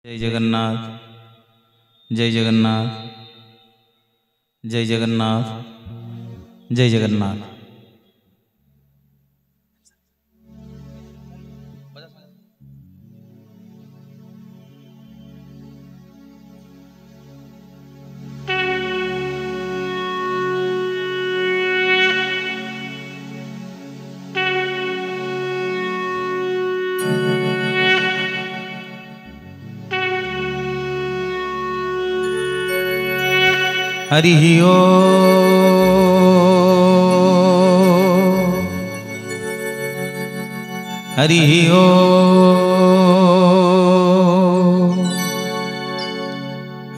जय जगन्नाथ जय जगन्नाथ जय जगन्नाथ जय जगन्नाथ। हरि ओम हरि ओम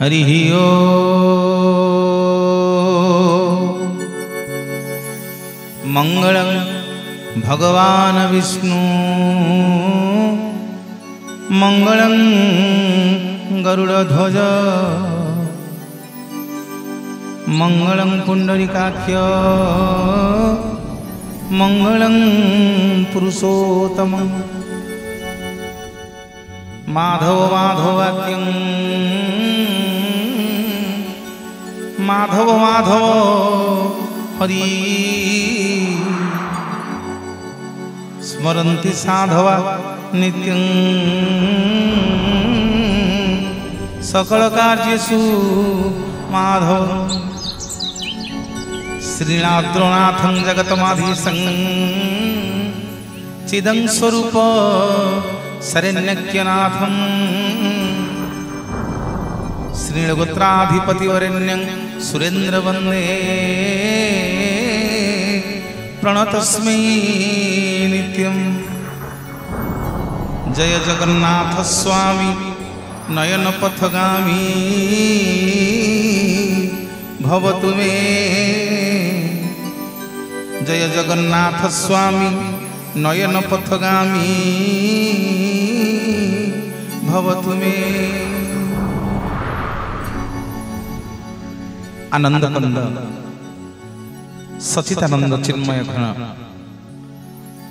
हरि ओम। मंगलं भगवान विष्णु मंगलं गरुड़ध्वज मंगलं पुंडरीकाक्ष मंगलं पुरुषोत्तम माधव माधवाक्यं माधव माधव हरि स्मरन्ति साधवा नित्यं सकल कार्येषु माधव। श्रीनाथद्रोनाथं जगतमाधीशं चिदं स्वरूप शरण्यज्ञनाथं श्रीलगोत्राधिपतिवरेण्यं सुरेन्द्रवन्दे प्रणतस्मै नित्यं। जय जगन्नाथ स्वामी नयन पथगामी भवतु मे। जय जगन्नाथ स्वामी नयन पथगामी भवतु मे। आनंद कंद सचितानंद चिन्मय घन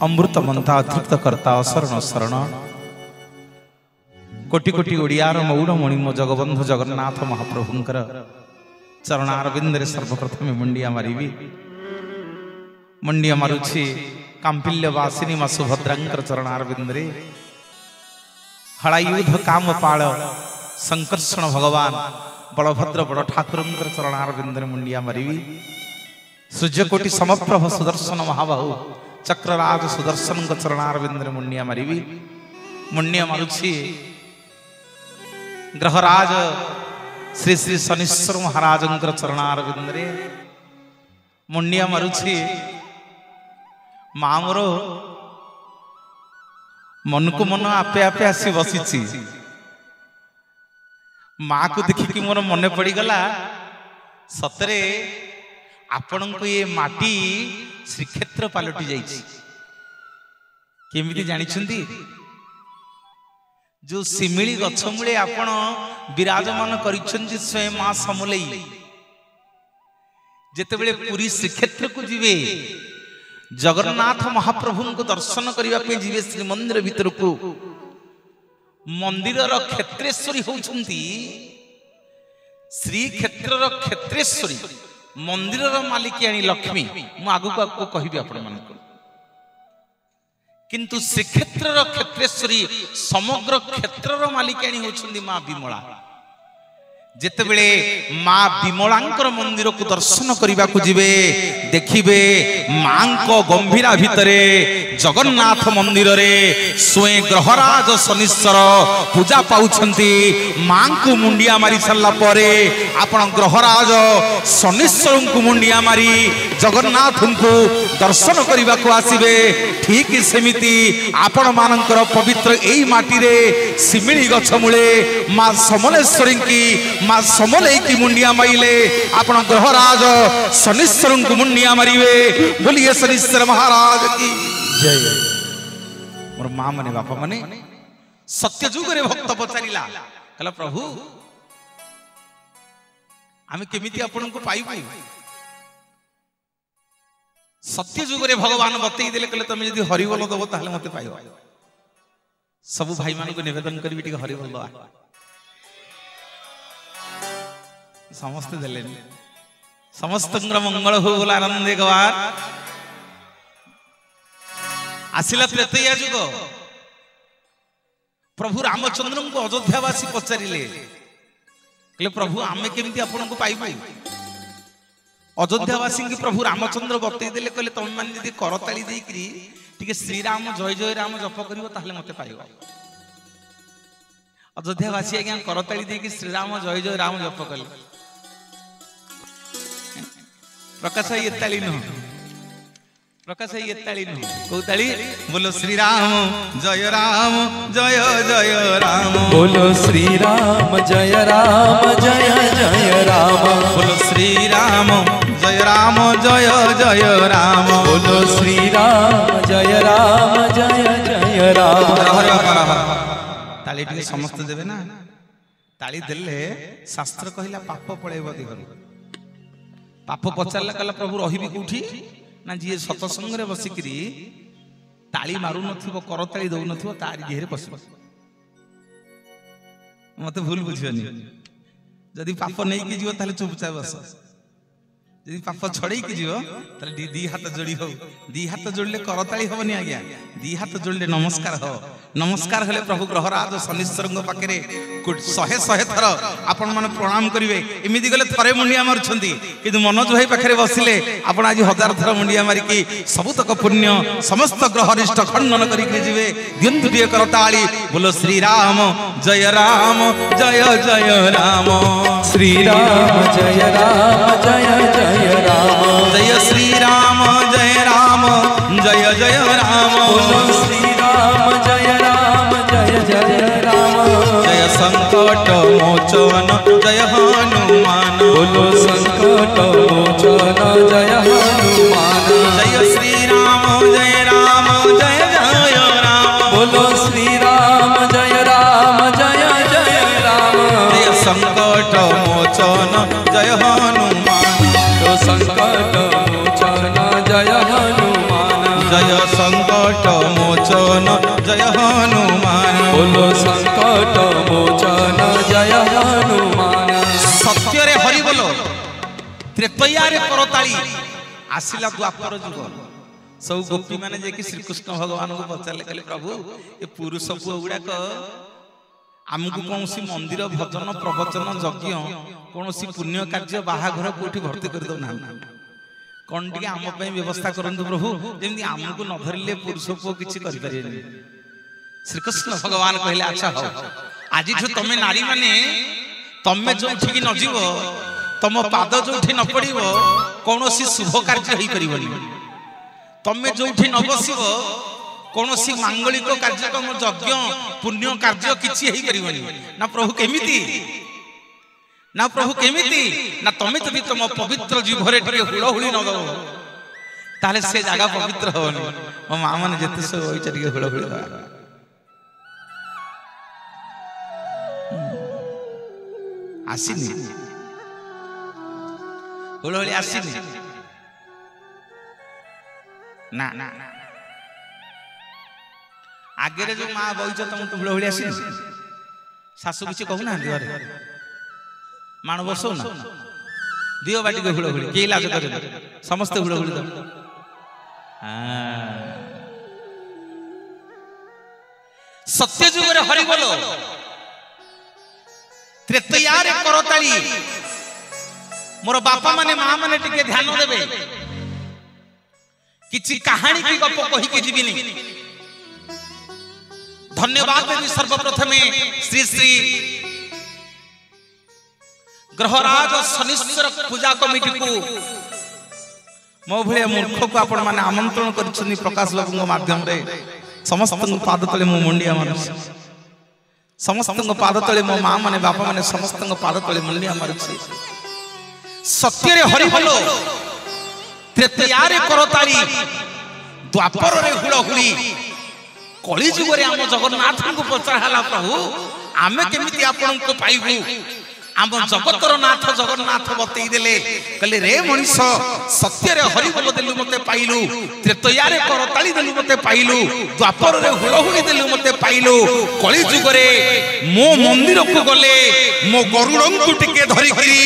अमृत मंथा तृप्त करता शरण शरण कोटि कोटि ओडियार मौड़मणि मो जगबंधु जगन्नाथ महाप्रभुंकर चरणारविंदरे सर्वप्रथम मुंडिया मारिबी। मुंडिया मारुछि कांपिल्यवासिनी मा सुभद्रांकर चरणारविंदरे। हड़ायुध कामपाल संकर्षण भगवान बलभद्र बड़ ठाकुरंकर चरणारविंदरे मुंडिया मारिबी। सूर्यकोटि समप्रभ सुदर्शन महाबाहु चक्रराज सुदर्शन चरणारविंदरे मुंडिया मारिबी। मुंडिया मारुछि ग्रहराज श्री श्री शनीश्वर महाराज चरणारविंदरे मुंडिया मारुछि। माँ मोर मन को मन आपे आपे आसी बसी माँ को देखिकी मोर मन पड़गला सतरे आपण को ये माटी श्रीक्षेत्र पलटि जाइछि। केमिति जानिछंती जो सिमिली गछ मूले आपण विराजमान करिछंती स्वयं मां समलेई जेतेबेले पुरी श्रीक्षेत्र को जीवे जगन्नाथ महाप्रभु को दर्शन करिवा पे जीवे श्री मंदिर भीतर को मंदिर रो क्षेत्रेश्वरी होउछंती। श्री क्षेत्र रो क्षेत्रेश्वरी मंदिर रो मालिकियानी लक्ष्मी मु आगु को कहिबी आपण मानको। किंतु श्रीक्षेत्र क्षेत्रेश्वरी समग्र क्षेत्र मालिकाणी होउछंदी मां विमला। जेतेबेले मां विमलांकर मंदिर को दर्शन करने को जीवे देखिबे मां को गंभीरा भितरे जगन्नाथ मंदिर रे स्वयं ग्रहराज शनीश्वर पूजा पाउछंती। मां को मुंडिया मारी सारला परे आपण ग्रहराज शनीश्वर को मुंडिया मारी जगन्नाथ को दर्शन करने को आसीबे। ठीक सेमिति आपण मानकर पवित्र एई माटी रे सिमिली गछ मूले मां समलेश्वरी की मां समले की मुंडिया माइले आपण ग्रहराज शनीश्वर को मुंडिया मारिवे। बोलिए शनीश्वर महाराज की जय। मोर मां मने बापा मने सत्य जुग रे भक्त पचारिला कहला प्रभु आमे केमिति आपण को पाइबु। सत्य जुग रे भगवान बतई देले कहले तुम यदि हरिबोल दबो ताहले मते पाइबो। सब भाई मान को निवेदन करी हरिबोल दवा समस्ते देले समस्त मंगल हो बोला आनंद गवार आसिला त्रेतया जुग प्रभु रामचंद्र को अयोध्यावासी पचारे कहले प्रभु आमे केमती आपन को पाइबु अयोध्यावासी की प्रभु रामचंद्र बतई देले कहले तुम मान यदि करताली देकरी टिके श्री राम जय जय राम जप करिवो ताहले मते पाइबो अयोध्यावासी आज्ञा करताली देकी श्री राम जय जय राम जप कले प्रकाश ये ताली न प्रकाश ये ताली न को ताली बोलो श्री राम जय जय राम बोलो श्री राम जय जय राम बोलो श्री राम जय जय राम बोलो श्री राम जय जय राम ताली टिके समस्त देबे ना ताली देले शास्त्र कहिला पाप पळेबो दिगरु पाप पचारला कहला प्रभु रहिबी कोठी ना जी सतसंग रे बसिकरी ताली मारू नथिबो करताली दउ नथिबो तारी देहरे बसिबो मते भूल बुझियोनी जदी पाप नै कि जीव ताले चुपचाप बस जदी पाप छड़ै कि जीव ताले दी हाथ जोड़ी हो दी हाथ जोड़ले करताली होबनी आज्ञा दी हाथ जोड़ले नमस्कार हो नमस्कार हले प्रभु ग्रहराज शनिश्चरंग पाखरे 100 थर आपण माने प्रणाम करिवे एमिदी गले थरे मुंडिया मारुछंती किंतु मनोज भाई पाखरे बसिले आपण आज 1000 थर मुंडिया मारी की सबतक पुण्य समस्त ग्रहरिष्ठ खंडन करि के जीवे दियंतु दिए करताली बोलो श्री राम जय जय राम श्री राम जय जय राम जय श्री राम जय जय राम बोलो श्री राम जय जय राम जय संकट मोचन जय हनुमान बोलो संकट मोचन जय हनुमान जय श्री राम जय जय राम बोलो श्री राम जय जय राम जय संकट मोचन जय हनुमान तो संकट मोचन जय हनुमान जय संकट मोचन जय हनुमान बोलो संकट मोचन जय हनुमान सत्य रे हरि बोलो त्रेतया रे करताली आसिला द्वापर जुग सब गोपी माने जे कि श्री कृष्ण भगवान को पचारले कहले प्रभु ए पुरुष पुओ गुडाक आमको कौनसी मंदिर भजन प्रवचन यज्ञ कौनसी पुण्य कार्य बाहाघर कोठी भर्ती कर दो ना कौन टिके आम पई व्यवस्था करंतु प्रभु जेमि आमको न धरिले पुरुष पुओ किछि करि परिबेनी श्री कृष्ण भगवान कहले अच्छा हो आज जो तमे नारी माने तमे जोठी की न जीवो तम पाद जोठी न पड़िबो कौनसी शुभ कार्य होई परिबनी तमे जोठी न बसिबो कौनसी मांगलिक कार्यक्रम यज्ञ पुण्य कार्य किछि होई परिबनी ना प्रभु केमिति ना तमे जदि तम पवित्र जीवरे टिके हुलहुली न दो ताले से जागा पवित्र होनी मो मां माने जेते से होई टिके हुलहुली दो आसीनी हुलहुली आसीनी ना आगे रे जो मां बइछ तुम तो हुलहुली आसीनी सासु किछि कहू ना दिवारे मान बसो ना दियो बाटी के हुलहुली के लाज करे समस्त हुलहुली दो सत्य जुग रे हरि बोलो त्रेतया रे करताली मोर बापा माने मां माने टिके ध्यान देबे किछि कहानी की गप कहि के जीविनी धन्यवाद देवी सर्वप्रथमे श्री श्री ग्रहराज शनिश्चर पूजा कमिटी को मो भले मूर्ख को आपण माने आमंत्रण करछनी प्रकाश बाबू माध्यम रे समस्त पाद तले मो मुंडिया मारुछ समस्त पाद तले मो मां माने बापा माने समस्त पाद तले मुंडिया मारुछ सत्य रे हरि बोलो त्रेतया रे करताली द्वापर रे हुलहुली कली जुग रे हम जगन्नाथ को पचार हला प्रभु आमे केमिति आपन को पाइबु आम जगतर नाथ जगन्नाथ बतई देले कहले रे मनीष सत्य रे हरिबोल देलु मते पाइलु त्रेतयारे करताली देलु मते पाइलु द्वापर रे हुलहुली देलु मते पाइलु कली जुग रे मो मंदिर को गले मो गरुड़ंकु टिके धरि करी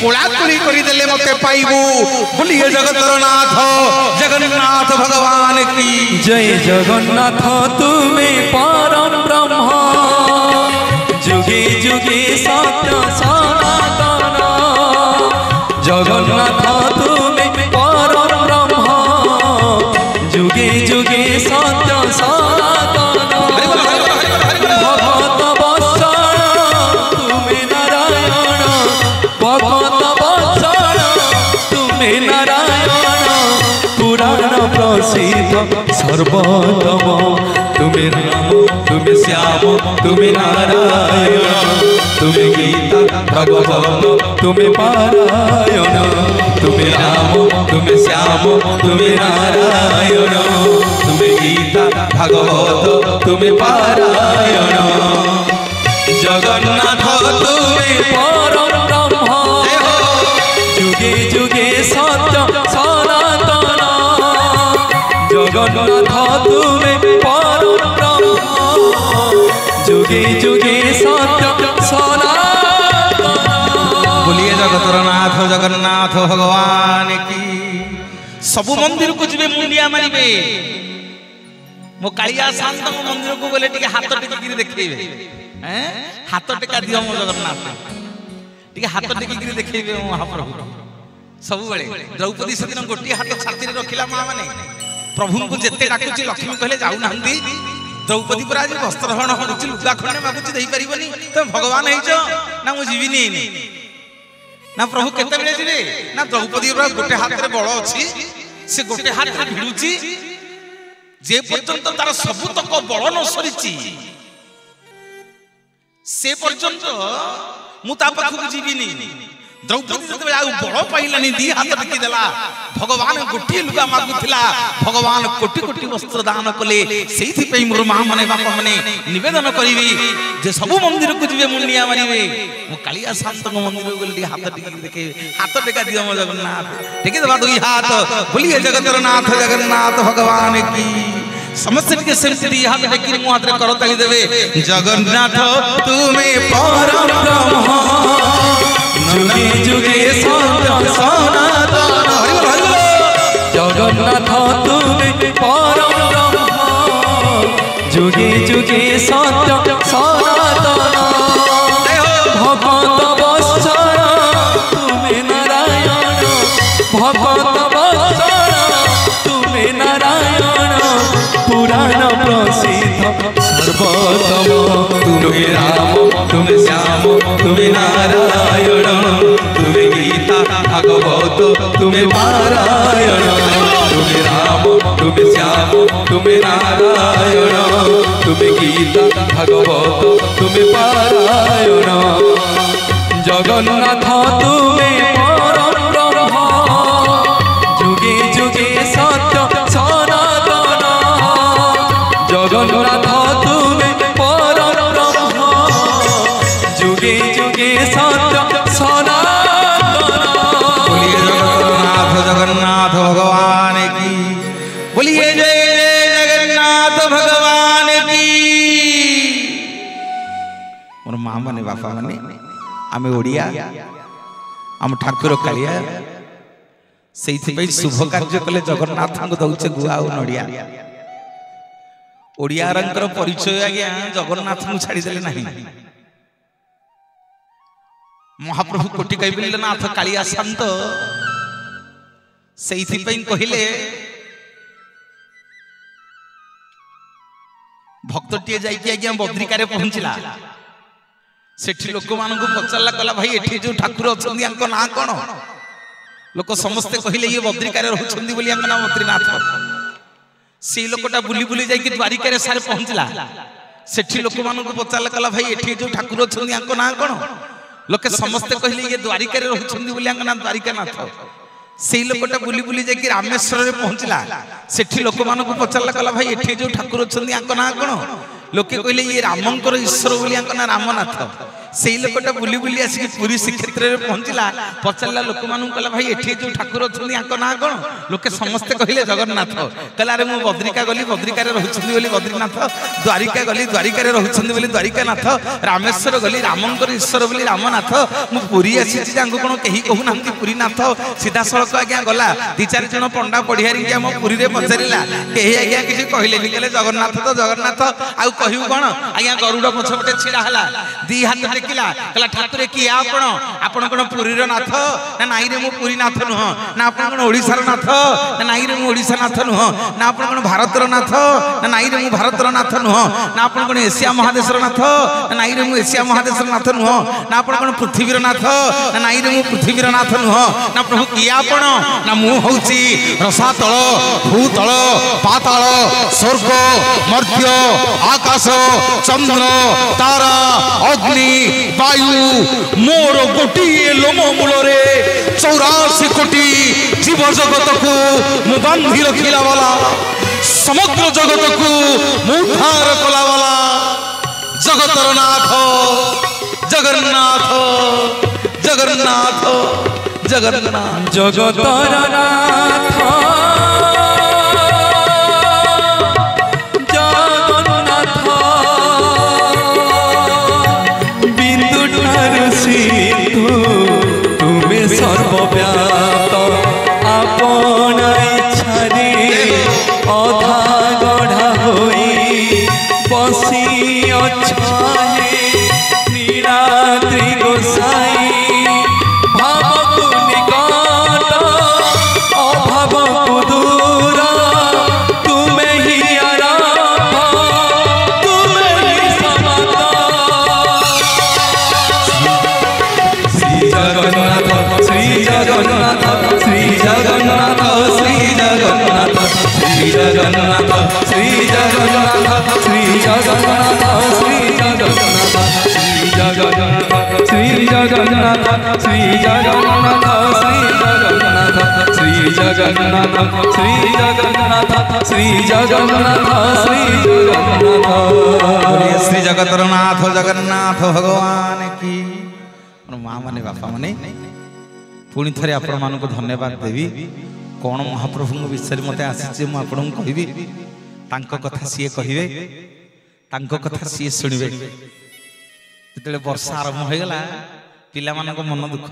कोलाकुली करी देले मते पाइबु बोलिए जगतर नाथ जगन्नाथ भगवान की जय जगन्नाथ तुम्हें परम ब्रह्म जुगे जुगे सत्य सनातन जगन्नाथ तुम्हें परम ब्रह्म जुगे जुगे सत्य सनातन भगत वत्सल तुम्हें नारायण भगत वत्सल तुम्हें नारायण पुराण प्रसिद्ध सर्वोत्तम तुम्हें राम तुम्हें श्याम तुम्हें नारायण तुम्हें गीता भगवत तुम्हें पारायण तुम्हें राम तुम्हें श्याम तुम्हें नारायण तुम्हें गीता भगवत तुम्हें पारायण जगन्नाथ तुम्हें परम ब्रह्म जुगे जुगे सत्य सनातन जगन्नाथ तुम्हें परम ब्रह्म जुगे जुगे सत्य सनातन बोलिए जगतर नाथ जगन्नाथ भगवान की सबु मंदिर को जीवे मुंडिया मारिबे मो कालिया शांत मंदिर को बोले टिके हाथ टेकी देखैबे हैं हाथ टेका दियो मो जगन्नाथ टिके हाथ टेकी देखैबे महाप्रभु सब बेले द्रौपदी से दिन गोटी हाथ छाती रे रखिला मां माने प्रभु को जेते डाकुची लक्ष्मी कहले जाऊ नांदी द्रौपदी पर आज वस्त्रहरण होची लुगा खणे मागुची देई परिबनी तो भगवान हेइचो ना मु जीविनी ना प्रभु केते बेले जीवे ना द्रौपदी पर गोटे हाथ रे बळ अछि से गोटे हाथ रे भिडुची जे पर्यंत तार सबुतक बळ न सरिची से पर्यंत मु ता पाखु जीविनी द्रौपदी जब आ बड़ पाइलानी दी हाथ टेकी देला भगवान गोटी लुगा मागुथिला भगवान कोटि कोटि वस्त्र दान कले सेथि पई मोर मां माने बापा माने निवेदन करिवि जे सब मंदिर को जिवे मुंडिया मारिवे मो कालिया शांत मंदिर को गली हाथ टेकी देखे हाथ टेका दियो मो जगन्नाथ टेकी देबा दुई हाथ बोलिए जगतर नाथ जगन्नाथ भगवान की समस्त के सेमती हाथ टेकी मो हाथ रे करताली देबे जगन्नाथ तुम्हें परम ब्रह्म जुगे जुगे सत्य सनातन जगन्नाथ तुम्हें परम ब्रह्म जुगे जुगे सत्य सनातन भगत वत्सल तुम्हें नारायण भगत वत्सल तुम्हें नारायण पुराण प्रसिद्ध सर्वोत्तम तुम्हें राम तुम्हें श्याम तुम्हें नारायण तुम्हें गीता भगवत तुम्हें पारायण तुम्हें राम तुम्हें श्याम तुम्हें नारायण तुम्हें गीता भगवत तुम्हें पारायण जगन्नाथ तुम्हें परम ब्रह्म जुगे जुगे सत्य सनातन जगन्नाथ तुम्हें परम ब्रह्म जुगे जुगे सत्य सनातन बोलिए जगन्नाथ जगन्नाथ भगवान की बोलिए जय जय जगन्नाथ भगवान की मोर मां माने बापा माने आमे ओडिया आम ठाकुर कालिया सेइथि पई शुभ कार्य कले जगन्नाथ को दउचे गुआ और नडिया ओडिया रंगर परिचय आज्ञा जगन्नाथ को छाड़ी देले नहीं महाप्रभु कोटि कैबिल नाथ कालिया शांत सेइथि पई कहिले भक्तटिए जाइए आज्ञा बद्रिका रे पहुंचला सेठी लोक मान को पचारला कला भाई एठी जो ठाकुर अछंदी अंक ना कोन लोक समस्ते कहिले ये बद्रिका रे रहउछंदी बोली अंक ना बद्रीनाथ से लोकटा बुली बुली जाई कि द्वारिका रे सारे पहुंचला सेठी लोक मान को पचारला कला भाई एठी जो ठाकुर अछंदी अंक ना कोन लोके समस्ते कहिले ये द्वारिका रे रहउछंदी बोली अंक ना द्वारिका नाथ से लोकटा बुली बुली जाई कि रामेश्वर रे पहुंचला सेठी लोक मान को पचारला कला भाई एठी जो ठाकुर अछंदी अंक ना कोन लोके कहले ये रामंकर ईश्वर बोली अंक ना रामनाथ से लोकटा बुली बुली आसिक पुरी श्रीक्षेत्र में पहुंचला पचारा लोक मान कहला भाई एठी जो ठाकुर अच्छा ना कौन लोके समस्ते कहले जगन्नाथ कहला अरे मु बद्रिका गली बद्रिका रही बद्रीनाथ द्वारिका गली द्वारिका रही द्वारिकानाथ रामेश्वर गली रामंकर ईश्वर बोली रामनाथ मु पुरी आसी कौन कहीं कहूना पुरीनाथ सीधा सड़क आज्ञा गला 2-4 जन पंडा पढ़ियारी आम पुरी में पचारा कहीं आज्ञा किसी कहले कहले जगन्नाथ तो जगन्नाथ आउ कहू कौन आज्ञा गरुड़ पछपटे छिड़ा है 2 हाथ टेकिला कहला ठाकुर किए आपण कौन पुरीर नाथ ना नाई रे मु पुरीनाथ नुह ना आपण कौन ओडिशार नाथ ना नाई रे मु ओडिशा नाथ नुह ना आपण कौन भारतर नाथ ना नाई रे मु भारतर नाथ नुह ना आपण कौन एशिया महादेशर नाथ ना नाई रे मु एशिया महादेशर नाथ नुह ना आपण कौन पृथ्वीर नाथ ना नाई रे मु पृथ्वीर नाथ नुह ना प्रभु किए आपण ना मु होउची रसातल भूतल पाताल स्वर्ग मर्त्य आकाश चंद्र तारा अग्नि वायु मोर गोटिए लोम मूलरे 84 कोटी जीव जगत को मु बांधी रखिला वाला समग्र जगत को मु उद्धार कला वाला जगतर नाथ जगन्नाथ जगन्नाथ जगन्नाथ जगतर नाथ सर्वव्याप्त आपण इच्छारे अधा गढ़ा होई बसी अच्छे नीलाद्रि गोसाई भावकु निकट अभावकु दूर तुमे ही आरंभ तुमे ही समाप्त श्री जगन्नाथ श्री जगन्नाथ श्री जगन्नाथ श्री जगन्नाथ श्री जगन्नाथ श्री जगन्नाथ श्री जगन्नाथ श्री जगन्नाथ श्री जगन्नाथ श्री जगन्नाथ श्री जगन्नाथ श्री जगन्नाथ श्री जगन्नाथ श्री जगन्नाथ श्री जगन्नाथ श्री जगतरनाथ जगन्नाथ भगवान की माँ माने बापा माने पुणी थे आपण मान धन्यवाद देवी कौन महाप्रभु विषय मत आसी मुझे कहबी कथा सी कहे कथा सी शुणे जो वर्षा आरंभ हो गला पिला मान मन दुख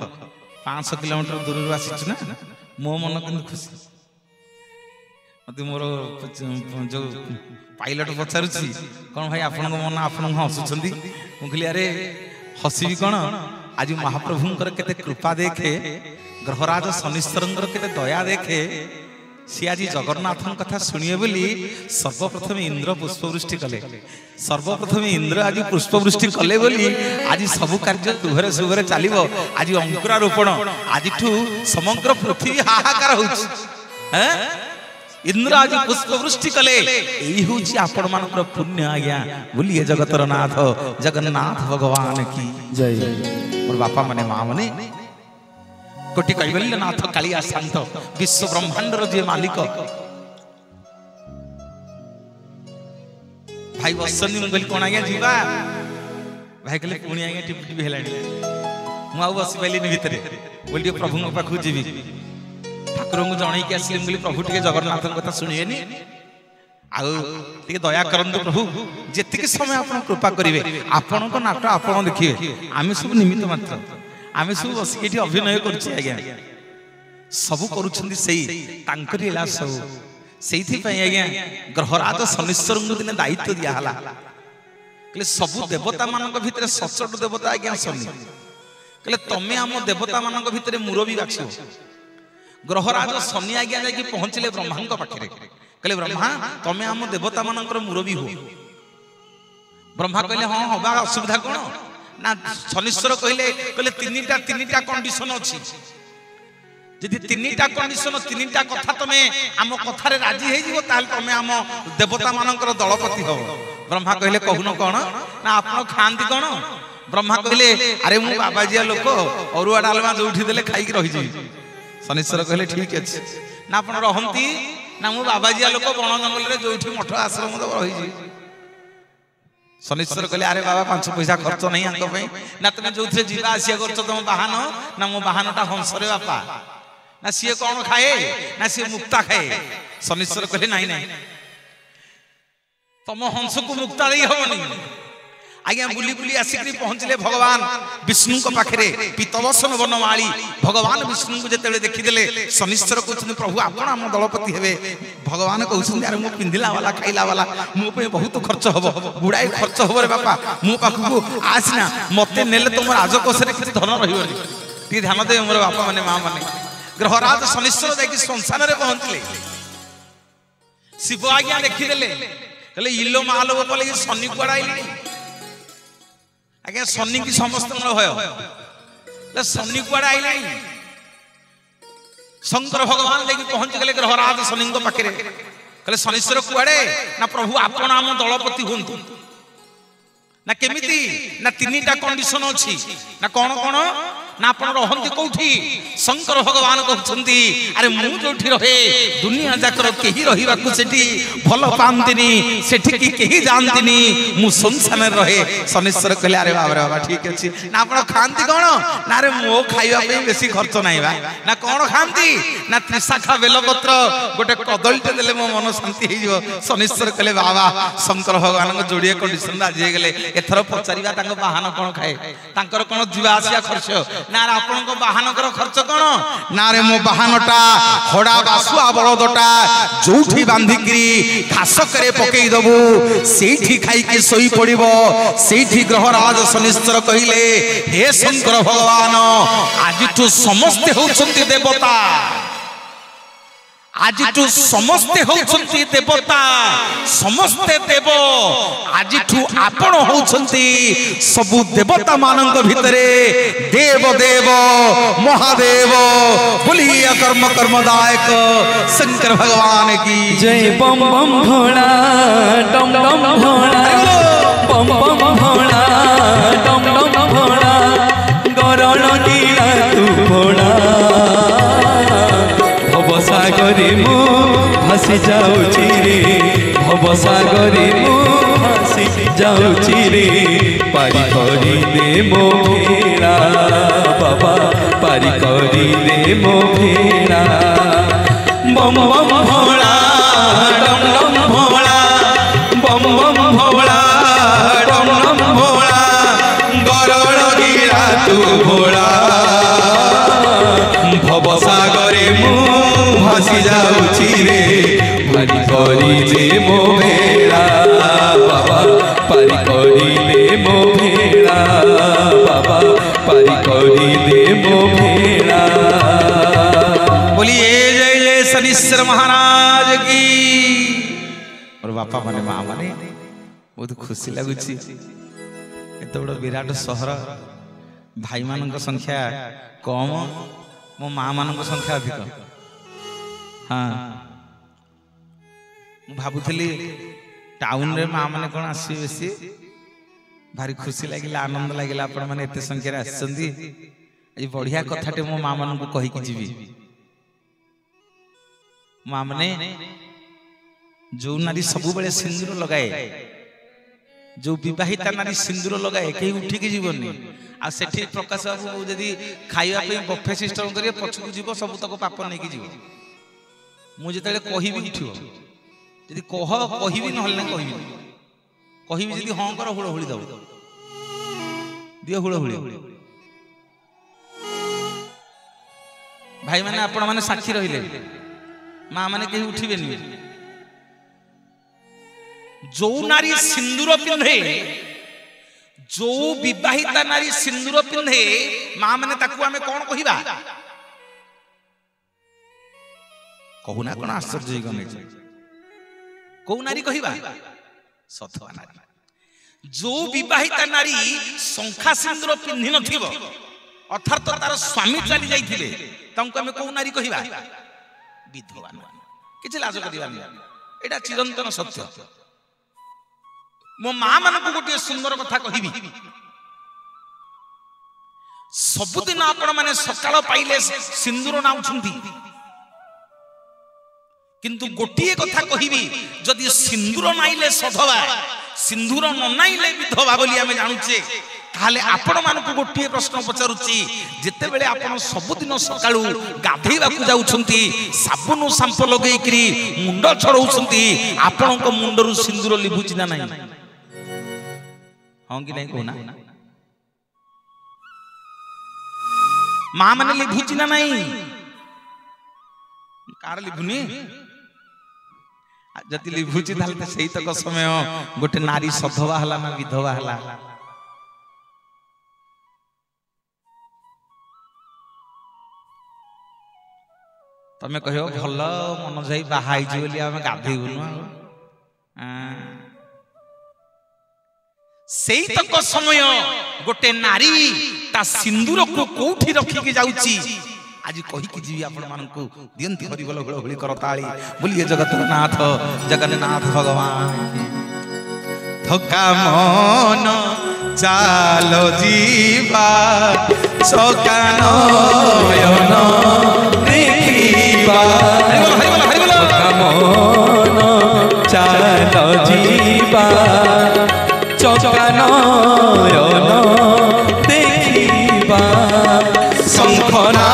500 किलोमीटर दूर आसी ना मो मन कि खुशी मत मोर जो पायलट पचारुची कौन भाई आपण मन आपण हसुंच मुझे अरे हसबी कौन आज महाप्रभुंकर केते कृपा देखे ग्रहराज शनिश्चरंकर केते दया देखे सी आज जगन्नाथ कथा शुणे बोली सर्वप्रथम इंद्र पुष्पवृष्टि कले सर्वप्रथम इंद्र आज पुष्पवृष्टि कले बोली आज सब कार्य दुहरे सुहरे चलो आज अंकुरारोपण आज समग्र पृथ्वी हाहाकार हो इंद्र आज पुष्पवृष्टि कले यही हूँ आपण मान पुण्य आज्ञा बोलिए जगतर नाथ जगन्नाथ भगवान की जय मोर बापा माने माँ माने कोटि कैवल्य नाथ कालिया शांत विश्व ब्रह्मांडर जी मालिक भाई बसनी मुझे कौन आज्ञा जीवा भाई कहले पुणी आज्ञा टिप टिप हेलानी मु बस पाइली भितर बोल प्रभु पाखु जीवी ठाकुर को जन की आसिले बोली प्रभु टे जगन्नाथ कथा शुणेनि आगे दया करंतु प्रभु जेतिक समय आप कृपा करेंगे आपण को नाट आप देखिए आम सब निमित्त मात्र आम सब बस ये अभिनय करज्ञा सब करा सब से आज्ञा ग्रहराज शनिश्वर को दिन दायित्व दिहला कहले सबु देवता मान भितर सचोट देवता आज्ञा शनि कहले तमें आम देवता मान भितर मुरबी बाछ ग्रहराज शनि आज्ञा जाकि पहुंचले ब्रह्मा पाखे कहले ब्रह्मा तमें आम देवता मान मुरबी हो ब्रह्मा कहले हाँ हवा असुविधा कौन ना शनिश्वर कहले कहले तीन कंडीशन अच्छी जदि 3टा कंडीशन 3टा कथा तमे आम कथारे राजी हे जीवो ताल तमे आम देवता मानकर दलपति हो ब्रह्मा कहले कहून कौन ना आपण खांती कौन ब्रह्मा कहले अरे मु बाबाजिया लोक अरुआ डालमा जोठी देले खाई के रहि जी शनिश्वर कहले ठीक अछि ना आपण रहंती ना मु बाबाजिया लोक बण जंगल रे जोठी मठ आश्रम रहि जी शनिश्चर कहले अरे बाबा 5 पैसा खर्च नहीं आंक पे ना तुम जो जीवा आसिया कर तुम बाहन ना मो बाहनटा हंस रे बापा ना सी कौन खाए ना सी मुक्ता खाए। शनिश्चर कहले नहीं नहीं तुम हंस को मुक्ता दे हबनी। आज्ञा बुली बुली आसिक पहुंचले भगवान विष्णु को पाखरे पीतवसन वनमाली भगवान विष्णु को जेते देखिदेले शनिश्चर कहते प्रभु आपण आम दलपति हेबे। भगवान कहते अरे मो पिंधिला वाला खाइला वाला मो पे बहुत खर्च हबो गुड़ाई खर्च हबो रे बापा मो पाखु आसना मते नेले तुम राजकोषरे किछ धन रहिबनी ती ध्यान दे मोर बापा माने मां माने। ग्रहराज शनिश्चर जाकि संसार रे पहुंचले शिव आज्ञा देखिदेले कहले इलो मालो बोले शनि कुआडाइली। आज्ञा शनि की समस्त भय शनि कुआडे आइला शंकर भगवान लेकिन पहुंच गले ग्रहराज शनि पाखे कहले शनिश्चर कुआडे ना प्रभु आपण आम दलपति हुंतु ना केमिति ना 3टा कंडीशन अछि ना कौन कौन ना आपण रहंती कोठी। शंकर भगवान कहउछंती अरे मु जोठी रहे दुनिया जाकर केही रहिबा को सेठी भलो पांतिनी सेठी की केही जानतिनी मु संसार रहे। शनिश्चर कहले अरे बाबा ठीक अछि ना आपण खांती कोन ना रे मो खाइबा पे बेसी खर्च नाही बा ना कोन खांती ना त्रिशाखा बेलपत्र गोटे कदलीटे देले मो मन शांति हे जिवो। शनिश्चर कहले बाबा शंकर भगवान को जोड़िए कंडीशन राजी हे गेले एथरो पचारिबा तांको बाहन कोन खाए तांकर कोन जीवा आसिया खर्च ना आपण को बाहन कर खर्च कोन ना रे मो बाहनटा हड़ा बासुआ बळदटा जोठी बांधिकरी घास करे पकेई दबु सेठी खाई के सोई पड़िबो। सेठी ग्रहराज शनिश्चर कहिले हे शंकर भगवान आजिठु समस्त होउछंती देवता आजिठु समस्ते होउछंती देवता समस्ते देव आजिठु आपण होउछंती सबु देवता मानंक भितरे देव देव महादेव बोलिया कर्म कर्मदायक शंकर भगवान की जय। बम बम भोला डम डम भोला बम बम भोला डम डम भोला गरण नीला तू भोला भवसागरे मु भासी जाउची रे भवसागरे मु भासी जाउची रे पारी करी दे मो भेड़ा बाबा पारी करी दे मो भेड़ा। बम बम भोला डम डम भोला बम बम भोला डम डम भोला गरण गिरा तू भोला भवसागरे मु भासी जाउची रे पारी करी दे मो भेड़ा बाबा पारी करी दे मो भेड़ा बाबा पारी करी दे मो भेड़ा। बोलिए जय जय शनिश्चर महाराज की। और बापा माने मां माने बहुत खुशी लगुची एत बड़ विराट सहर भाई मानक संख्या कम मो मां मानक संख्या अधिक। हाँ भावुली टाउन रे मां माने कोन आसी बेसी भारी खुशी लगिला आनंद लगिला आपण माने एते संख्या रे आछंदी। आज बढ़िया कथाटे मो मां मानन को कहि कि जीवी मां माने जो नारी सबु बेले सिंदूर लगाए जो विवाहिता नारी सिंदूर लगाए कहीं उठिकी जीवनी आ सेठी प्रकाश बाबू जदि खाइबा पे बफे सिस्टम करिए पछकु जीव सब तक पाप नै कि जीव मु जेतले कहिबी उठिबो जदि कहिबी नहले कहिबी कहिबी जदि हां कर हुळ हुळी दब दियो हुळ हुळी भाई माने आपण माने साक्षी रहिले मां माने केही उठिबेनी। जो नारी सिंदूर पिंधे जो विवाहिता नारी सिंदूर पिंधे मां माने ताकू आमे कोन कहिबा कहूना कोन आश्चर्य गने को नारी कहिबा सतवा नारी। जो विवाहिता नारी संखा सिंदूर पिंधि नथिबो अर्थात तार स्वामी चली जाइथिले तांको आमे को नारी कहिबा विधवा किछ लाज करिबानी एटा चिरंतन सत्य। मो मां मन को गोटे सुंदर कथा कहिबी सबुदिन आपण माने सकाळ पाइले सिंदूर नाउछंती किंतु गोटिए कथा कहिबी जदि सिंदूर नाइले सधवा सिंदूर ननाइले विधवा बोली आमे जानुचे ताले आपण मानकु गोटे प्रश्न पचारुची जेते बेले आपण सबुदिन सकाळू गाधेइबाकू जाउछंती साबुन सांप लगेइकरी मुंड छड़ौछंती आपणक मुंडरू सिंदूर लिभुची ना नाही हां कि नाही कोना मां माने लिभुची ना नाही कार लिभुनी जति लिभुची ताले त सेही तक समय गोटे नारी सधवा हला ना विधवा हला तमे कहियो भल मन जाई बाहाई जी बोली आमे गाधेइबुनु सेही तक समय गोटे नारी ता सिंदूर को कोठी रखी के जाउची आज कही कि जीवी आपण मानकु दियंती हरि बोल होळी करताळी बोलिए जगन्नाथ जगन्नाथ भगवान थका मन चालो जीवा सकानयन देखिबा थका मन चालो जीवा सकानयन देखिबा शंखना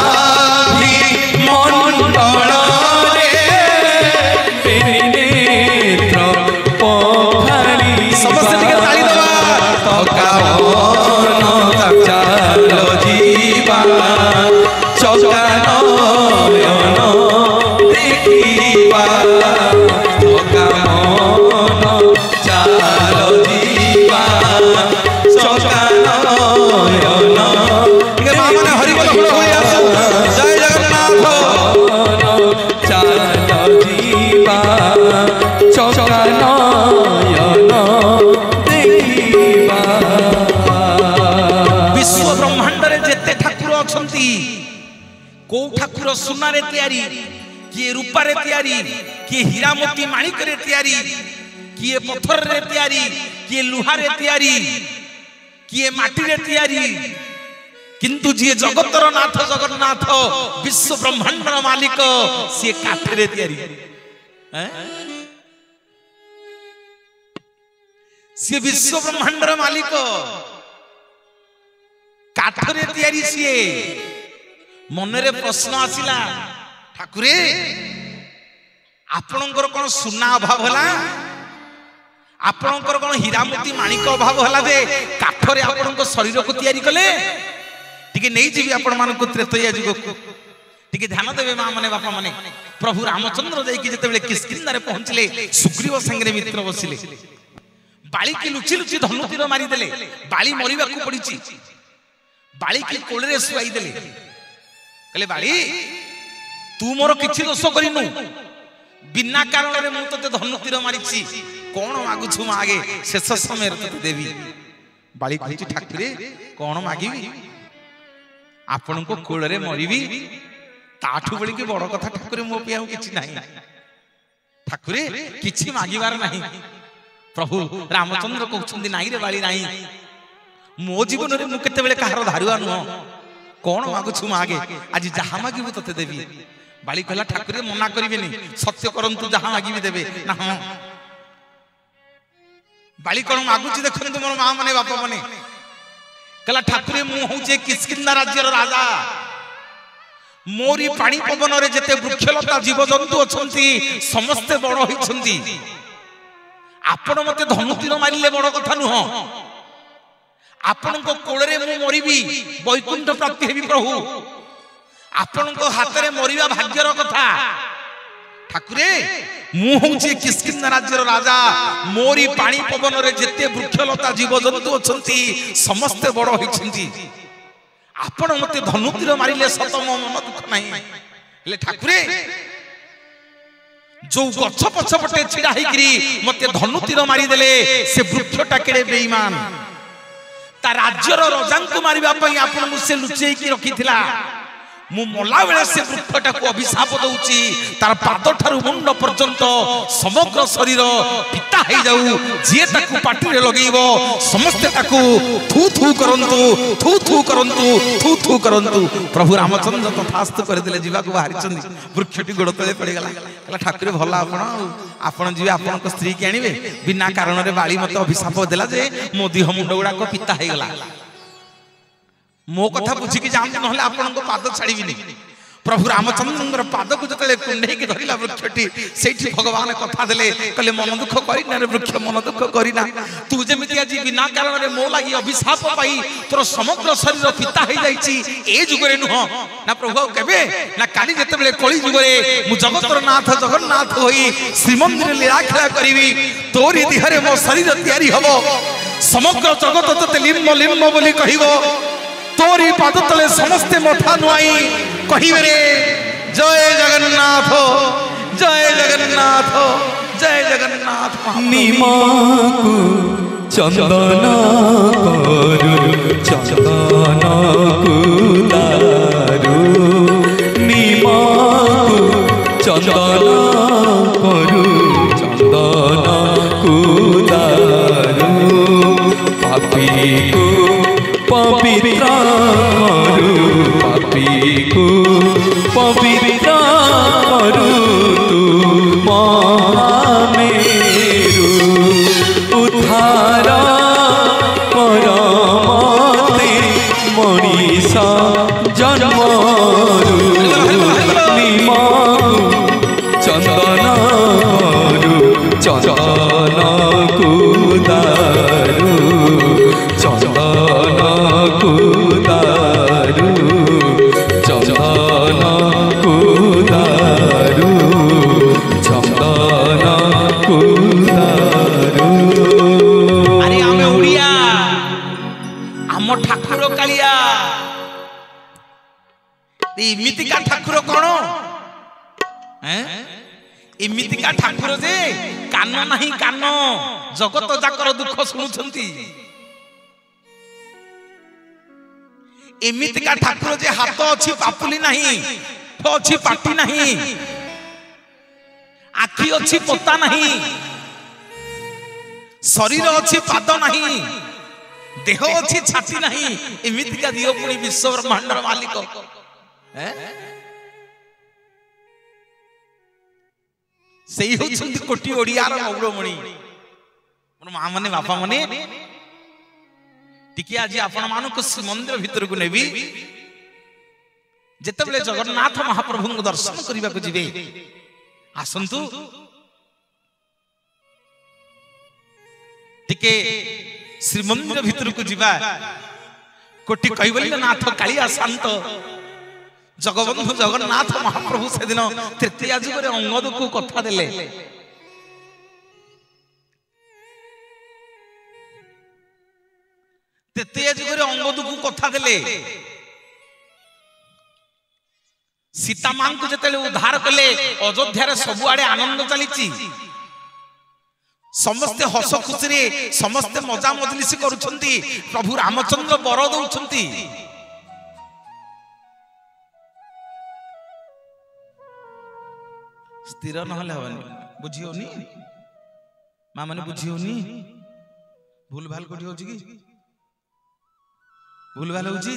को ठाकुर सुना रे तैयारी किए रूपा रे तैयारी किए हीरा मोती माणिक रे तैयारी किए पत्थर रे तैयारी किए लुहा रे तैयारी किए माटी रे तैयारी किंतु जी जगतर नाथ जगन्नाथ विश्व ब्रह्मांड मालिक सी काठ रे तैयारी सी विश्व ब्रह्मांड मालिक काठ रे तैयारी सी मनरे प्रश्न आसिला ठाकुरे आपणकर कोन सुना अभाव हला आपणकर कोन हीरामती माणिक अभाव हला जे काठरे आपणक शरीर को तैयारी कले टिके नै जीवी आपण मानको त्रेतया जुग टिके ध्यान देबे मां माने बापा माने प्रभु रामचंद्र जाई कि जते बेले किष्किंधा रे पहुंचले सुग्रीव संगे मित्र बसिले बाली की लुचि लुचि धनु तीर मारी देले बाली मरिबा को पड़ीची बाली की कोलरे सुआई देले कहले बाली तू मोर किछि दोष करिनु बिना कारण रे मु तते धनु तीर मारिछि कोन मागु छु मागे शेष समय रे तते देवी बाली कहिछि ठाकुरे कोन मागिबी आपन को कोल रे मरिबी ताठु बळी के बड़ कथा ठाकुरे मो पियाउ किछि नाही ठाकुरे किछि मागिबार नाही प्रभु रामचंद्र कहउछंदी नाही रे बाली नाही मो जीवन रे मु केते बेले कहारो धारुआ न कौन मागुछु मागे आज जहा मागिबु तते देवी बाली कहला ठाकुरे मना करिबेनी सत्य करंतु जहा मागिबी देबे ना हां बाली कोन मागुची देखंतु मोर मां माने बापा माने कहला ठाकुरे मु होचे किष्किंधा राज्यर राजा मोरी पानी पवन रे जते वृक्षलता जीव जंतु अछंती समस्त बड़ होइछंती आपण मते धनु तीर मारिले बड़ कथा नुह आपण को कोलरे मु मरिबी वैकुंठ प्राप्ति हेबी प्रभु आपण को हाथ रे मरिबा भाग्यर कथा ठाकुरे मु होची किष्किंधा राज्यर राजा मोरी पानी पवन रे जते वृक्षलता जीव जंतु अछंती समस्त बड़ होइछंती आपण मते धनु तीर मारिले सत मो मन दुख नाही ले ठाकुरे जो गछ पछ पटे छिड़ा हेकरी मते धनु तीर मारी देले से वृक्षटा केड़े बेईमान ता राज्यर राजा को मारिबा पई आपन से लुचेई की रखिथिला मु मला बेले से वृक्षटा को अभिशाप दउची तार पाद ठारू मुंड पर्यंत समग्र शरीर पिता हे जाऊ जे ताकू पाटी रे लगेइबो समस्त ताकू थू थू करंतु थू थू करंतु थू थू करंतु प्रभु रामचंद्र तथास्तु कर देले जीवा को बाहरी चंदी वृक्षटी गोड़ तले पड़ी गला कहला ठाकुर भला आपण जीवे आपण को स्त्री के आनिबे बिना कारण रे बाली मते अभिशाप देला जे मो देह मुंड गुडा को पिता हे गला मो कथा बुझी कि जान नहले आपन को पाद छाड़ीबिनी प्रभु रामचंद्र पाद को जतले कुंडे की धरिला वृक्षटी सेठी भगवान कथा देले कहले मन दुख करिना रे वृक्ष मन दुख करिना तू जेमिति आज बिना कारण रे मो लागि अभिशाप पाई तोर समग्र शरीर पिता हे जाईची ए जुगरे नुह ना प्रभु केबे ना काली जते बेले कली जुगरे मु जगतर नाथ जगन्नाथ होई श्रीमंदिर लीला खेला करिवि तोरी दिहरे मो शरीर तयारी हबो समग्र जगत तते लिम्ब लिम्ब बोली कहिबो तोरी पाद तले समस्ते मथा नुआई कहिबे रे जय जगन्नाथ जय जगन्नाथ जय जगन्नाथ निमाकु चंदन करू चंदन कुदारू निमाकु चंदन करू चंदन कुदारू पापी को पवित्र करू पापी को पवित्र करू तू महामेरु उद्धार कर मते मनीषा जन्मरू निमाकु चंदन करू चंदन कुदारू चंदन कुदारू चंदन कुदारू चंदन कुदारू। अरे आमे उड़िया आम ठाकुर कालिया इमितिका ठाकुर कौन इमितिका ठाकुर जे कान नहीं कान जगत जाकर दुख शुणुछंती एमितिका ठाकुर जे हाथ अच्छी पापुली नहीं अच्छी पाटी नहीं आखि अच्छी पता नहीं शरीर अच्छी पाद नहीं देह अच्छी छाती नहीं एमितिका दियो पुणी विश्व ब्रह्मांड मालिक सेही होछंती कोटी ओडियार मौड़मणि मोर मां माने बापा माने टिके आज आपण मानको मंदिर भीतर को नेबी जेतेबेले जगन्नाथ महाप्रभु को दर्शन करबा को जिवे आसंतु टिके श्रीमंदिर भीतर को जिबा कोटी कहबले नाथ कालिया शांत जगबंधु जगन्नाथ महाप्रभु से दिन तृतीया जुग रे अंगद को कथा देले तृतीया जुग रे अंगद को कथा देले सीता मां को जतेले उद्धार कले अयोध्या रे सब आड़े आनंद चलीची समस्ते हस खुशी रे समस्ते मजा मजलिस करूछंती प्रभु रामचंद्र बर दउछंती स्थिर नहले हवनी बुझियोनी मां माने बुझियोनी भूल भाल कोठी होची की भूल भाल होची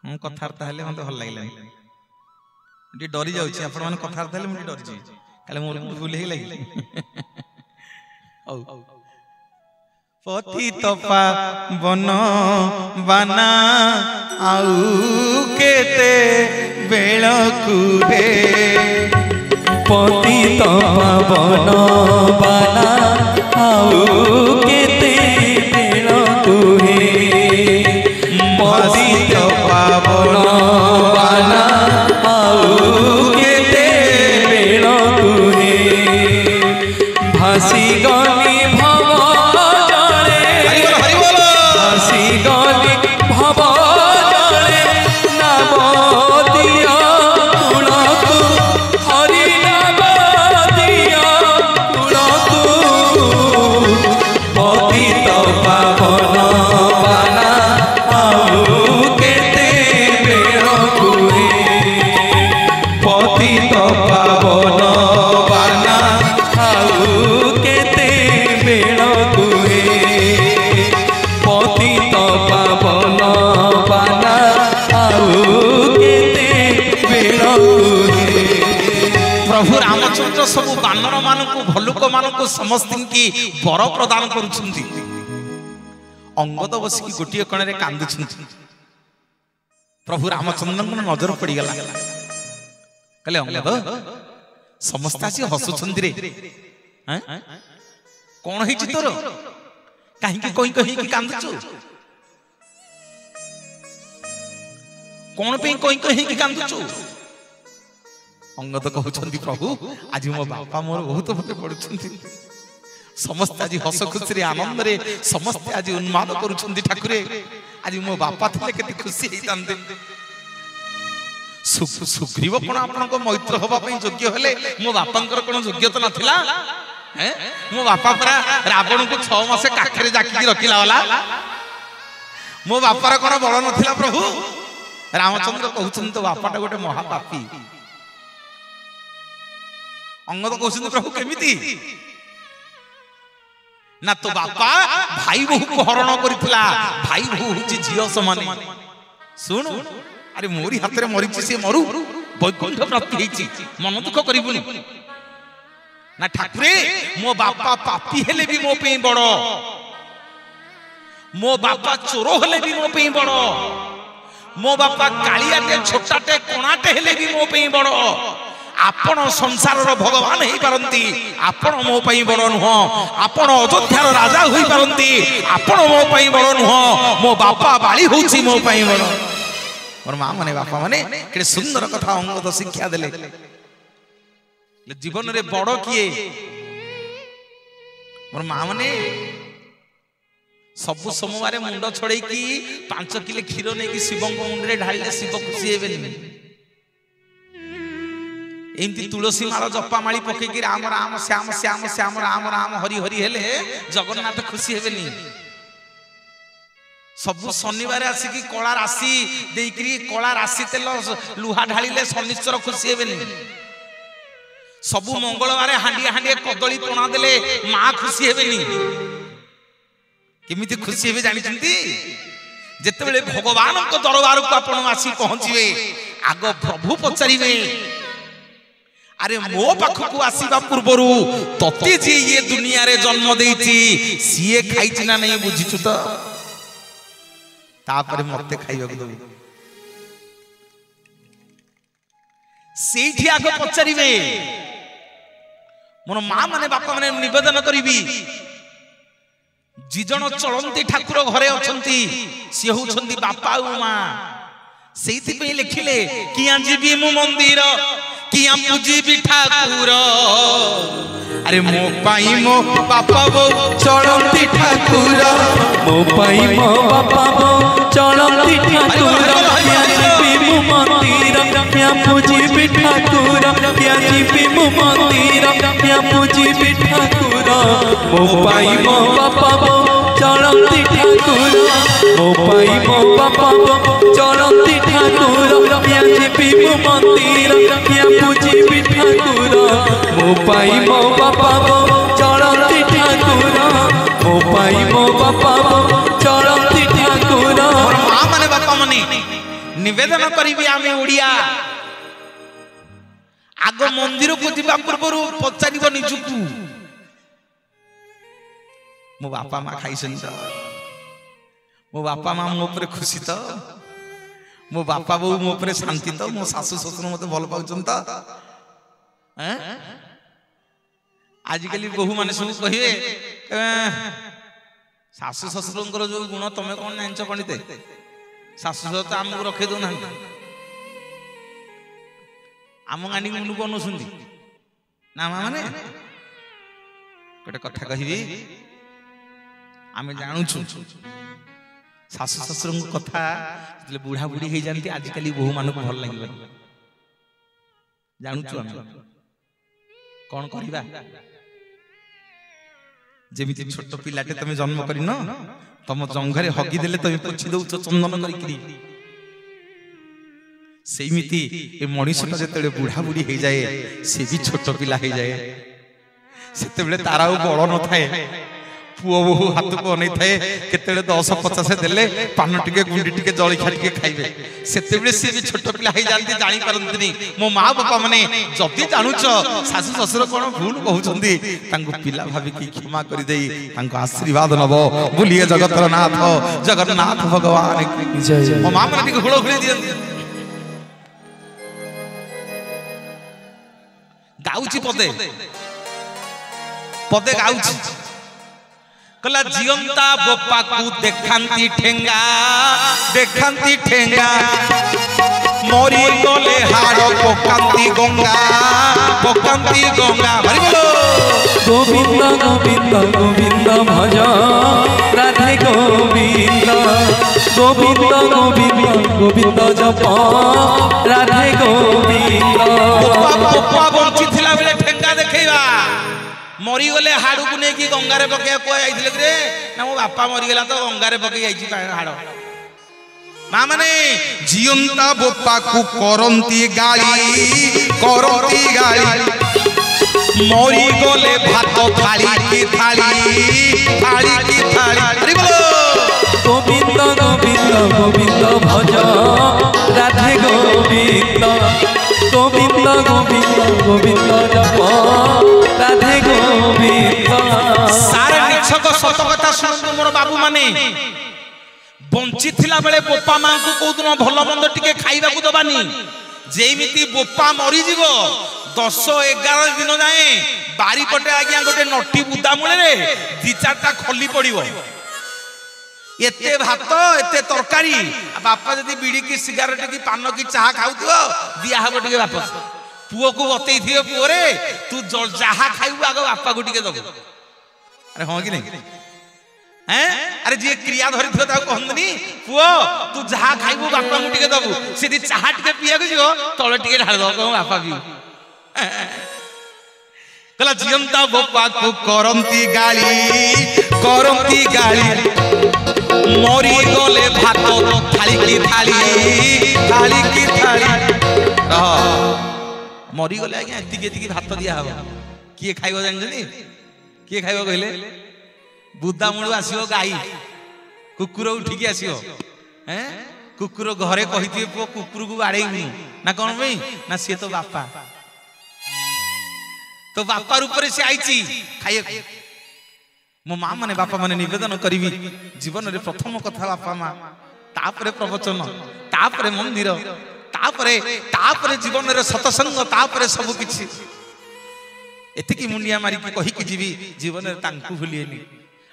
हम कथार्ता हेले मते भल लागले डी डरी जाउची आपण माने कथार्ता हेले मुडी डरी जाउची काले मोर भूल हे लागि औ पतित पावन बाना आउ केते बेलकु हे पतित पावन बाना आउ केते बेलकु हे पतित पावन बाना आउ केते बेलकु हे भासी गली पतित पावन प्रभु रामचंद्र सब बानर मानक भलुक मानक समस्त की वर प्रदान करुछंती अंगद बसिकी गोटे कणे कांदुछंती प्रभु रामचंद्र नजर पड़गला कहले अंगद समस्त आसी हसुछंती रे कौन है तोर कहीं कहीं कहीं कांदुछु कौन पे कहीं कहीं कांदुछु अंगद कहउछंती प्रभु आज मो बापा मोर बहुत मते पड़ुछंती समस्त आज हस खुशी आनंद रे समस्त आज उन्माद करुछंती ठाकुरे आज मो बापा थिले केते खुशी हेतांते सुग्रीव कोन आपन को मैत्र होबा पई योग्य हेले मो बापांकर कोन योग्यता नथिला हैं मो बापा परा रावण को 6 मास काखरे जाकी रखिला वाला मो बापार कोन बळ नथिला प्रभु रामचंद्र कहउछन तो बापाटा गोटे महापापी अंगद कहउछन प्रभु केमिति ना तो बापा भाई बहु को हरण करितला भाई बहु होची झियो समान सुन अरे मोरी हाथ रे मरिछि से मरु वैकुंठ प्राप्ति हेछि मन दुख करिबुनी ना ठाकुरे मो बापा पापी हेले भी मो पे बड़ मो बापा चोर हेले भी मो पे बड़ मो बापा कालियाटे छोटाटे कोणाटे हेले भी मो पे बड़ आपण संसार भगवान हो पारती आपण मो पई बड़ नुह आपण अयोध्यार राजा हो पारती आपण मो पई बड़ नुह मो बापा बाली होछि मो पई बड़ मोर मां माने बापा माने के सुंदर कथा अंगद शिक्षा देले जीवन रे बड़ किए मोर मां माने सब सोमवार मुंड छड़े की 5 किलो क्षीर नहीं कि शिव मुंडे ढाले शिव खुशी हेबेनी एमती तुलसी माल जपा माली पकेकी राम राम श्याम श्याम श्याम राम राम हरि हरि हेले जगन्नाथ खुशी हेबेनी सब शनिवार आसिकी कला राशि देकरी कला राशि तेल लुहा ढालिले शनिश्चर खुशी हेबेनी सब मंगलवार हांडिया हांडिया कदली तोणा देले मां खुशी हेबेनी केमिति खुशी हेबे जानिछंती जेतेबेले भगवान को दरबार को आपण आसी पहुंचीबे आग प्रभु पचारिबे अरे मो पाखकु आसीबा पूर्वरु तते जे ये दुनिया रे जन्म देइछि सिए खाइछि ना नहीं बुझिछु त तापरे मते खाइबा को दबु सेठी आग पचारिबे मोर मां माने बापा माने निवेदन करिबी जिजन चलंती ठाकुर घरे अछंती से होछंती बापा और मां सेति पे लिखिले किया जीवी मु मंदिर किया पूजीबी ठाकुर अरे मो पाई मो बापा वो चलंती ठाकुर मो पाई मो बापा वो चलंती ठाकुर किया जीवी मु मंदिर किया पूजीबी ठाकुर किया जीवी मु मंदिर किया पूजीबी ठाकुर मो पाई मो बापा वो चलंती ठाकुर मो पाई मो बापा वो चलंती ठाकुर किया जीवी मु मंदिर किया पूजीबी ठाकुर मो पाई मो बापा वो चलंती ठाकुर मो पाई मो बापा वो चलंती ठाकुर मां माने बापा माने निवेदन करिबी आमे ओडिया आग मंदिर को दिबा पूर्वरु पचारिबो निजुकु मो बापा मां खाइसन त मो बापा मां मो ऊपर खुशी त मो बापा बो मो ऊपर शांति त मो सासु ससुर मते भल पाउछन त हैं आजिकली बहु माने सब कहिए सासु ससुरंकर जो गुण तमे कोन जानछ पणिते सासु ससुर त हमकु रखे दो ना आम गांडी मुंडू कोन सुंदी ना माने गोटे कथा कहिबी आमे जानूछु सासु ससुर कथा जले बुढ़ा बुढ़ी हो जाती आजिकल बहु मान को भल लगे जानूछु आम कौन करिबा जेमिति छोट पिलाटे तमे जन्म करिन तम जंघरे हगी देले तमे पोछि दउछ चंदन करिकरी सेमिति ए मनीषटा जेतेले बुढ़ा बुढ़ी हो जाए से भी छोट पिला हो जाए सेतेबेले तारा बड़ न थाए पुओ बहु हाथ को अनै थाए केते 10-50 देले पान टिके गुंडी टिके जळिखा टिके खाइबे सेते बेले सी भी छोट पिला हे जानती जानि परंतनी मो मां बापा माने जति जानुच सासु ससुर कोन भूल कहउचंदी तांको पिला भाबी की क्षमा करि देई तांको आशीर्वाद नबो बोलिए जगतर नाथ जगन्नाथ भगवान की जय मो मां माने टिके हुळो खुली दियंती गाउची पदे पदे गाउची कला जियंता बोपा को देखांती ठेंगा मोरी गले हाड़ पकांती गंगा हरि बोलो गोविंद गोविंद गोविंद भज राधे गोविंद गोविंद गोविंद गोविंद जप राधे गोविंद बोपा बंची थिला बेले ठेंगा देखैबा मरी गले हाड़ को नहीं कि गंगारे पके कोई रे ना मो बापा मरी गला तो गंगारे पके हाड़ मां माने जियंता बोपा को करंती गाली मरी गले भात थाली की थाली हरि बोलो गोविंद गोविंद गोविंद भज राधे गोविंद गोविंद गोविंद गोविंद जप राधे गोविंद सारे निछक सत कथा सुनंतु मोर बाबू माने बंची थिला बेले बोपा मां को कोदन भलो मंद टिके खाइबा को दबानी जेमिति बोपा मरी जीवो 10-11 दिन जाए बारी पटे आज्ञा गोटे नटी बुदा मुळे रे 2-4टा खली पड़िबो एते भात एते तरकारी बापा जदी बीड़ी की सिगारेट की पान की चाहा खाउथियो दिया हबो टिके बापा पुओ को बतई थिए पुओ रे तू जहा खाइबो आगो बापा को टिके दबो अरे हो कि नहीं हैं अरे जे क्रिया धरि थियो ता कहंदनी पुओ तू जहा खाइबो बापा को टिके दबो सिदी चाहा टिके पिया को जियो तळे टिके ढाल दो को बापा पियो कला जियंता बोपा को करंती गाली मोरी गले भात थाली की थाली मरी गले आज्ञा एति भात दिया हबो किए खाइबो जानजनी किए खाइबो कहले बुद्धा मुळु आसीबो गाई कुकुर उठिकी आसीबो हैं कुकुर घरे कहिथिबे पो कुकुर को बाड़ेइनु ना कोन भई ना से तो बापा रूप से आईची खाइए मो मां माने बापा माने निवेदन करिवि जीवन रे प्रथम कथा बापा मां तापरे प्रवचन तापरे मंदिर तापरे जीवन रे सतसंग तापरे सब किछि एतिकी मुंडिया मारी की कहि कि जीवी जीवन रे तांकु भुलिएनी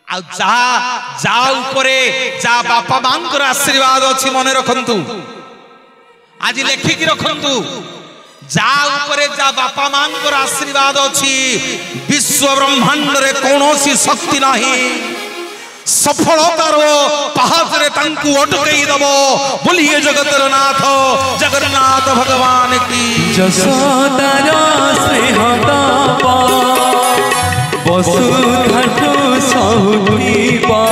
आ जा ऊपरे जा बापा मांकर आशीर्वाद अछि मने रखंतु आज लेखि की रखंतु जा ऊपरे जा बापा मांकर आशीर्वाद अछि विश्व ब्रह्मांड रे कोनोसी शक्ति नाही सफलतार पहाड़ रे तांकु अटकई दबो बोलिए जगतर नाथ जगन्नाथ भगवान की जसोदार स्नेहताप वसुधाठु सहुतीबा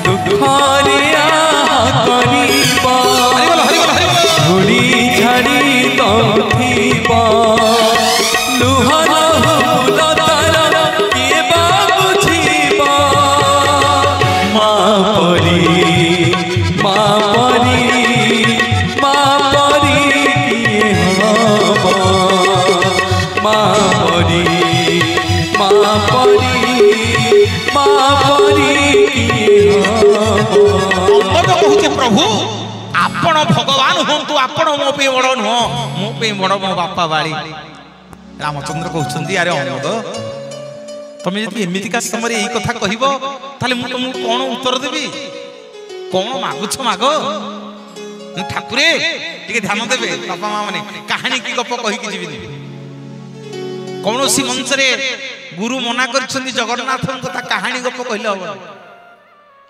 दुखरे करिबा धूड़ी झाड़ी दौथिबा लुहर हुल तार किए बा बुझिबा माँ परी किए हबा माँ परी प्रभु आपण भगवान हूँ आपण मो पे बड़ नुह मो पे बड़ मो बापा बाड़ी रामचंद्र कहते अरे अनद तुम जब एमतीका समय यही कथा कहब ताले मु तुमको कौन उत्तर देवी कौन मागुछ माग ठाकुरे टिके ध्यान देवे बापा माँ मैंने कहानी की गप कहीकि जीविनी कौन सी मंच रे गुरु मना कर जगन्नाथ कहानी गप कहले हम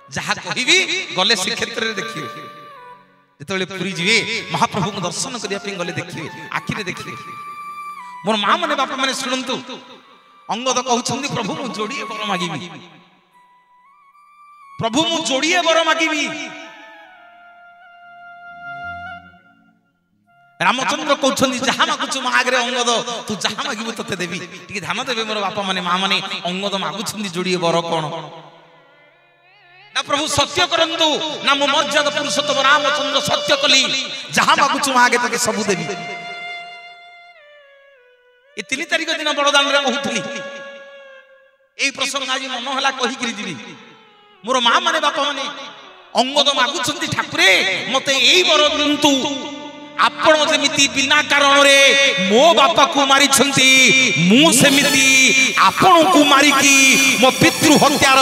जहाँ कहबी गले श्रीक्षेत्र रे देखिए जिते पुरी जीवे महाप्रभु को दर्शन करने गले देखिए आखिरे देखिए मोर माँ मैंने बापा मैंने शुणु अंगद कहते प्रभु मु जोड़िए वर मागिबी प्रभु मु जोड़िए वर मागिबी रामचंद्र कहते जहाँ मागुच मो आगे अंगद तू जहाँ मागू ते देवी टे ध्यान देवे मोर बापा माने माँ माने अंगद मागुच जोड़िए बर कौन ना प्रभु सत्य करंतु ना मो मर्यादा पुरुषोत्तम रामचंद्र सत्य कली जहाँ मागुच मो आगे तके सबू देवी ये 3 तारिख दिन बड़दान रे कहूली एई प्रसंग आज मन हला कहि करी दिबी मोर माँ माने बापा माने अंगद मागुचंती ठाकुरे मते एई बर दिंतु आपण जेमिति बिना कारण रे मो बापा को मारी छंती मु सेमिति आपण को मारी की मो पितृ हत्यार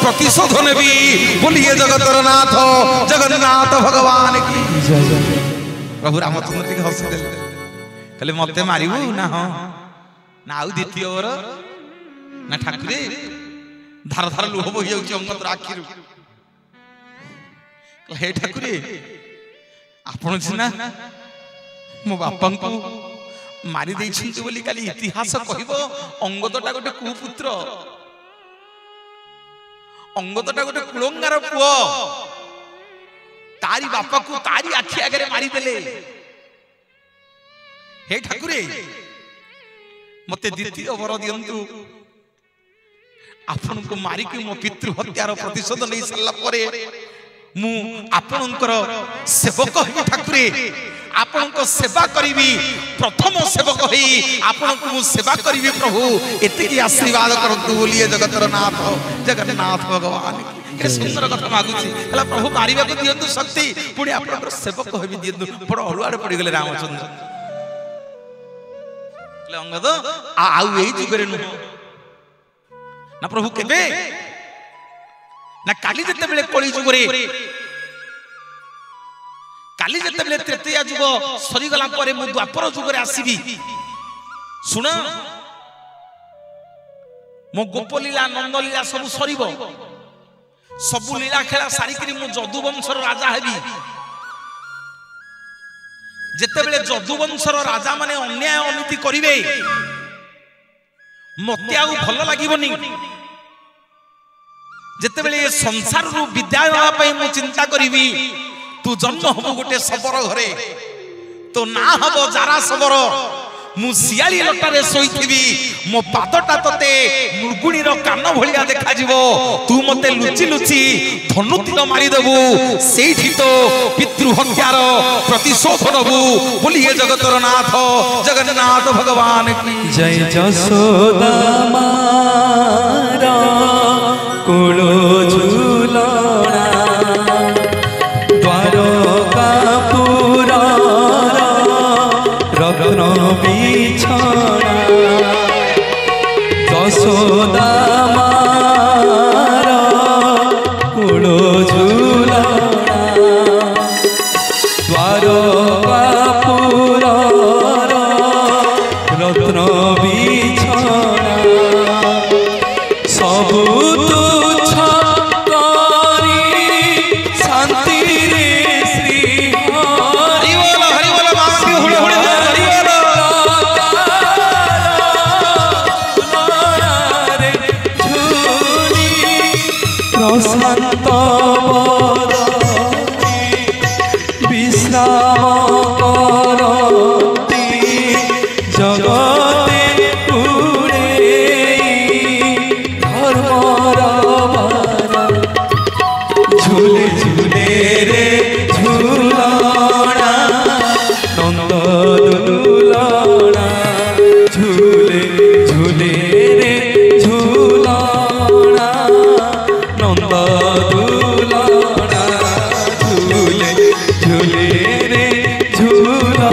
प्रतिशोध नेबी बोलिए जगतर नाथ जगन्नाथ भगवान की जय। प्रभु रामचंद्र के हंस दे कहले मते मारिबू ना हो ना आउ द्वितीय वर ना ठाकुरे धार धार लुह बहि जाउची अंगद आखिरु हे ठाकुरे आपण सिना मो बापा को मारी देइछंती बोली काली इतिहास कहबो अंगदटा गोटे कुपुत्र अंगदटा गोटे कुलंगार पुओ तारी बापा को तारी आखि आगे मारी देले हे ठाकुरे मते द्वितीय वर दियंतु आपण को मारी के मो पितृ हत्यार प्रतिशोध नहीं सल्ला परे मु आपनकर सेवक हे ठाकुरे आपनको सेवा करीबी प्रथम सेवक हे आपनको मु सेवा करीबी प्रभु एतिकी आशीर्वाद करतु बोलिए जगतर नाथ जगन्नाथ भगवान के सुंदर कथा मागुची हला प्रभु मारिबा को दियंतु शक्ति पुणी आपनकर सेवक हेबी दियंतु बड़ हलुआरे पड़ी गेले रामचंद्र ले अंगद आउ एई जुगरे नु ना प्रभु केबे ना काली जते बेले कली जुगरे काली जते बेले तृतीय जुग सरी गला परे मु द्वापर जुगरे आसीबी सुन मो गोपलीला नंदलीला सब सरीबो सब लीला खेला सारी करी मु जदुवंशर राजा हेबी जते बेले जदुवंशर राजा माने अन्याय अनीति करिवे मते आउ भल लागिबोनी जते बेले संसार रु विद्यालय पई मु चिंता करिवि तू जन्म हबो गोटे सबर घरे तो ना हबो जारा सबर मु सियाली लटारे सोईथिबी मो पादटा तते मुर्गुणी रो कान भलिया देखा जिवो तू मते लुचि लुचि धनुतीर मारी देबू सेठी तो पितृ हत्यार प्रतिशोध दबू बोलिए जगतर नाथ जगन्नाथ भगवान की जय जसोदा मारा कुलो झूलना द्वारकापुर रत्न बिछना जसोदा मारा कुलो झूलना द्वारकापुर रत्न बिछना सबु तुच्छ करी शांति रे श्री हरि बोल बाबा की हुड़ हुड़ हरि बोल रे झूली प्रशांत बदनी विश्राम करती जगते झूले झूले रे झूलना नंद दुलना झूले झूले रे झूलना नंद दुलना झूले झूले रे झूलना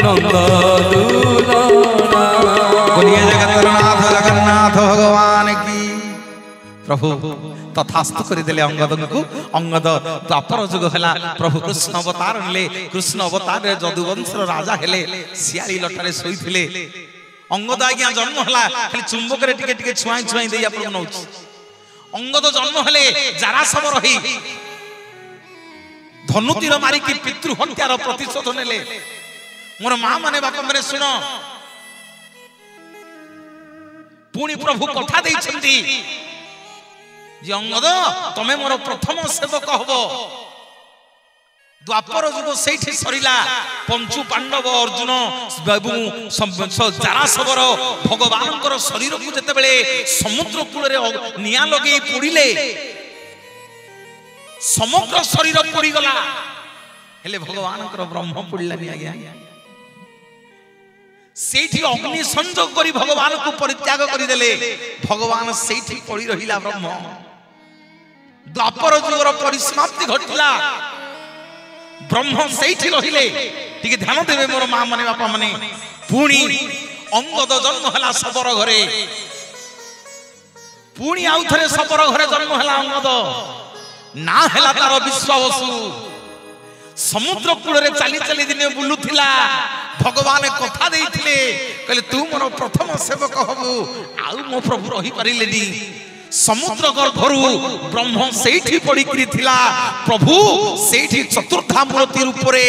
नंद दुलना बोलिए जगन्नाथ जगन्नाथ भगवान की प्रभु तथास्तु कर देले अंगद को अंगद द्वापर जुग हला प्रभु कृष्ण अवतार ले कृष्ण अवतार रे जदुवंश राजा हेले सियाली लटारे सोईथिले अंगद आज्ञा जन्म हला खाली चुंबक रे टिके टिके छुआई छुआई देई आपन नउछ अंगद जन्म हले जारा सब रही धनुतीर मारी की पितृ हत्यार प्रतिशोध नेले मोर मां माने बापा माने सुनो पुणी प्रभु कथा देइछंती जे अंगद तमे मोर प्रथम सेवक हबो द्वापर जुग से सरिला पंचु पांडव अर्जुन जारासवर भगवान शरीर को जिते समुद्र कूल निया लगे पोड़िले समग्र शरीर पोड़ीगला हेले भगवान ब्रह्म पोड़लानी आज्ञा सेठी अग्नि संजोग करी भगवान को परित्याग करदेले भगवान सेठी पड़ी रहिला ब्रह्म द्वापर जुगर परिसमाप्ति घटिला ब्रह्म सेठी रहिले टिके ध्यान देवे मोर मां माने बापा माने पुणी अंगद जन्म हला सबरो घरे पुणी आउ थरे सबरो घरे जन्म हला अंगद ना हला तार विश्वावसु समुद्र कूल रे चाली चाली दिने बुलुथिला भगवान कथा देइथिले कहले तू मोर प्रथम सेवक हबु आउ मो प्रभु रही परिलेनी समुद्र गर्भरु ब्रह्म सेठी पड़ी थिला प्रभु सेठी चतुर्थामूर्ति रूप रे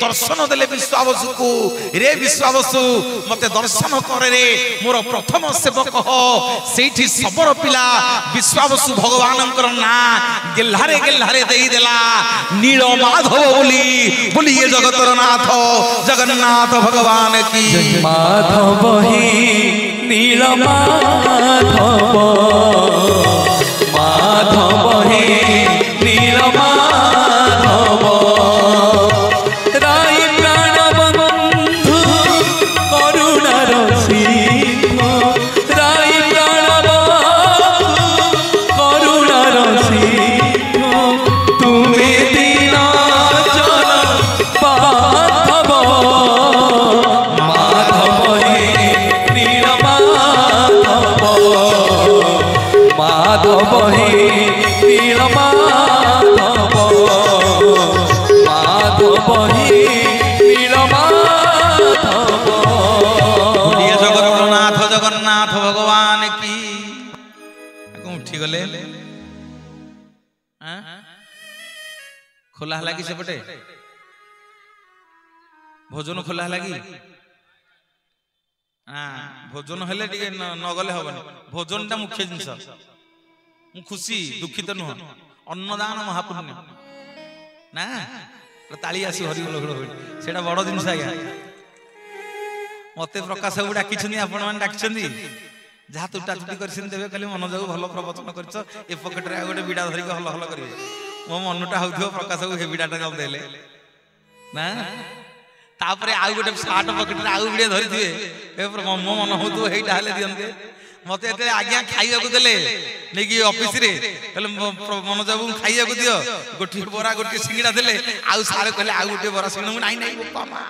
दर्शन देले विश्वावसु को रे विश्वावसु मते दर्शन करे रे मोर प्रथम सेवक हो सेठी सबर पिला विश्वावसु भगवानंकर ना गेल्हारे देई देला नील माधव बोली ये जगतर नाथ जगन्नाथ भगवान की माधव ही नील माधव माधव हे नील माधव राय प्राण बंधु करुणार सिंह राय प्राण बंधु करुणार सिंह तुमे दीन जन पार्थव माधव हे नील माधव माधव हे नील माधव माधव हे नील माधव जगन्नाथ जगन्नाथ भगवान की उठी गले खोला हला कि सेपटे भोजन खोला हला कि भोजन हेले न गले हबनी भोजन टा मुख्य जिनस मु खुशी दुखित नुह अन्नदान महापुण्य ना ताली आसी हरि सेटा बड़ जिनस आज्ञा मते प्रकाश बाबू डाकिछन्ती आपण माने डाकिछन्ती जहा तुटा तुटी करछन देबे खाली मन जाऊ भलो प्रवचन करछ ए पॉकेट रे गोटे बिडा धरि के हल हल करिवे मो मनटा होथियो प्रकाश बाबू हे बिडाटा जब देले ना तापरे आउ गोटे सार्ट पॉकेट रे आउ बिडे धरि दिए ए मो मन होतो हेटा हले दियन्ते मते एते आज्ञा खाइया को देले नेकी ऑफिस रे कहले मन जाबू खाइया को दियो गोटी बोरा गोटी सिंगडा देले आउ सारे कहले आउ गोटे बोरा सिंगडा नाही नाही बापा मा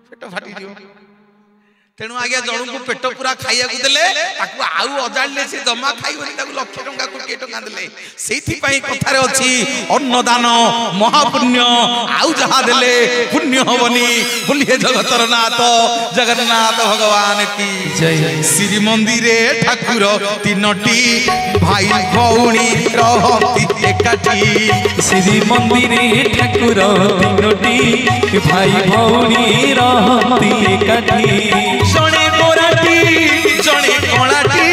पेट फाटी दियो तेणु आज्ञा जणु को पेट पूरा खाइया को देले ताकू आउ अजाडले से जमा खाइबनी ताकू लाख टंका कोटी टंका देले सेथि पई कथा रे अछि अन्नदान महापुण्य आउ जहा देले पुण्य होबनी बोलिए जगतर नाथ जगन्नाथ भगवान की जय श्री मंदिरे ठाकुर तीनटी भाई भौणी रहती एकाठी श्री मंदिरे ठाकुर तीनटी भाई भौणी रहती एकाठी जणे गोराटी जणे कोणाटी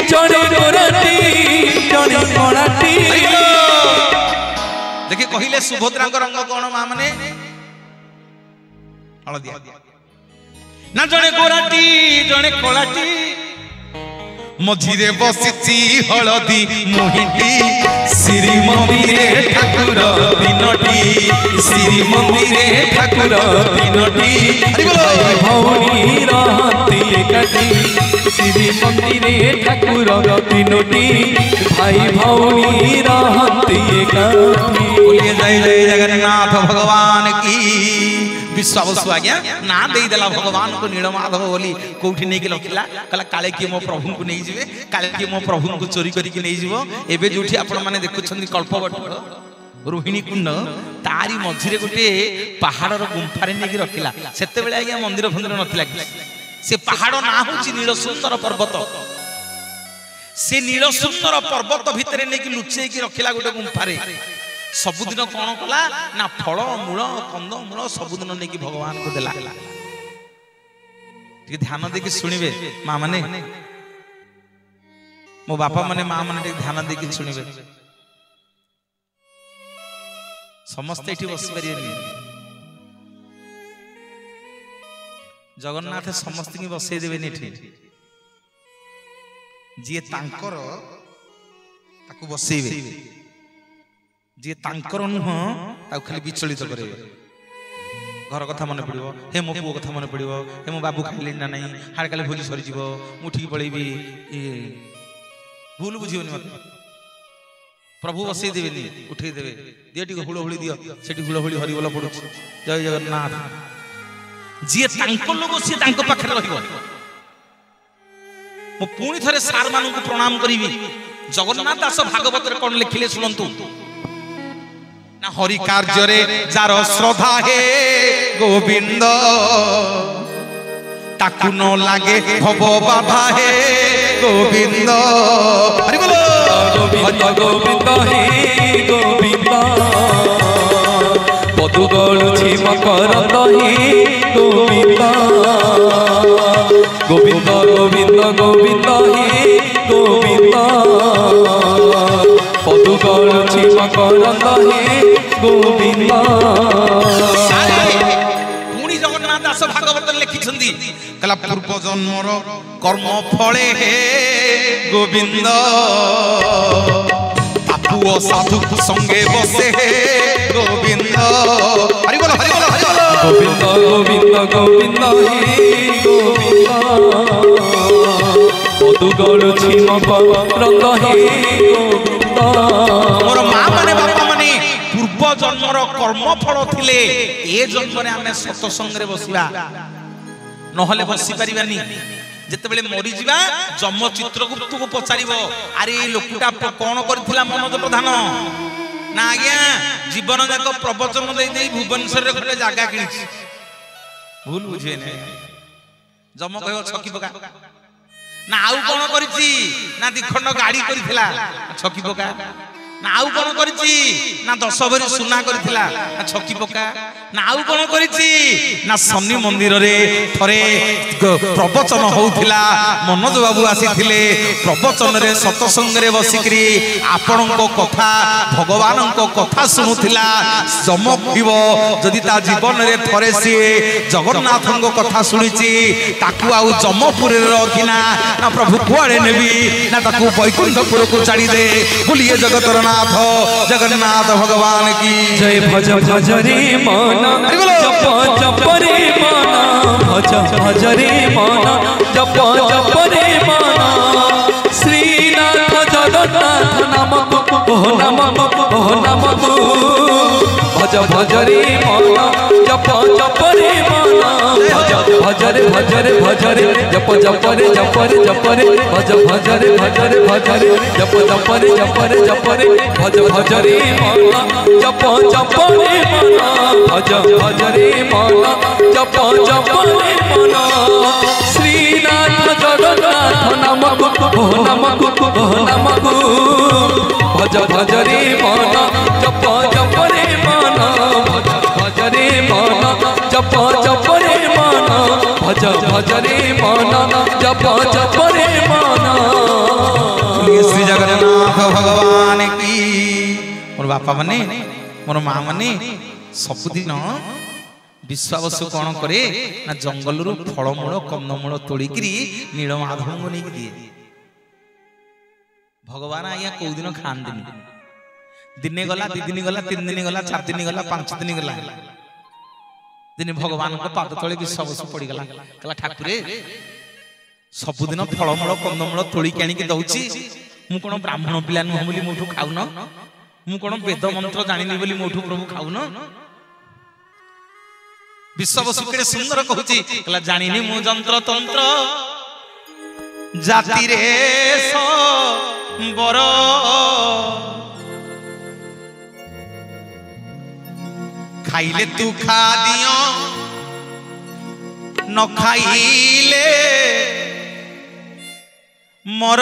जणे गोराटी जणे कोणाटी देखि कहिले सुभद्रा रंग कोन मा माने हळदिया ना जणे गोराटी जणे कोलाटी मझिरे बसिची हळदी मुहिटी श्री मंदिरे ठाकुर तीनटी श्री मंदिरे ठाकुर तीनटी भाई भौणी रहती एकाठी श्री मंदिरे ठाकुर तीनटी भाई भौणी रहती एकाठी बोलिए जय जय जगन्नाथ भगवान की विश्वास आज्ञा ना दे देला भगवान को नीलमाधव बोली कोठी नहीं के रखिला कहला काले की मो प्रभु को नहीं जिवे काले की मो प्रभु को चोरी करी के नहीं जिवो एबे जोठी आपण माने देखुछन्ती कल्पवट रोहिणी कुंड तारी मझिरे गोटे पहाड़र गुंफारे नहीं रखिला सेते बेले आज्ञा मंदिर फंदिर नथिला से पहाड़ ना होची नीलसुंदर पर्वत से नीलसुंदर पर्वत भितरे नहीं लुचेई की रखिला गोटे गुंफारे सबुदिन कौन कला ना फल मूल कंद मूल सबुदिन नहीं भगवान को देला ध्यान देकी शुणिबे माँ माने मो बापा माने माँ माने ध्यान देकी शुणिबे समस्ते ये बस पारे जगन्नाथ समस्त की बसई देवे जी तांकर ताकू बसैबे जी तांकर नुह ताकू खाली विचलित करेंगे घर कथा मन पड़ो हे मो पुओ कथा मन पड़ो हे मो बाबू खाइले ना नहीं हाड़ काले भोजी सरीज मुठी पलैबी भूल बुझे मत प्रभु बसई देवे उठे देवे दियो टी हुड़हुड़ी दियो से हुड़हुड़ी हरिबोल पड़ू जय जगन्नाथ जी लोग सी पाखे मु पुणी थे सार मान प्रणाम करी जगन्नाथ दास भागवत कौन लिखिले शुणु ना हरि कार्य जार श्रद्धा है गोविंद ताकू न लागे भव बाधा है गोविंद हरि बोलो गोविंद गोविंद हे गोविंद पदु गलुछि मकरंद हे गोविंद गोविंद गोविंद गोविंद हे गोविंद पदु गलुछि मकरंद हे गोविंद पुणी जगन्नाथ दास भागवत लिखिछंदी कला पूर्व जन्मर कर्म फले हे गोविंद पुओ साधु संगे बसे हे गोविंद हरि बोलो हरि बोलो हरि बोलो गोविंद गोविंद गोविंद हे गोविंद पदु गलुछि मकरंद हे गोविंद मोर मां माने बापा माने पूर्व जन्मर कर्म फल थिले ए जन्म रे हमें सत्संग रे बसिबा नहले बसी परिबानी जिते मरी जा जम चित्रगुप्त को पचार अरे लोकटा कौन करथिला मनोज प्रधान ना आज्ञा जीवन जाक प्रवचन दे भुवनेश्वर गोटे जगह कि भूल बुझे जम कह छकी पका ना आउ कौन करिछि ना दिखंड गाड़ी करथिला छकी पका ना आउ कौन करिछि ना 10 भरी सुना करथिला ना छकी पका ना आउ कौन करिछि ना शनि मंदिर रे थरे प्रवचन होउथिला मनोज बाबू आसीथिले प्रवचन रे सत्संग रे बसिकरी आपणको कथा भगवानको कथा सुनुथिला जमखिबो जदि ता जीवन रे थरे सी जगन्नाथको कथा सुनिछि ताकू आउ जमपुर रे रखिना ना प्रभु कुआडे नेबी ना ताकू वैकुंठपुर को छाड़ी दे बोलिए जगतर नाथ जगन्नाथ भगवान की जय भज भज रे मन जप जप रे मन भज भज रे मन जप जप रे मन श्रीनाथ जगन्नाथ नमः ओह नमः भज भज रे मन जप जप रे मन भज रे भज रे भज रे जप जप रे जप रे जप रे भज भज रे भज रे भज रे जप जप रे जप रे जप रे भज भज रे मन जप जप रे मन भज भज रे मन जप जप रे मन श्रीनाथ जगन्नाथ नमः ओह नमः भज भज रे मन जप जप रे मन भज भज रे मन जप जप रे मन भज भज रे मन जप जप रे मन श्री जगन्नाथ भगवान की मोर बापा माने मोर मां माने सबुदिन विश्वावसु कौन करे ना जंगल रु फलमूल कंदमूल तोड़िकी नीलमाधव को नहीं दिए भगवान आज्ञा कौ दिन खाती दिने गला 2 दिन गला 3 दिन गला 4 दिन गला 5 दिन गला दिन भगवान को पाद तले विश्वावसु पड़गला कहला ठाकुरे सबुदिन फलमूल कंदमूल तोड़िकी आनिकी दउची मु कोन ब्राह्मण पिला नुह बोली मोठू खाउन मु कोन वेद मंत्र जानिनी बोली मोठू प्रभु खाउन विश्वावसु केड़े सुंदर कहूची कहला जानिनी मु जंत्र तंत्र जाति रे बर खाइले तू खा दियो न खाइले मर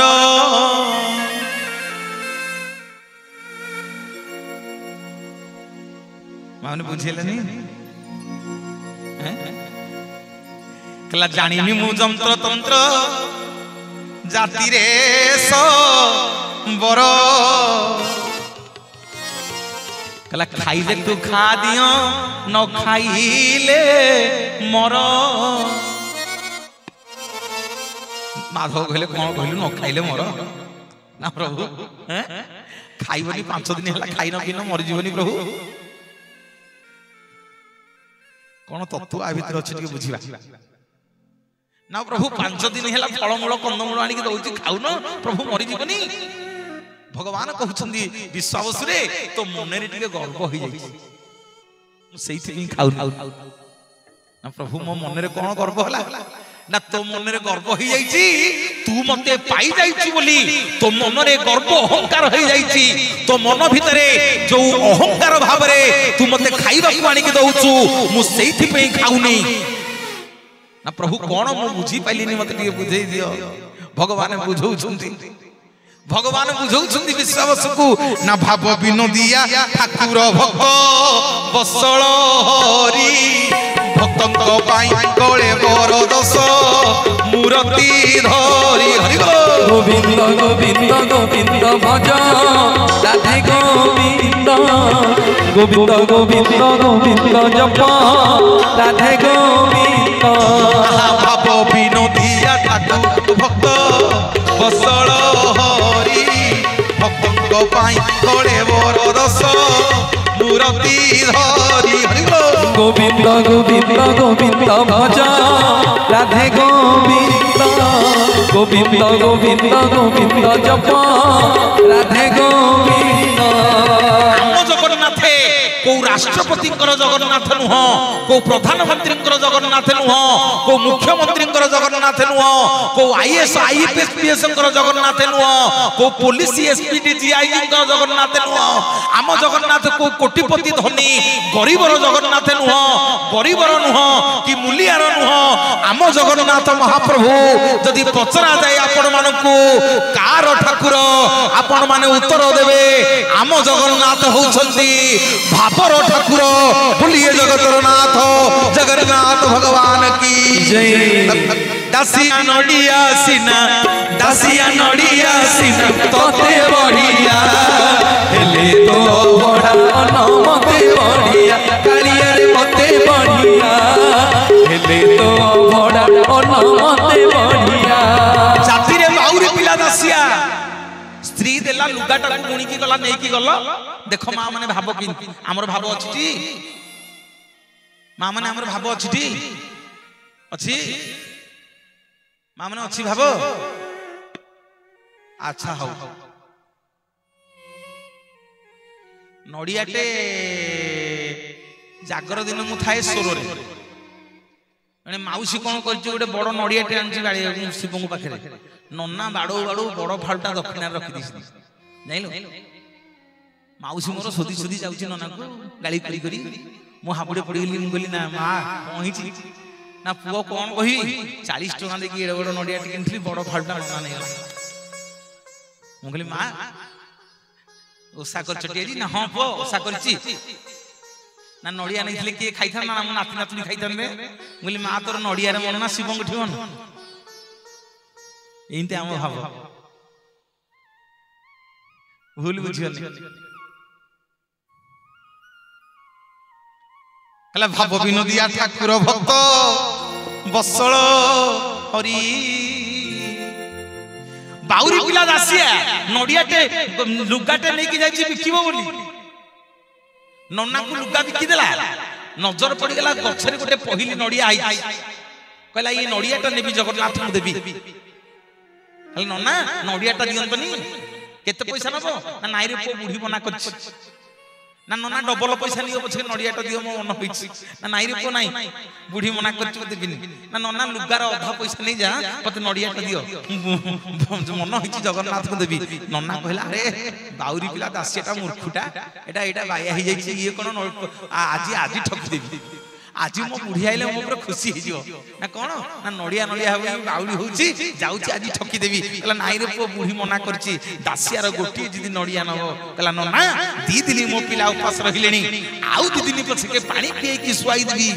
माने बुझेलनी कहला जानिनी मु जंत्र तंत्र जाति रे बर कहला खाइले तू खा दियो न खाइले मर। माधव कहले कौन कहलु न खाइले मर ना प्रभु खाइबनी 5 दिन है खाई न पी न मर जीवनी प्रभु कौन तत्व आ भीतर अच्छे बुझा ना प्रभु 5 दिन है फलमूल कंदमूल आनिक दौची खाऊन प्रभु मरी जीवनी। भगवान कहउछंदी विश्वास रे तो मन रे टिके गर्व हो जाई सेइथि खाऊ ना प्रभु मो मन रे कोन गर्व होला ना तो मन रे गर्व हो जाई तू मते पाई जाई बोली तो मन रे गर्व अहंकार हो जाई तो मन भितरे जो अहंकार भाव रे तू मते खाइबा को आनिक दउछु मु सेइथि पे खाऊनी ना प्रभु कौन मु बुझी पाइलिनी मते टिके बुझेई दियो। भगवान बुझौछंती भगवान बुझौछंती विश्वास को ना भाव विनोदिया ठाकुर भक्त बसळ हरि भक्तक पाई गळे बर दस मूर्ति धरि हरि गोविंद गोविंद गोविंद भज राधे गोविंद गोविंद गोविंद गोविंद जप राधे गोविंद। भाव विनोदिया ठाकुर भक्त बसळ हरि भक्तक पाई गळे बर दस मूर्ति धरि हरि गोविंद गोविंद गोविंद भज राधे गोविंद गोविंद गोविंद गोविंद जप राधे गोविंद। जगन्नाथे को राष्ट्रपति जगन्नाथ नुह को प्रधानमंत्री जगन्नाथ नुह को मुख्यमंत्री जगन्नाथ नुह को आईएएस आईपीएस जगन्नाथ नुह को पुलिस एसपी डीजीआई जगन्नाथ नुह आम जगन्नाथ को कोटिपति धनी गरीबर जगन्नाथ नुह गरीबर नुह कि मूलियार नुह आम जगन्नाथ महाप्रभु जदि पचरा जाए आपण मानकू कार ठाकुर आपण माने उत्तर देवे आम जगन्नाथ होउछंती भावर ठाकुर बोलिए जगतर नाथ जगन्नाथ भगवान की जय। दासिया नडिया सिना तोते बढ़िया हेले तो बड़ा मते बढ़िया कालिया रे मते बढ़िया हेले तो बड़ा मते बढ़िया। जाति रे बाउरी पिला दासिया स्त्री देला लुगाटा गुणी की गला नै की गला देखो मां माने भाव कि हमर भाव अछि मां माने हमर भाव अछि मां माने अछि भाव अच्छा हो नडियाटे जागर दिन मु थाए सोरो रे माने माउसी कोन करछि गोटे बड़ नडियाटे आनछि गाड़ी शिवंग पाखे नन्ना बाड़ो बाड़ो बड़ फालटा दक्षिणा रखि दिछि जाइलो माउसी मोर सोदी सोदी जाउछि नन्ना को गाली करी करी मु हाबुडे पड़ी गेली मु कहली ना मां कहिछि ना पुओ कोन कहि 40 टका देकी एडे बड़ नडियाटे किनथि बड़ फालटा नन्ना नै मु कहली मां ओसा कर चटियाजी ना हां पो ओसा करछि ना नडिया नैथिले के खाइथा ना मु नाति नातुनी खाइथान रे मु कहली मां तोर नडिया रे मन ना शिवंग ठिवन एंते हम भाव भूल बुझियनी कला भाव विनोदिया ठाकुर भक्त बसळ हरि बाउरी पिला दासिया नडियाटे लुगाटे नै कि जाई बिकिबो बोली नन्ना को लुगा बिकी देला नजर पड़ी गेला गछरे गोटे पहिली नडिया आई कहला ये नडियाटा नेबी जगन्नाथ को देबी हल नन्ना नडियाटा दियंतनी केते पैसा नबो ना नाइरे पो बुढी बना करछ ना नन्ना डबल पैसा नियो पछे नडियाटा दियो मो मन होइछ ना नाइरे पो नाही बुढी मना करछ देबिनी ना नन्ना लुगार आधा पैसा नै जा पते नडियाटा दियो मन होइछ जगन्नाथ को देबी नन्ना कहला अरे बाउरी पिला दासियाटा मूर्खुटा एटा बाया हि जाइछ ये कोन आज ठक देबी आज मो बुढ़ी आइले मो पूरा खुशी हो जिवो ना कोन ना नडिया नडिया हो बाउली होउची जाउची आज ठकी देबी कहला नाइ रे पो बुढ़ी मना करची दासियार गोटी जदी नडिया नबो कहला नन्ना दी दिली मो पिला उपास रहिलेनी आउ दी दिन पछे के पानी पिए की सुआई देबी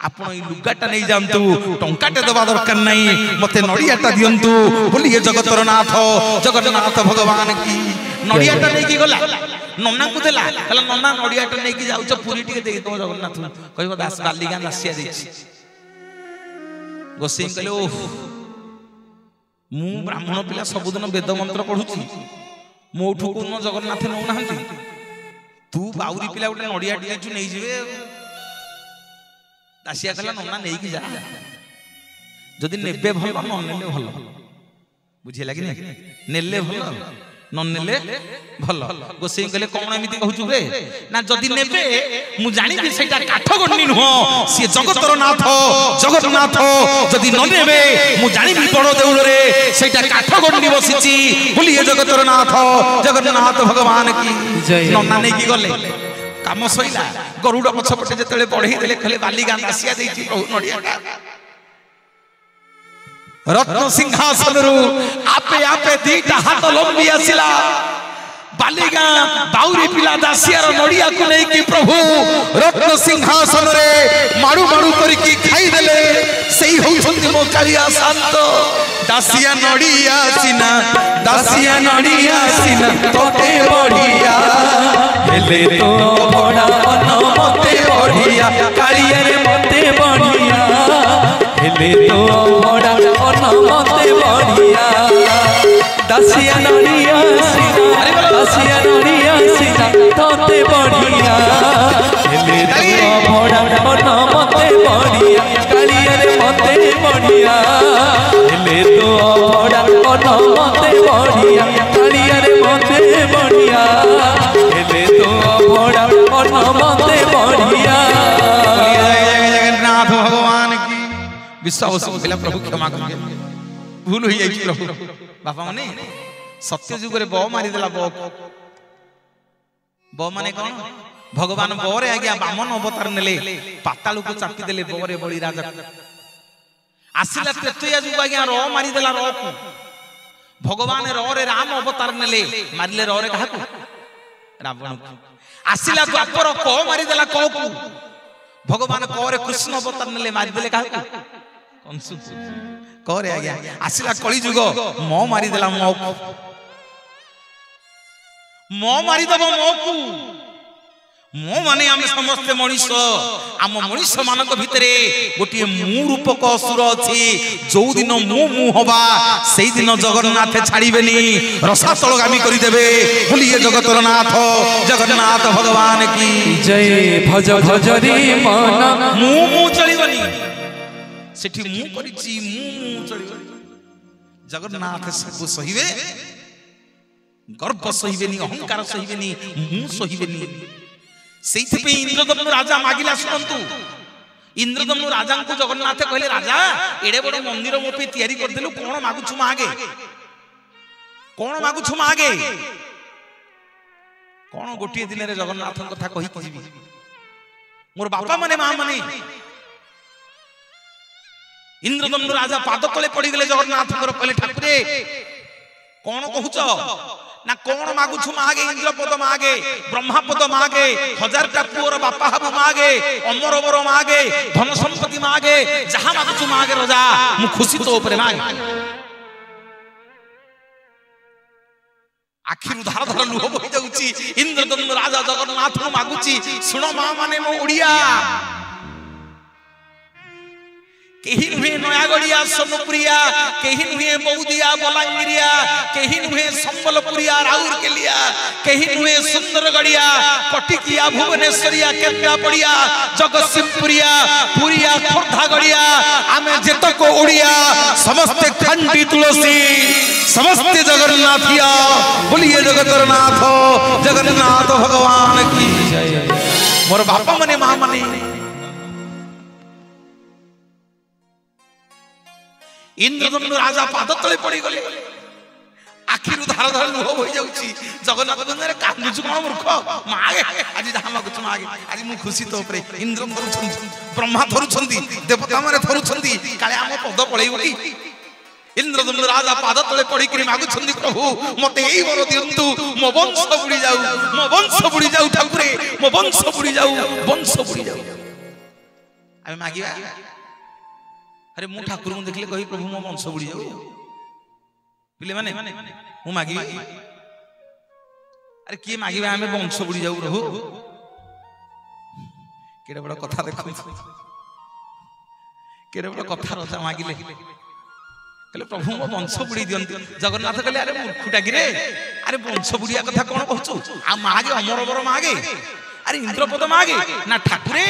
आपण ई लुगाटा नै जानतु टंकाटे दबा दरकार नै मते नडियाटा दियंतु बोलिए जगतर नाथ जगन्नाथ भगवान की नडियाटा नै की गला नन्ना को देला कहला नन्ना नडियाटा नै कि जाउछ पुरी टिके देई तो जगन्नाथ कहबो दास बालिगां दासिया देछि गोसाई कहले ओह मु ब्राह्मण पिला सबुदिन वेद मंत्र पढुछि मोठू को जगन्नाथ नौ नाहंती तू बाउरी पिला गोटे नडिया टिके नै जिवे दासिया कहला नन्ना नै कि जा जदि नेबे भल न नेले भल बुझिला कि नेले भल न नेले भल गोसाई कहले कोन एमिति कहूछु रे ना जदि नेबे मु जानि कि सेटा काठ गण्णी नुह सी जगतर नाथ जगन्नाथ जदि न नेबे मु जानि कि बड़ देउल रे सेटा काठ गण्णी बसिची बोलिए जगतर नाथ जगन्नाथ भगवान की जय नन्ना नै कि गले काम सइला गरुड़ पछपटे जेतले बढ़ई देले खले बालिगां दासिया देइची प्रभु नडिया रत्न सिंहासन आपे आपे दीटा हाथ लंबी आसिला बालिगा बाउरी पिला दासियार नडिया को नै कि प्रभु रत्न सिंहासन रे माडू माडू करके खाई देले सेही होउछन्ती मो कालिया शांत दासिया नडिया सिना तोते बढ़िया हेले तो बड़ा न मते बढ़िया कालिया रे मते बढ़िया हेले तो बड़ा न मते बढ़िया दासिया नडिया सिना तोते बढ़िया हेले तो बड़ा न मते बढ़िया कालिया रे मते बढ़िया हेले तो बड़ा न मते बढ़िया कालिया रे मते बढ़िया हेले तो बड़ा न मते बढ़िया जगन्नाथ भगवान की विश्वास मिला प्रभु क्षमा कर भूल हो जाई प्रभु बापा माने सत्य जुग रे बो मारी देला बो माने कोन भगवान बोरे आज्ञा बामन अवतार नेले पाताल को चापी देले बोरे बळी राजा आसिला त्रेतया जुग आज्ञा रो मारी देला रो को भगवान रो रे राम अवतार नेले मारिले रो रे काहा को रावण को आसिला द्वापर को मारी देला को भगवान को रे कृष्ण अवतार नेले मारी देले काहा को कंसु करे आज्ञा आसिला कली जुग मो मारी देला मो मारी दबो मो को मो माने आमे समस्त मनुष्य आम मनुष्य मानक भितरे गोटे मु रूपक असुर अछि जो दिन मु हबा सेई दिन जगन्नाथ छाड़ीबेनी रसातलगामी करि देबे बोलिए जगतर नाथ जगन्नाथ भगवान की जय भज भज रे मन मु चलिबनी सेठी मु करिछि मु चलिबनी जगन्नाथ सब सहिबे गर्व सहिबेनी अहंकार सहिबेनी मु सहिबेनी सेठी पे इंद्रदम्नु राजा मागिला सुनंतु इंद्रदम्नु राजा को जगन्नाथ कहले राजा एडे बड़ मंदिर मो पे तयारी कर देलु कोन मागुछु मागे कोन गोटिए दिन रे जगन्नाथ कथा कहि जीवी मोर बापा माने मां माने इंद्रदम्नु राजा पाद तले पड़ी गेले जगन्नाथ कहले ठाकुरे कोन कहूछ ना कोन मागुछु मागे इंद्रपद मागे ब्रह्मपद मागे 1000टा पुअर बापा हाबु मागे अमरवर मागे धन संपत्ति मागे जहां मागुछु मागे राजा मु खुशी तो ऊपर मागे आखिर धार धार लुह बहि जाउची इंद्रदम्नु राजा जगन्नाथ को मागुची सुनो मां माने मो उड़िया केही नुहे नयागड़िया सोनपुरिया केही नुहे बौदिया बलांगिरिया केही नुहे संबलपुरिया राउरकेलिया केही नुहे सुंदरगड़िया कटिकिया भुवनेश्वरिया केन्द्रापड़िया जगतसिंहपुरिया पुरिया खोर्धागड़िया आमे जेतक ओडिया समस्त खंडी तुलसी समस्त जगन्नाथिया बोलिए जगतर नाथ जगन्नाथ भगवान की जय मोर बापा मने मां मने इंद्रदम्नु राजा पाद तले पड़ी गले आखिर धार धार लुह हो जाउची जगन्नाथ बंदरे कांदुछु कोन मूर्ख मागे आज जहा मागुछु मागे आज मु खुशी तो ऊपर इंद्र धरुछंती ब्रह्मा धरुछंती देवता माने धरुछंती काले हम पद पळेइबो की इंद्रदम्नु राजा पाद तले पड़ी कि मागुछंती प्रभु मते एई वर दियंतु मो वंश बुड़ी जाऊ ठाकुरे मो वंश बुड़ी जाऊ आमे मागिबा अरे मु ठाकुर को देखले कहि प्रभु मो वंश बुड़ी जाऊ पिले माने मु मागी अरे किए मागिबा आमे वंश बुड़ी जाऊ प्रभु केडे बड़ कथा देखु केडे बड़ कथा रजा मागिले कहले प्रभु मो वंश बुड़ी दियंतु जगन्नाथ कहले अरे मूर्खुटा गिरे अरे वंश बुड़िया कथा कोन कहछु आ मागे अमर बर मागे अरे इंद्रपद मागे ना ठाकुरे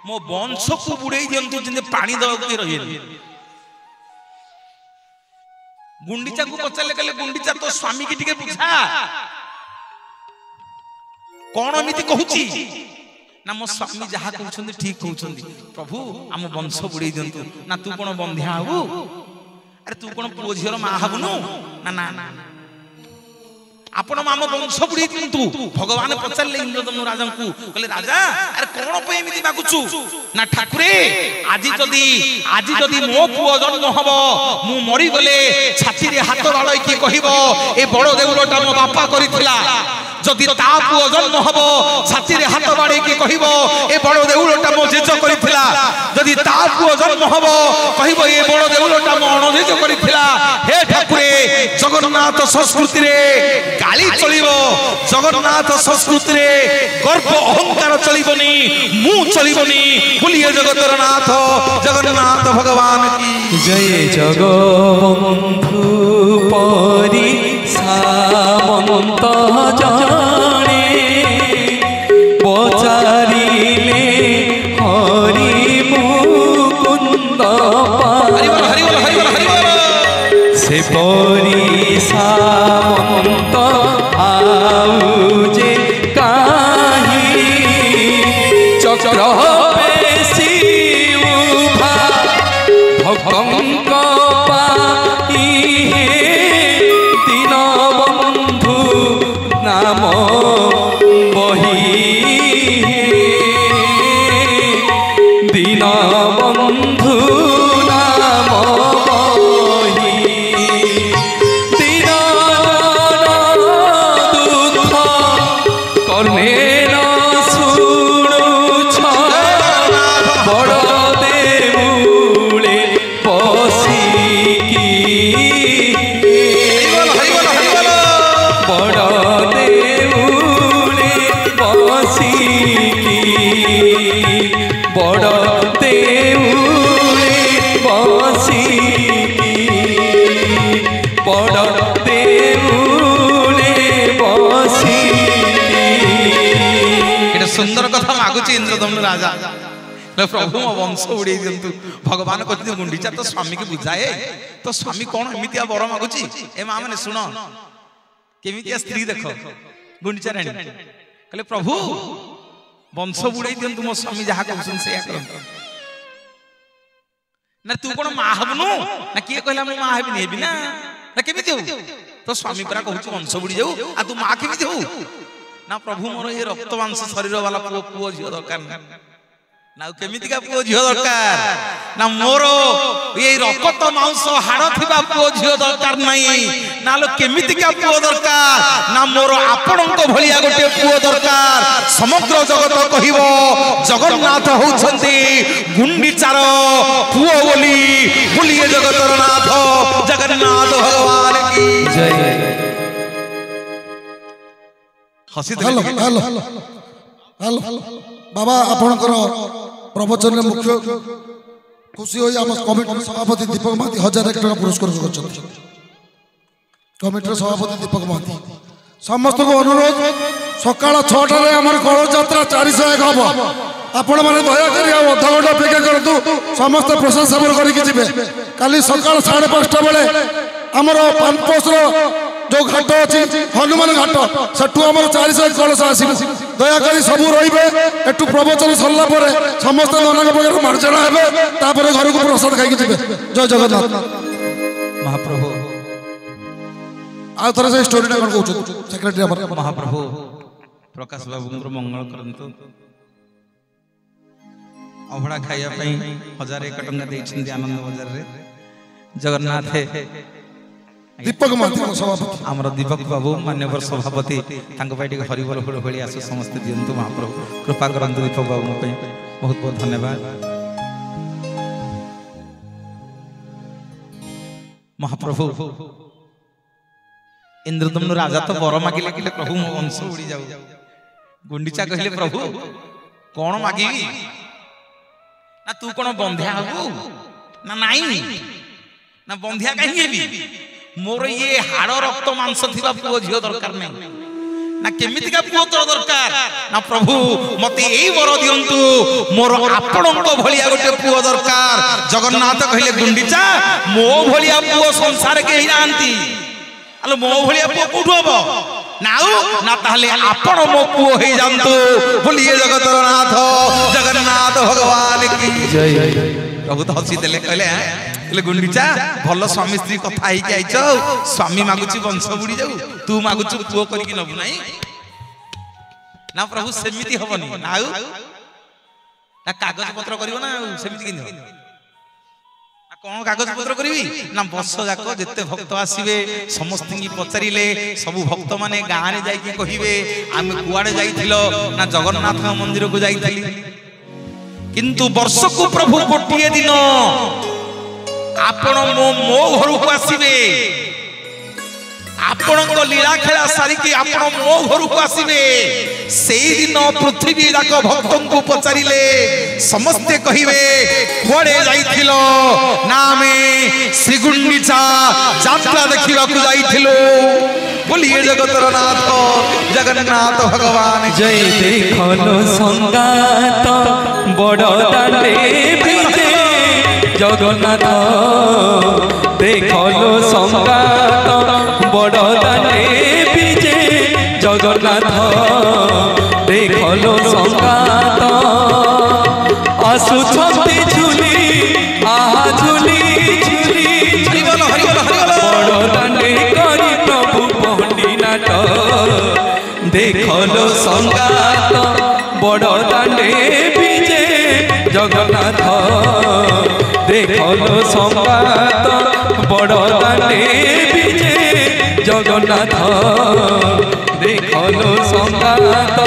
मो वंश को बुड़ेई दियंतु जिंदे पानी दवा के रहिए गुंडीचा को पचाले कहले गुंडीचा तो स्वामी की टिके बुझा कौन एमिति कहूची ना मो स्वामी जहा कहउछंदी ठीक कहउछंदी प्रभु हम वंश बुड़ेई दियंतु ना तू कोन बंध्या हबु अरे तू कोन पुओ झियर मा हबुनु ना ना ना आपण माम वंश बुड़ेई दियंतु भगवान पचाले इंद्रदमनु राजा को कहले राजा अरे कोन पे एमिति मागुछु ना ठाकुरे आजि जदी मो पुओ जन्म हबो मु मरि गले छाती रे हाथ बाळई की कहिबो ए बड़ देउलटा मो बापा करिथिला जदि ता पुओ जन्म हबो छाती रे हाथ बाळई की कहिबो ए बड़ देउलटा मो जेज करिथिला जदि ता पुओ जन्म हबो कहिबो ए बड़ देउलटा मो अणजेज करिथिला हे ठाकुरे जगन्नाथ संस्कृति रे गाली चलिबो जगन्नाथ संस्कृति रे गर्व अहंकार चलिबोनी मु चलिबोनी बोलिए जगतर नाथ जगन्नाथ भगवान की जय जगबंधु परी सामंत जाने पचारिले हरि मुकुंद हरि बोल हरि बोल हरि बोल हरि बोल से परी सामंत आउजे काहि चक्र बेसी उभा भक्तंक पाई दीनबंधु नाम बही दीनबंधु नाम बही दीन दुख कर्णे न शुणुछ बड़ देउले पसिकी बड़ देउले पसिकी बड़ देउले पसिकी बड़ देउले पसिकी एटा सुंदर कथा मागुची इंद्रदमनु राजा प्रभु मो वंश उड़ेई दियंतु भगवान कहते गुंडीचा तो स्वामी की बुझाए तो स्वामी कौन एमितिया बर मागुची ए मां माने सुनो केमितिया स्त्री देखो गुंडीचा रानी कहले प्रभु वंश बुड़ेई दियंतु मो स्वामी जहा कहउछन से करंतु ना तू कोन मा हबनु ना किए कहला मो मा हेबि नेबि ना केमिति हो तो स्वामी परा कहउछ वंश बुड़ी जाऊ आ तू मा केमिति हो ना प्रभु मोर ये रक्त मांस शरीर वाला पुओ झियो दरकार ना केमिति का पुओ झियो दरकार ना मोर ये रक्त मांस हाड़ थिबा पुओ झियो दरकार नहीं ना लो केमिति का पुओ दरकार ना मोर आपणक भलिया गोटे पुओ दरकार समग्र जगत कहिबो जगन्नाथ होउछंती गुंडीचार पुओ बोली बोलिए जगतर नाथ जगन्नाथ भगवान की जय हसी हेलो हेलो हेलो बाबा आपणकर प्रवचन मुख्य खुशी होई आम कमिटी सभापति दीपक महांती 1000 टका पुरस्कार कमिटी सभापति दीपक महांती समस्त को अनुरोध सकाळ 6टा रे हमर कळ यात्रा 401 हम आपण माने दया करी अधा घंटा अपेक्षा करतु समस्त प्रशासन करिक जिबे काली सकाळ 5:30 बेले हमर पानपोसर जो घाट अच्छी हनुमान घाट सेठू आम 400 कलश आस दयाकोरी सब रे एटू प्रवचन सरला समस्त मन मार्जना हे घर को प्रसाद खाई जय जगन्नाथ महाप्रभु आउ थे से स्टोरी कौन कौन सेक्रेटरी महाप्रभु प्रकाश बाबू मंगल करंतु अभड़ा खाइया 1001 टंका देइछिन आनंद बाजार रे जगन्नाथ दीपक महांती सभापति आमर दीपक बाबू मान्यवर सभापति हरिबोल हुड़हुड़ी आसु समस्त दिंतु महाप्रभु कृपा करंतु दीपक बाबू बहुत बहुत धन्यवाद महाप्रभु इंद्रदम्न राजा तो बर मागिले कहले प्रभु मो वंश उड़ी जाऊ। गुंडीचा कहले प्रभु कौन मागिबी ना तू कौन बंध्या हबू ना नाई ना बंध्या कहीं हेबी मोर ये हाड़ रक्त मांस थिबा पुओ झियो दरकार नहीं ना केमितिका पुओ तो दरकार ना प्रभु मते एई वर दियंतु मोर आपणक भलिया गोटे पुओ दरकार। जगन्नाथ कहले गुंडीचा मो भलिया पुओ संसार के ही नांती अलो मो भलिया पुओ कोठु हबो नाउ ना ताहले आपण मो पुओ हे जानतो बोलिए जगतनाथ जगन्नाथ भगवान की जय। प्रभु तो हसी देले कहले गुंडीचा भल स्वामी स्त्री कथा ही आइछ स्वामी मागुची वंश बुड़ी जाऊ तू मागुची पुओ करके नबु नाही ना प्रभु सेमिति हबनी नाउ ना कागज पत्र करिवो ना सेमिति किन कौन कागज पत्र करी ना बस जाक जिते भक्त आसवे समस्त पचारे सब भक्त माने गाँव में जाइए कहे आम कुआड़े जाइथिलो ना जगन्नाथ मंदिर को जाइथिली किंतु वर्ष को प्रभु गोटे दिन आपण मो घर को आसवे आपण लीला खेला सारिकी आपण मो घर को आसवे से दिन पृथ्वी जाक भक्त को पचारे समस्ते कहिवे कुआड़े जाइथिलो ना में श्री गुंडीचा यात्रा देखा जाइथिलो बोलिए जगतनाथ जगन्नाथ भगवान जय। देखलो संगात बड़ दांडे विजे जगन्नाथ देखलो संगात बड़ दांडे विजे जगन्नाथ देखलो संगात आसुछंती झुली आहा झुली झुली बड़ दांडे करी प्रभु पहंडीनाथ देखलो संगात बड़ दांडे विजे जगन्नाथ देखलो संगात बड़ दांडे विजे जगन्नाथ देखलो संगात।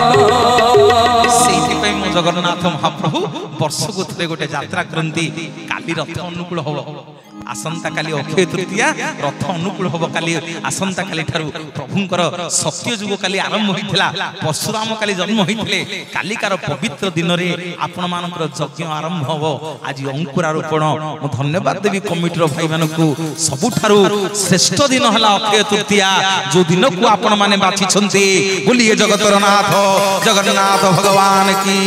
जगन्नाथ महाप्रभु वर्ष को थे गोटे यात्रा करती काली रथ अनुकूल हम आसंता काली अक्षय तृतीया रथ अनुकूल हम काली आसंता काली ठारू प्रभुंकर सत्य जुग काली आरंभ होइथिला परशुराम काली जन्म होइथिले कालिकार पवित्र दिन रे आपण मानकर यज्ञ आरंभ हबो आज अंकुरारोपण मो धन्यवाद देवी कमिटीर भाई मानकू सबुठारू श्रेष्ठ दिन हला अक्षय तृतीया जो दिन को आपण माने बाछि छंती बोलिए जगतनाथ जगन्नाथ भगवान की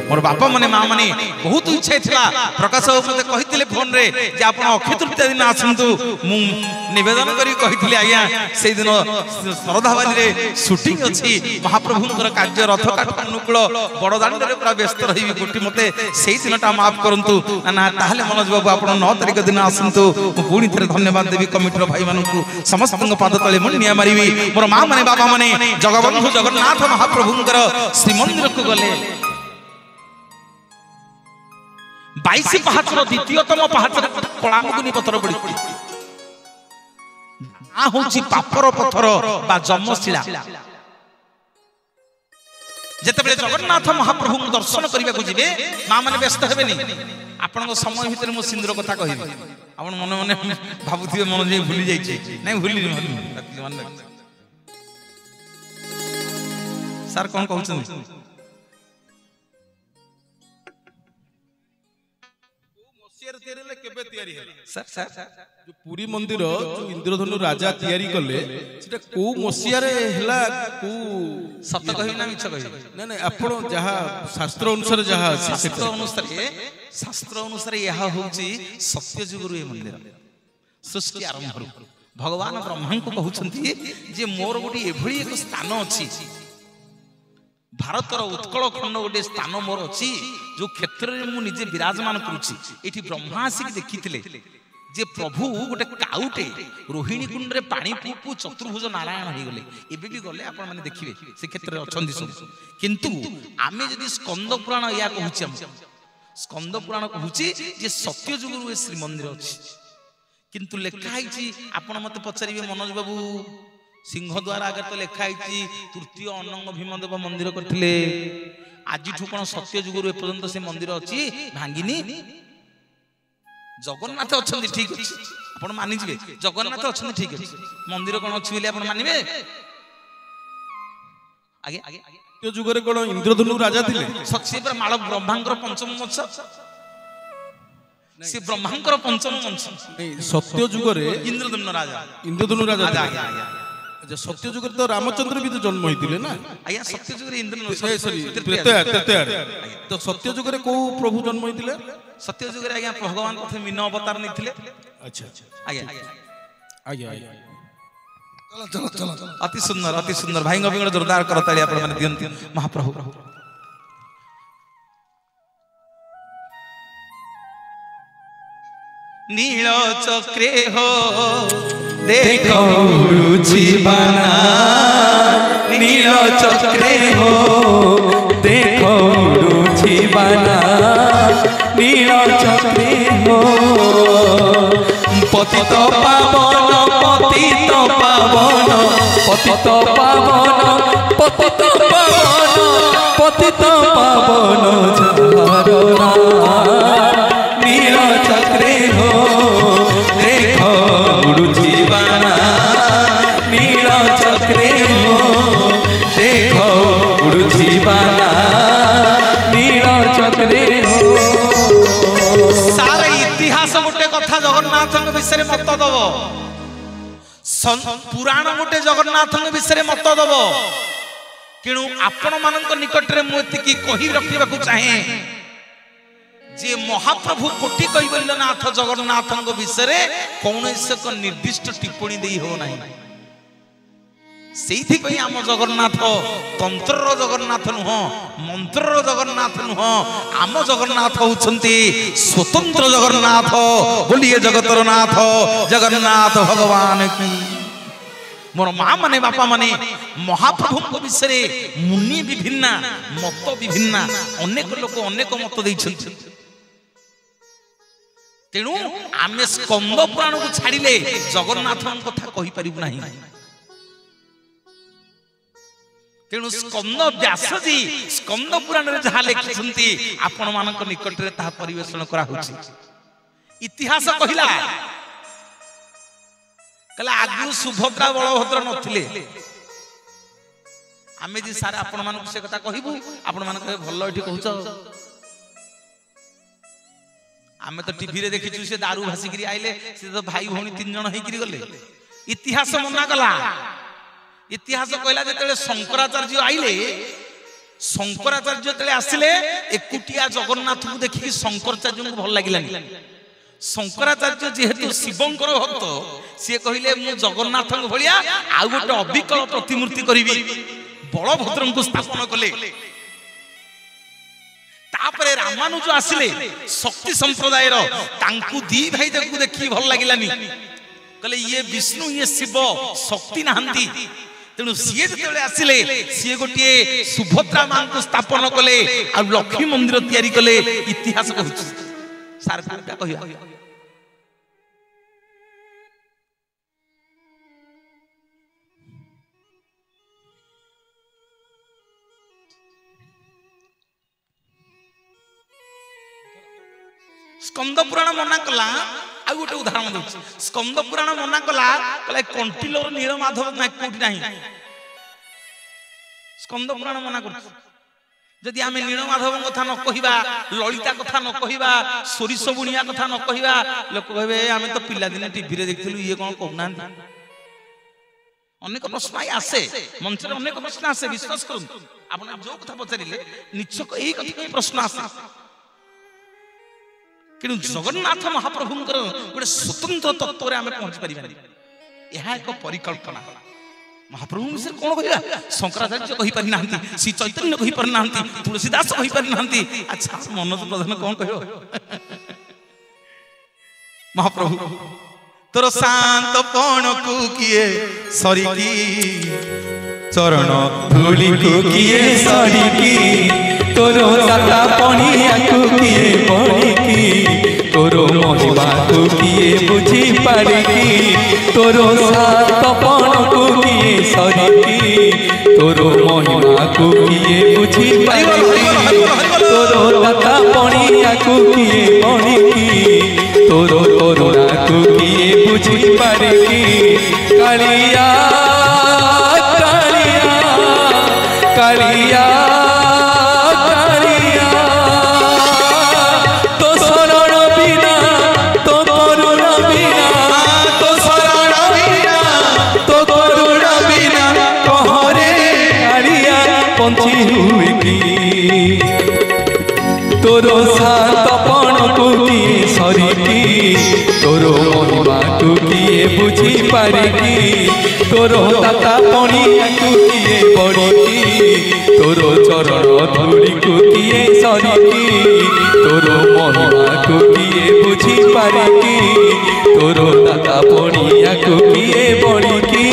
मोर बापा माने मां माने बहुत इच्छा थिला प्रकाश बाबू मते कहिथिले फोन रे जे आपण अक्षय तृतीया दिन आसंतु मु निवेदन करी कहिथिले आज्ञा से दिन सरदाबादी रे शूटिंग अछि महाप्रभुंकर कार्य रथ काठ अनुकूल बड़ दांड रे पूरा व्यस्त रहिबी गोटी मते सेही दिनटा माफ करंतु ना ताहले मनोज बाबू आपण 9 तारिख दिन आसंतु पुणी थरे धन्यवाद देवी कमिटीर भाई मानकू समस्तंग पाद तले मुनिया मारिबी मोर मां माने बाबा माने जगबंधु जगन्नाथ महाप्रभुंकर श्रीमंदिर को गले 22 पहाचर द्वितीयतम पहाचर कलामुनि पत्थर पड़ी आ होची पापर पत्थर बा जमशिला जेते बेले जगन्नाथ महाप्रभु दर्शन करबा को जिवे मां माने व्यस्त हेबेनी आपण समय भितर मो सिंदूर कथा कहिबे आपण मन मन भाबुथिबे मन जे भूली जाइछे नै भूली मन सर कोन कहउछन सर जो पुरी मंदिर जो इंद्रधनु राजा तैयारी कले सेटा को मसिया रे हला को सत्य कहि ना मिछ कहि ना ना आपण जहा शास्त्र अनुसार जहा शास्त्र अनुसार यह होची सत्य जुगुरु ए मंदिर सृष्टि आरंभ भगवान ब्रह्मा को कहउछंती जे मोर गोटी एभली एक स्थान अछि भारतर उत्कल खंड गोटे स्थान मोर अच्छी जो क्षेत्र में मु निजे विराजमान करुछि एठी ब्रह्मा आसिक देखिथिले जे प्रभु गोटे काउटे रोहिणी कुंड रे पानी पू चतुर्भुज नारायण हो गले एबे भी गले आपण माने देखिबे से क्षेत्र रे अछंदी सब किंतु आमे जदी स्कंद पुराण या कहूछि स्कंद पुराण कहूछि जे सत्य जुगुरु ए श्री मंदिर अछि किंतु लेखा आइछि आपण मते पचारिबे मनोज बाबू सिंहद्वार आगे तो लिखाई तृतीय अनंग भीमदेव मंदिर करथिले आज कौन सत्य जुगुरु एपर्यंत से मंदिर अच्छी भांगिनी जगन्नाथ अच्छा ठीक अच्छे ଆପଣ ମାନିଯିବେ ଜଗନ୍ନାଥ ଅଛନ୍ତି ଠିକ ଅଛି ମନ୍ଦିର କଣ ଅଛି ବୋଲି ଆପଣ ମାନିବେ ଆଜ୍ଞା ସତ୍ୟ ଯୁଗରେ କଣ ଇନ୍ଦ୍ରଧନୁ ରାଜା ଥିଲେ ସେ ପୁରା ମାଳ ବ୍ରହ୍ମାଙ୍କର ପଞ୍ଚମ ବଂଶ ସେ ବ୍ରହ୍ମାଙ୍କର ପଞ୍ଚମ ବଂଶ ସତ୍ୟ ଯୁଗରେ ଇନ୍ଦ୍ରଧନୁ ରାଜା ଥିଲେ। ଆଜ୍ଞା ଆଜ୍ଞା ସତ୍ୟ ଯୁଗରେ ତ ରାମଚନ୍ଦ୍ର ବି ତ ଜନ୍ମ ହେଇଥିଲେ ନା ଆଜ୍ଞା ସତ୍ୟ ଯୁଗରେ ଇନ୍ଦ୍ରଧନୁ ତ ସତ୍ୟ ଯୁଗରେ କୋଉ ପ୍ରଭୁ ଜନ୍ମ ହେଇଥିଲେ ସତ୍ୟ ଯୁଗରେ ଆଜ୍ଞା ଭଗବାନ ପ୍ରଥମେ ମୀନ ଅବତାର ନେଇଥିଲେ ଆଚ୍ଛା ଆଜ୍ଞା ଆଜ୍ଞା ଅତି ସୁନ୍ଦର ଭାଇଙ୍କ ପାଇଁ ଗୋଟେ ଜୋରଦାର କରତାଳି ଆପଣ ମାନେ ଦିଅନ୍ତି ମହାପ୍ରଭୁ नील चक्रे हो देखो रुचिबाना नील चक्रे हो देखो रुचिबाना नील चक्रे हो पतित पावन पतित पावन पतित पावन पतित पावन पतित पावन झरना नील चक्रे हो देखो रुचिबाना नील चक्रे हो देखो रुचिबाना नील चक्रे हो सारे इतिहास गोटे कथा जगन्नाथ विषय मत दब पुराण गोटे जगन्नाथ विषय मत दब किणु आपण मानक निकट में मुझे कही रखा चाहे जे महाप्रभु कोटि कैवल्यनाथ जगन्नाथ विषय कौन एक निर्दिष्ट टिप्पणी दे हो ना से आम जगन्नाथ तंत्र जगन्नाथ नुह मंत्र जगन्नाथ नुह आम जगन्नाथ होउछंती स्वतंत्र जगन्नाथ बोलिए जगतर नाथ जगन्नाथ भगवान की मोर माँ माने बापा माने महाप्रभु विषय मुनि विभिन्न मत विभिन्न अनेक लोक अनेक मत देइछंती तेणु आमे स्कंद पुराण को छाड़िले जगन्नाथ कथा कहि परिबु नाही तेणु स्कंद व्यासजी स्कंद पुराण रे जहा लिखिसंती आपण मानक निकट रे ता परिवेषण करा होछि इतिहास कहिला कला आगु सुभद्रा बलभद्र नथिले आमे जी सारा आपण मानक से कथा कहिबु आपण मानक भल्लो एठी कहउछ आमे तो टीवी रे देखिछु से दारू भासिकरी आइले से तो भाई भौणी 3 जण हेकरी गले इतिहास मना कला इतिहास कहला जेतेले शंकराचार्य आइले शंकराचार्य तेले आसिले एकुटिया जगन्नाथ को देखि शंकराचार्य को भल लागिलानी शंकराचार्य जेहेतु शिवंकर भक्त से कहिले मु जगन्नाथ भलिया आ गोटे अविकल प्रतिमूर्ति करिवि बलभद्र को स्थापन कले तापरे रामानुज आसिले शक्ति संप्रदाय रो तांकु दी भाई जक देखि भल लागिलानी कहले ये विष्णु ये शिव शक्ति नाहंती तेणु सी जो आसिले सी गोटे सुभद्रा मां को स्थापन कले आ लक्ष्मी मंदिर तैयारी कले इतिहास कहूछ सार कोटा कहिया स्कंद पुराण मना कला आ गोटे उदाहरण दउछ स्कंद पुराण मना कला कहला कंटिलोर नील माधव ना कोठी नाही स्कंद पुराण मना कर जदि आमे नील माधव कथा न कहिबा ललिता कथा न कहिबा सोरिष बुनिया कथा न कहिबा लोक कहबे आमे तो पिला दिन टीवी रे देखथिलु ये कोन कहना अनेक प्रश्न आसे मंच रे अनेक प्रश्न आसे विश्वास करु आपण जो कथा पचारिले निश्चय एई कथा प्रश्न आसे कि जगन्नाथ महाप्रभु गोटे स्वतंत्र तत्व आम पहुंची पार यह एक परिकल्पना महाप्रभु विषय कौन कहला शंकराचार्य कहि पारि नाहंती श्री चैतन्य कहि पारि नाहंती तुलसीदास कहि पारि नाहंती अच्छा मनोज प्रधान कौन कहयो महाप्रभु तोर शांत पण को किए सरी की चरण धूली को किए सरी की तोरो साता पणिया को किए बड़ी की तोरो महिमा को किए बुझी पारी की तोरो सात पण को किए सरी की तोरो महिमा को किए बुझी पारी की तोरो साता पणिया को किए बड़ी की तोरो करुणा को किए पारिकी कालिया कालिया कालिया कालिया तो शरण बिना तो करुणा बिना तो शरण बिना तो करुणा बिना कहरे कालिया पंछी हुए की तोरो शांतपण को किए सरिकी तोरो महिमा को किए बुझी पारिकी तोरो दाता पणिया को किए बड़िकी तोरो चरण धूली को किए सरिकी तोरो महिमा को किए बुझी पारिकी तोरो दाता पणिया को किए बड़िकी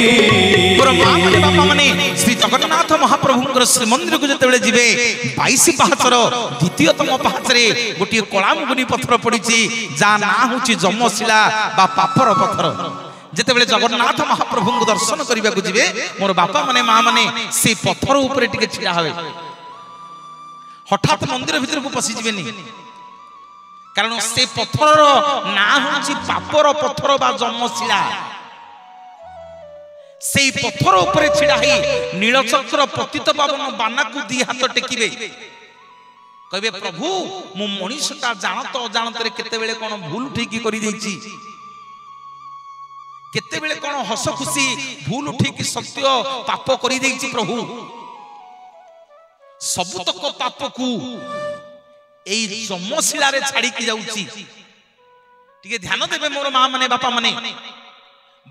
श्री जगन्नाथ महाप्रभुंकर श्रीमंदिर को जिते जीवे 22 पाहाचर द्वितीयतम पाहाचरे गोटे कलामुगुनी पत्थर पड़ी जहाँ ना हूँ जमशिला बा पापर पत्थर जिते जगन्नाथ महाप्रभु को दर्शन करने को जीवे मोर बापा माने माँ माने से पत्थर उपरे टिके छिड़ा हुए हठात मंदिर भीतर को पशि जीवेनी कारण से पत्थर ना हूँ पापर पत्थर बा जमशिला से पत्थर उपरे छिड़ा ही नीलचक्र पतित पावन बाना को दी हाथ टेकिबे कहबे प्रभु मु मनीषटा जानत अजाणत रे केते बेले कोन भूल ठीक करि देछि केते बेले कोन हस खुशी भूल ठीक सत्य पाप करि देछि प्रभु सबतक पाप को एई जमशिला रे छाड़ी की जाउछि टिके ध्यान देबे मोर मां माने बापा माने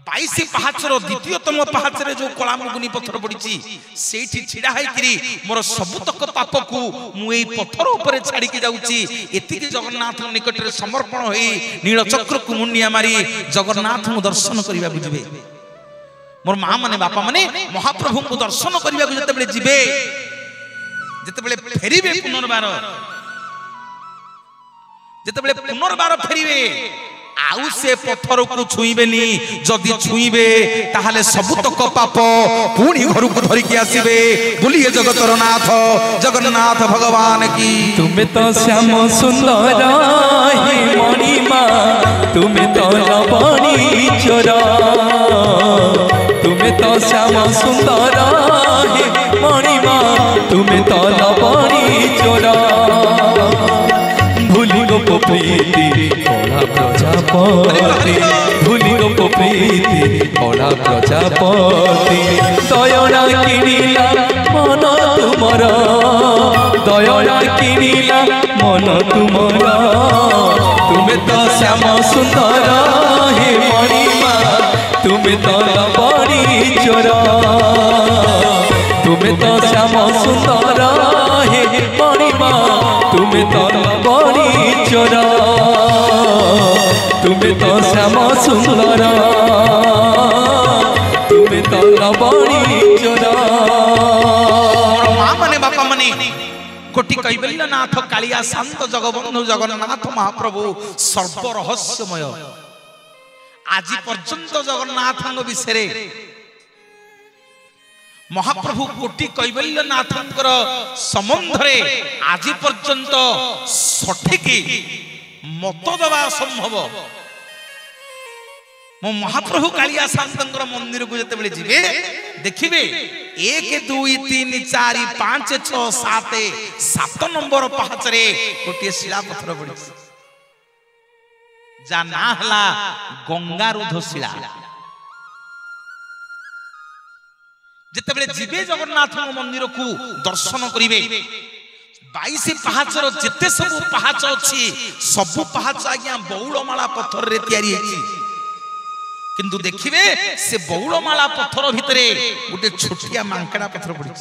22 पाहाचर द्वितीयतम पाहाचरे जो कलामुगुनी पत्थर पड़ी सेठी छिड़ा है मोर सबुतक पाप को मुई पत्थर ऊपर छाड़ी के जाउची एति जगन्नाथ निकट रे समर्पण होई नीलचक्र को मुंडिया मारी जगन्नाथ को दर्शन करिबा बुझबे मोर मां माने बापा माने महाप्रभु को दर्शन करिबा को जते बेले जिबे जते बेले फेरिबे पुनर्बार फेरिबे आउ से पत्थर को छुईबेनी जदि छुईबे ताहले सबुतक पाप पुणी घर को धरिकी आसीबे बोलिए जगतर नाथ जगन्नाथ भगवान की तुम्हें तो श्याम सुंदर हे मणिमा तुम्हें तो लवणी चोरा तुम्हें तो श्याम सुंदर हे मणिमा तुम्हें तो लवणी चोरा भूली गो प्रीति कला प्रजापति भूली गो प्रीति कला प्रजापति दया किनिला मन तुमर दया किनिला मन तुमर तुम्हें तो श्याम सुंदर हे मणिमा तुम्हें तो लवणी चोरा तुम्हें तो श्याम सुंदर हे मणिमा तुम्हें तो लवणी चोरा तुम्हें तो श्याम सुंदर तुम्हें तो लवणी चोरा मां माने बापा माने कोटि कैवल्यनाथ कालिया शांत जगबंधु जगन्नाथ महाप्रभु सर्व रहस्यमय आज पर्यंत जगन्नाथ विषय महाप्रभु कोटि कैवल्यनाथ संबंध आज पर्यंत सठिक मत दबा संभव मो महाप्रभु कालिया शांत मंदिर को जिते जीवे देखिए 1 2 3 4 5 6 7 7 नंबर पाहाचरे गोटे शिला पत्थर पड़ी जा ना हला गंगारुध शिला जिते जीवे जगन्नाथ मंदिर को दर्शन करेंगे 22 पाहाचर जिते सब पाहाच अच्छी सब पाहाच आज्ञा बौलमाला पत्थर रे तैयारी है किंतु देखिए से बौलमाला पत्थर भितर गोटे छोटिया मांकड़ा पत्थर पड़ी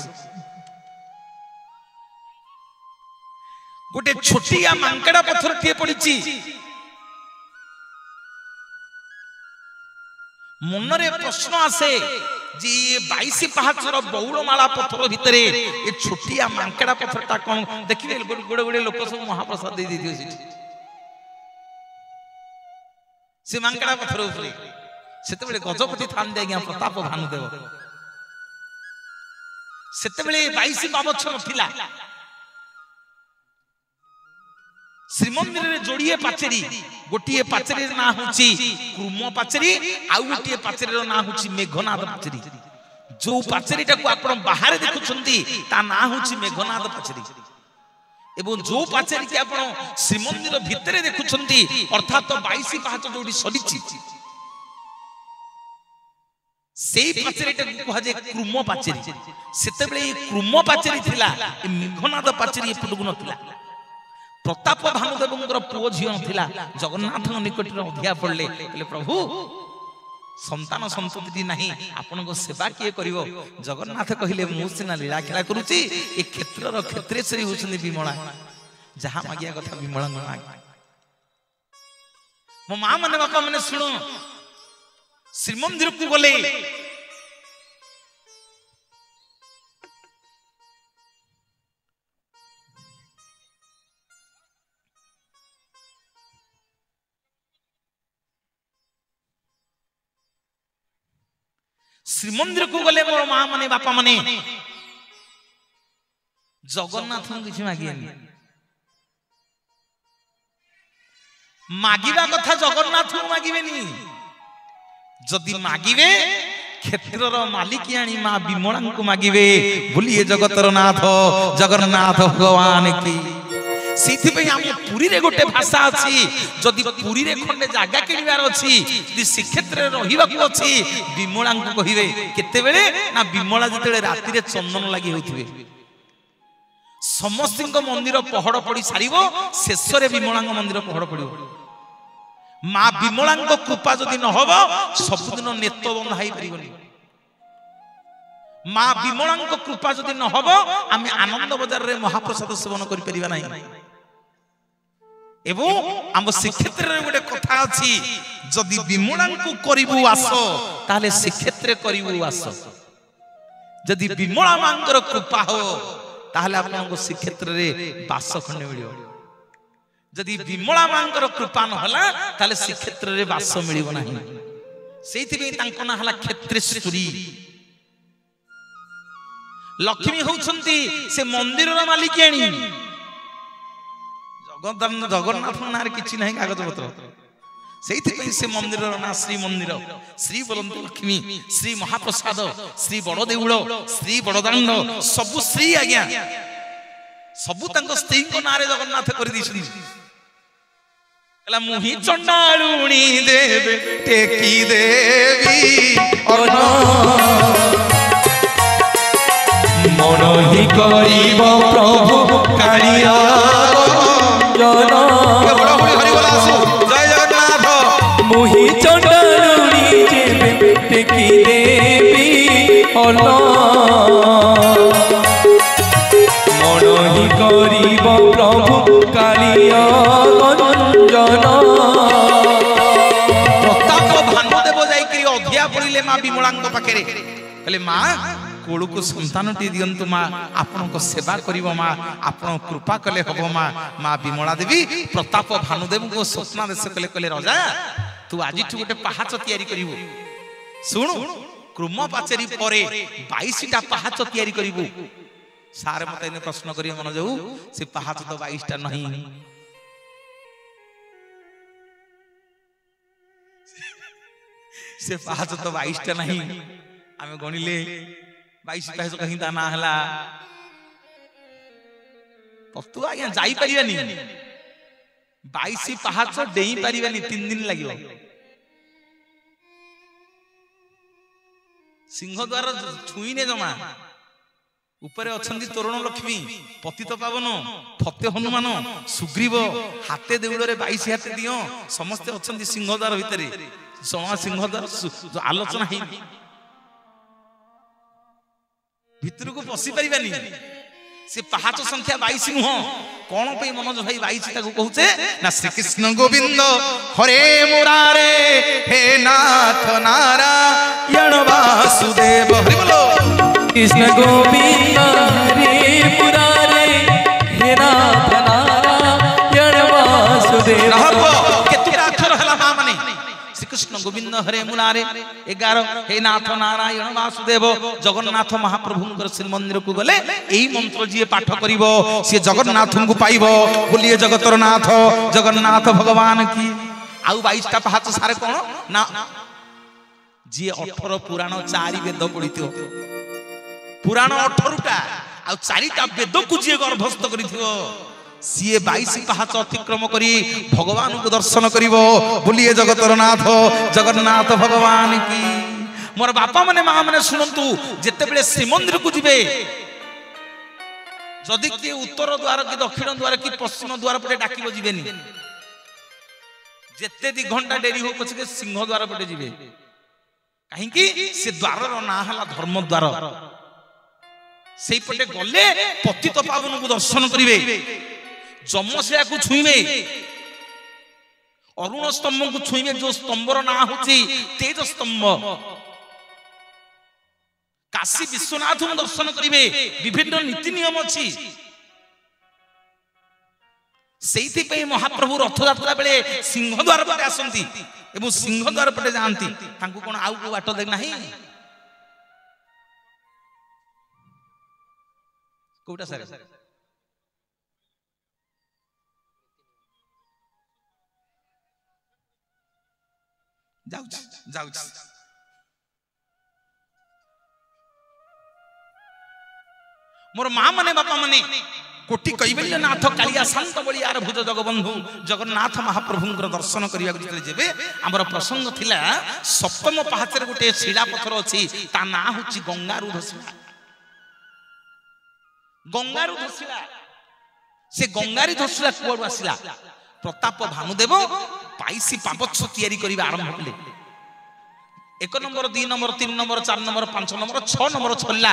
गोटे छोटिया मांकड़ा पत्थर टे पड़ी मनरे प्रश्न आसे जी 22 पाहाचर बौलमाला पत्थर भितर ये छोटिया मांकड़ा पत्थरटा कौन देखिए गोड़े गोड़े लोक सब महाप्रसाद दे दियो से मांकड़ा पत्थर उपरे सेते बेले गजपति थान दे आज्ञा प्रताप भानुदेव सेते बेले 22 पावछ नथिला श्रीमंदिर रे जोड़िए पाचेरी गोटिए पाचेरी ना होची क्रुम पाचेरी आउ गोटिए पाचेरी ना होची मेघनाद पाचेरी जो पाचेरीटा को आपण बाहर देखुछंती ता ना होची मेघनाद पाचेरी एवं जो पाचेरी के आपण श्रीमंदिर भितरे देखुछंती अर्थात 22 पाहाच जोडी सरीची सेई पाचेरीटा को कहा जे क्रुम पाचेरी सेते बेले क्रुम पाचेरी थिला मेघनाद पाचेरी एपटकु नथिला प्रताप भानुदेवंकर पुओ झियो थिला जगन्नाथ निकट रे अधिया पड़ले कहले प्रभु संतान संतति नहीं आपन को सेवा किए करिवो जगन्नाथ कहिले मु सिना लीला खेला करूची ए क्षेत्र रो क्षेत्रेश्वरी होछनी विमला जहां मागिया कथा विमला माग मो मां माने बापा माने सुनो श्रीमंदिर को गले श्रीमंदिर को गले मोर मां माने बापा माने जगन्नाथ किसी मागियानी मागिबा कथा जगन्नाथ मागिबेनी जदि मागिबे क्षेत्रर मालिकियाणी मां विमला को मागिबे बोलिए जगतर नाथ जगन्नाथ भगवान की सीथि पे हम पुरी रे गोटे भाषा अछि जदि पुरी रे खंडे जागा किनिबार अछि जदि सी क्षेत्र रे रहिबा को अछि विमला को कहिबे केते बेले ना विमला जते राति रे चंदन लागि होथिबे समस्तिंग मंदिर पहड़ पड़ी सारिबो शेष रे विमला मंदिर पहड़ पड़िबो मां विमला कृपा जदि न होबो सबदिन नेत बंधाई परिबनी मां विमला कृपा जदि न होबो आमे आनंद बाजार रे महाप्रसाद सेवन करि परिबा नाही एवं आम श्रीक्षेत्र रे गोटे कथा अछि जदि विमला को करिबु आस ताले श्रीक्षेत्र करिबु आस जदि विमला मांकर कृपा हो ताले आपन को श्रीक्षेत्र रे बास खंडे मिलियो जदि विमला मांकर कृपा न होला ताले श्रीक्षेत्र रे बास मिलिबो नाही सेहिति बे तांको ना हला क्षेत्रेश्वरी लक्ष्मी होउछंती से मंदिर रो मालिकियाणी जगन्नाथ नार किछि नाही कागज पत्र सेहिति से मंदिर ना श्री मंदिर श्री बलंत लक्ष्मी श्री महाप्रसाद श्री बड़ देउळ श्री बड़दांड सबु श्री आज्ञा सबु तांको स्त्री को नारे जगन्नाथ कर दिछनी कला मुही चंडालुणी देवे टेकी देवी अनो मन ही करिब प्रभु कालिया जन जय जगन्नाथ मुही चंडालुणी जेबे टेकी देवी अनो मन ही करिब प्रभु कालिया जन प्रताप भानुदेव जाई अधिया पड़िले मां विमला पाखे कहले मां कोड़ को संतान टी दियंतु मां आपन को सेवा करिवो मां आपन कृपा कले हबो मां मां विमला देवी प्रताप भानुदेव को स्वप्न देश कले कले राजा तू आज गोटे पहाच तैयारी करिवो सुन क्रुम पाचेरी परे 22 टा पहाच तैयारी करिवो सारे मते ने प्रश्न करियो मन जाऊ से पहाच तो 22 टा नहीं से पहाच तो 22 टा नहीं आमे गणिले 22 पहाच कहीं ता ना हला तू आज्ञा जाई परिबानी 22 पहाच डेई परिबानी 3 दिन लागियो सिंह द्वार छुईने जमा ऊपर अछंती तोरण लक्ष्मी पतित पावन फते हनुमान सुग्रीव हाथे देउल रे 22 हाथे दियो समस्त अछंती सिंह द्वार भितरे समा सिंह द्वार आलोचना ही भितर को पसी परिबानी से पहाच संख्या 22 नुह कोन पे मनोज भाई 22 ताको कहउचे ना श्री कृष्ण गोविंद हरे मुरारे हे नाथ नारायण वासुदेव हरि बोलो कृष्ण गोविंद हरे मुरारे हे नाथ नारायण वासुदेव रहबो केतुटा अक्षर हला मां माने श्री कृष्ण गोविंद हरे मुरारे 11 हे नाथ नारायण वासुदेव जगन्नाथ महाप्रभुंकर श्रीमंदिर को गले एई मंत्र जी पाठ करिवो से जगन्नाथ को पाइबो बोलिए जगतर नाथ जगन्नाथ भगवान की। आउ 22टा पाहाच सारे कोन ना जी 18 पुराण 4 वेद पढ़िथियो पुराण 18टा आ 4टा वेद को जी गर्भस्थ करिथियो सीए 22 पाहाच अतिक्रम करी भगवान को दर्शन करिवो बोलिए जगतर नाथ जगन्नाथ भगवान की। मोर बापा माने मां माने सुनंतु जेते बेले श्रीमंदिर को जिबे जदि कि उत्तर द्वार कि दक्षिण द्वार कि पश्चिम द्वार पटे डाकिबो जिबेनी जेते 2 घंटा डेरी हो पछके सिंह द्वार पटे जिबे काहे कि से द्वार रो ना हला धर्म द्वार सेई पटे गले पतित पावन को दर्शन करिवे जमसेया को छुईबे अरुण स्तंभ को छुईबे जो स्तंभर ना होची तेज स्तंभ काशी विश्वनाथ को दर्शन करिवे विभिन्न नीति नियम अछि सेइथि पे महाप्रभु रथ यात्रा बेले सिंह द्वार पटे आसंती एवं सिंह द्वार पटे जानती तांको कोन आउ को बाटो देख नाही कोटा सर जाऊ मोर मां माने बापा माने कोटि कैवल्य नाथ कालिया शांत बलियार भुज जगबंधु जगन्नाथ महाप्रभुंकर दर्शन करिया जेते जेबे हमर प्रसंग थिला सप्तम पाहाचर गोटे शिला पत्थर अछि ता ना होछि गंगारू धसिला से गंगारी धसिला कुआडू आसिला प्रताप भानुदेव 22 पापच्छ तयारी करिबा आरंभ कले 1 number 2 number 3 number 4 number 5 number 6 number छल्ला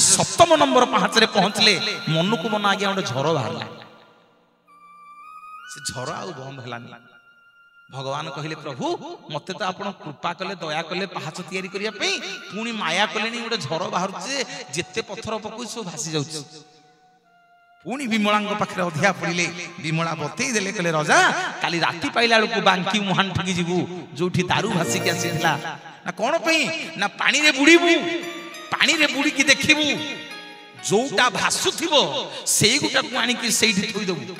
सप्तम नंबर पाहाचरे पहुंचले मनुको मन आगे गोटे झर बाहरला से झर आउ बंद हलानी भगवान कहिले प्रभु मते तो आपण कृपा कले दया कले पाहाच तयारी करिया पई पुनी माया कलेनी गोटे झर बाहर जे जेते पत्थर पकु सो भासी जाउछ पुनी विमलांग पाखरे अधिया पड़िले विमला बतई देले कले राजा काली राती पाइला को बांकी मुहान ठगी जिबू जोठी दारू भासी के आसीला ना कोन पई ना पानी रे बुड़ी की देखिबू जोटा भासुथिबो सेई गुटा को आनी कि सेठी थोई दबू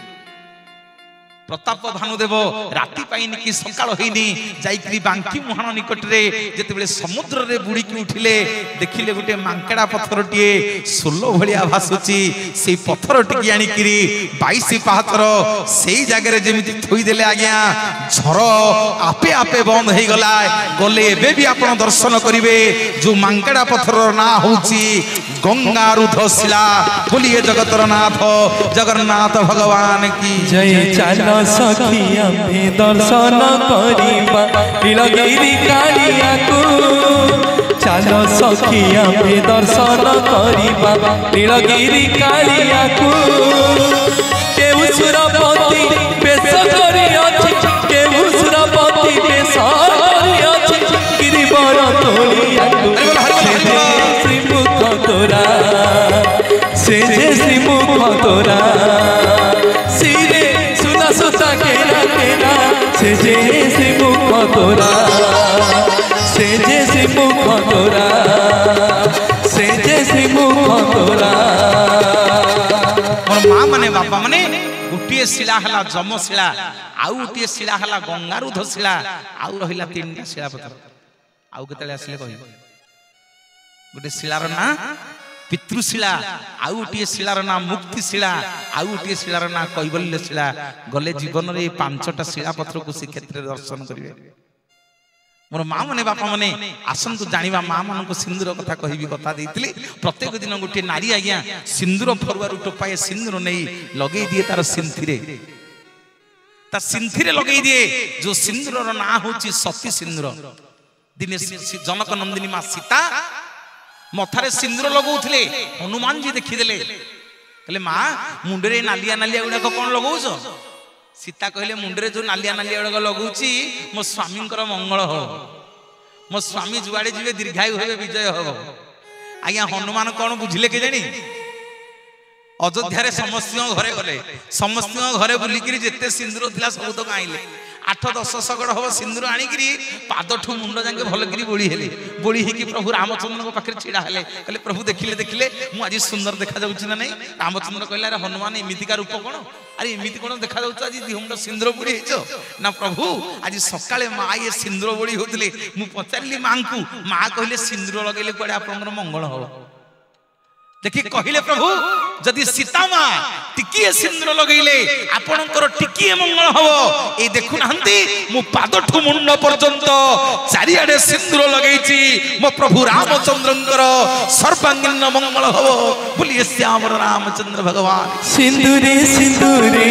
प्रताप भानुदेव राति पाइनी कि सकाळ होइनी जाईकरी बांकी मुहान निकट रे जेते बेले समुद्र रे बुड़ी की उठिले देखिले गुटे मांकेडा पत्थर टिए सोलो भलिया भासुची सेई पत्थर टिकी आनी किरी 22 पाहाचर सेई जागे रे जेमिति थोई देले आज्ञा झर आपे आपे बंद हेई गला गले एबे भी आपण दर्शन करिवे जो मांकेडा पत्थर ना होची गंगारूध शिला बोलिए जगतर नाथ जगन्नाथ भगवान की जय चल सखिया में दर्शन करिबा नीलगिरी कालिया को चलो सखिया में दर्शन करिबा नीलगिरी कालिया को केहू सुरपति बेश करी अछि केहू सुरपति बेश करी अछि गिरिवर तोलिया श्रीमुख तोरा से श्रीमुख तोरा सिरे सुना सुता केना केना से श्रीमुख तोरा से श्रीमुख तोरा से श्रीमुख तोरा। मोर मां माने बापा माने गुटिए शिला हला जम शिला आउ गुटिए शिला हला गंगारूध शिला आउ रहिला 3टा शिला पत्थर आउ केतले आसिले कहि गुटे शिलार ना पितृशिला आउ गोटे शिलार ना मुक्तिशिला आउ गोटे शिलार ना कैवल्य शिला गले जीवन रे 5टा शिला पत्र को से क्षेत्र दर्शन करिवे। मोर मां माने बापा माने आसंतु जानिबा मां मन को सिंदूर कथा कहिबी कथा देइतली प्रत्येक दिन गोटे नारी आज्ञा सिंदूर फरुआरु टोपाए सिंदूर नै लगेई दिए तार सिंथिरे ता सिंथिरे लगेई दिए जो सिंदूर रो ना होची सती सिंदूर दिने जनक नंदिनी मां सीता मथारे सिंदूर लगौथिले हनुमान जी देखिदेले कहले मां मुंडरे नालिया नालिया गुडा कोन लगौछ सीता कहले मुंडरे जो नालिया नालिया गुडा लगौची मो स्वामींकर मंगल हो मो स्वामी जुआडे जीवे दीर्घायु होबे विजय हो। आज्ञा हनुमान कोन बुझिले के जानी अयोध्या रे समस्त घरे गले समस्त घरे बुलिकिरी जेते सिंदूर थिला सब तो काइले 8-10 ଶଗଡ଼ ହବ ସିନ୍ଦୁର ଆଣିକିରି ପାଦଠୁ ମୁଣ୍ଡ ଯାକେ ଭଲକିରି ବୋଳି ହେଲେ, ବୋଳି ହେଇକି ପ୍ରଭୁ ରାମଚନ୍ଦ୍ରଙ୍କ ପାଖରେ ଛିଡ଼ା ହେଲେ, କହିଲେ ପ୍ରଭୁ ଦେଖିଲେ ମୁଁ ଆଜି ସୁନ୍ଦର ଦେଖାଯାଉଛି ନା ନାହିଁ? ରାମଚନ୍ଦ୍ର କହିଲେ ଆରେ ହନୁମାନ ଏମିତିକା ରୂପ କଣ, ଆରେ ଏମିତି କଣ ଦେଖାଯାଉଛ, ଆଜି ଦେହ ମୁଣ୍ଡ ସିନ୍ଦୁର ବୋଳି ହେଇଛ ନା? ପ୍ରଭୁ ଆଜି ସକାଳେ ମା ଇଏ ସିନ୍ଦୁର ବୋଳି ହଉଥିଲେ, ମୁଁ ପଚାରିଲି ମାଙ୍କୁ, ମା କହିଲେ ସିନ୍ଦୁର ଲଗେଇଲେ କୁଆଡେ ଆପଣଙ୍କର ମଙ୍ଗଳ ହବ। देखि कहले प्रभु जदि सीता माँ टिकिए सिंदूर लगेले आपणकर टिकिए मंगल हबो। ए देखु नाहंती मु पादठु मुंड पर्यंत चारिआडे सिंदूर लगेछि मो प्रभु रामचंद्रंकर सर्वांगीन मंगल हबो। बोलिए श्याम रामचंद्र भगवान। सिंदूरे सिंदूरे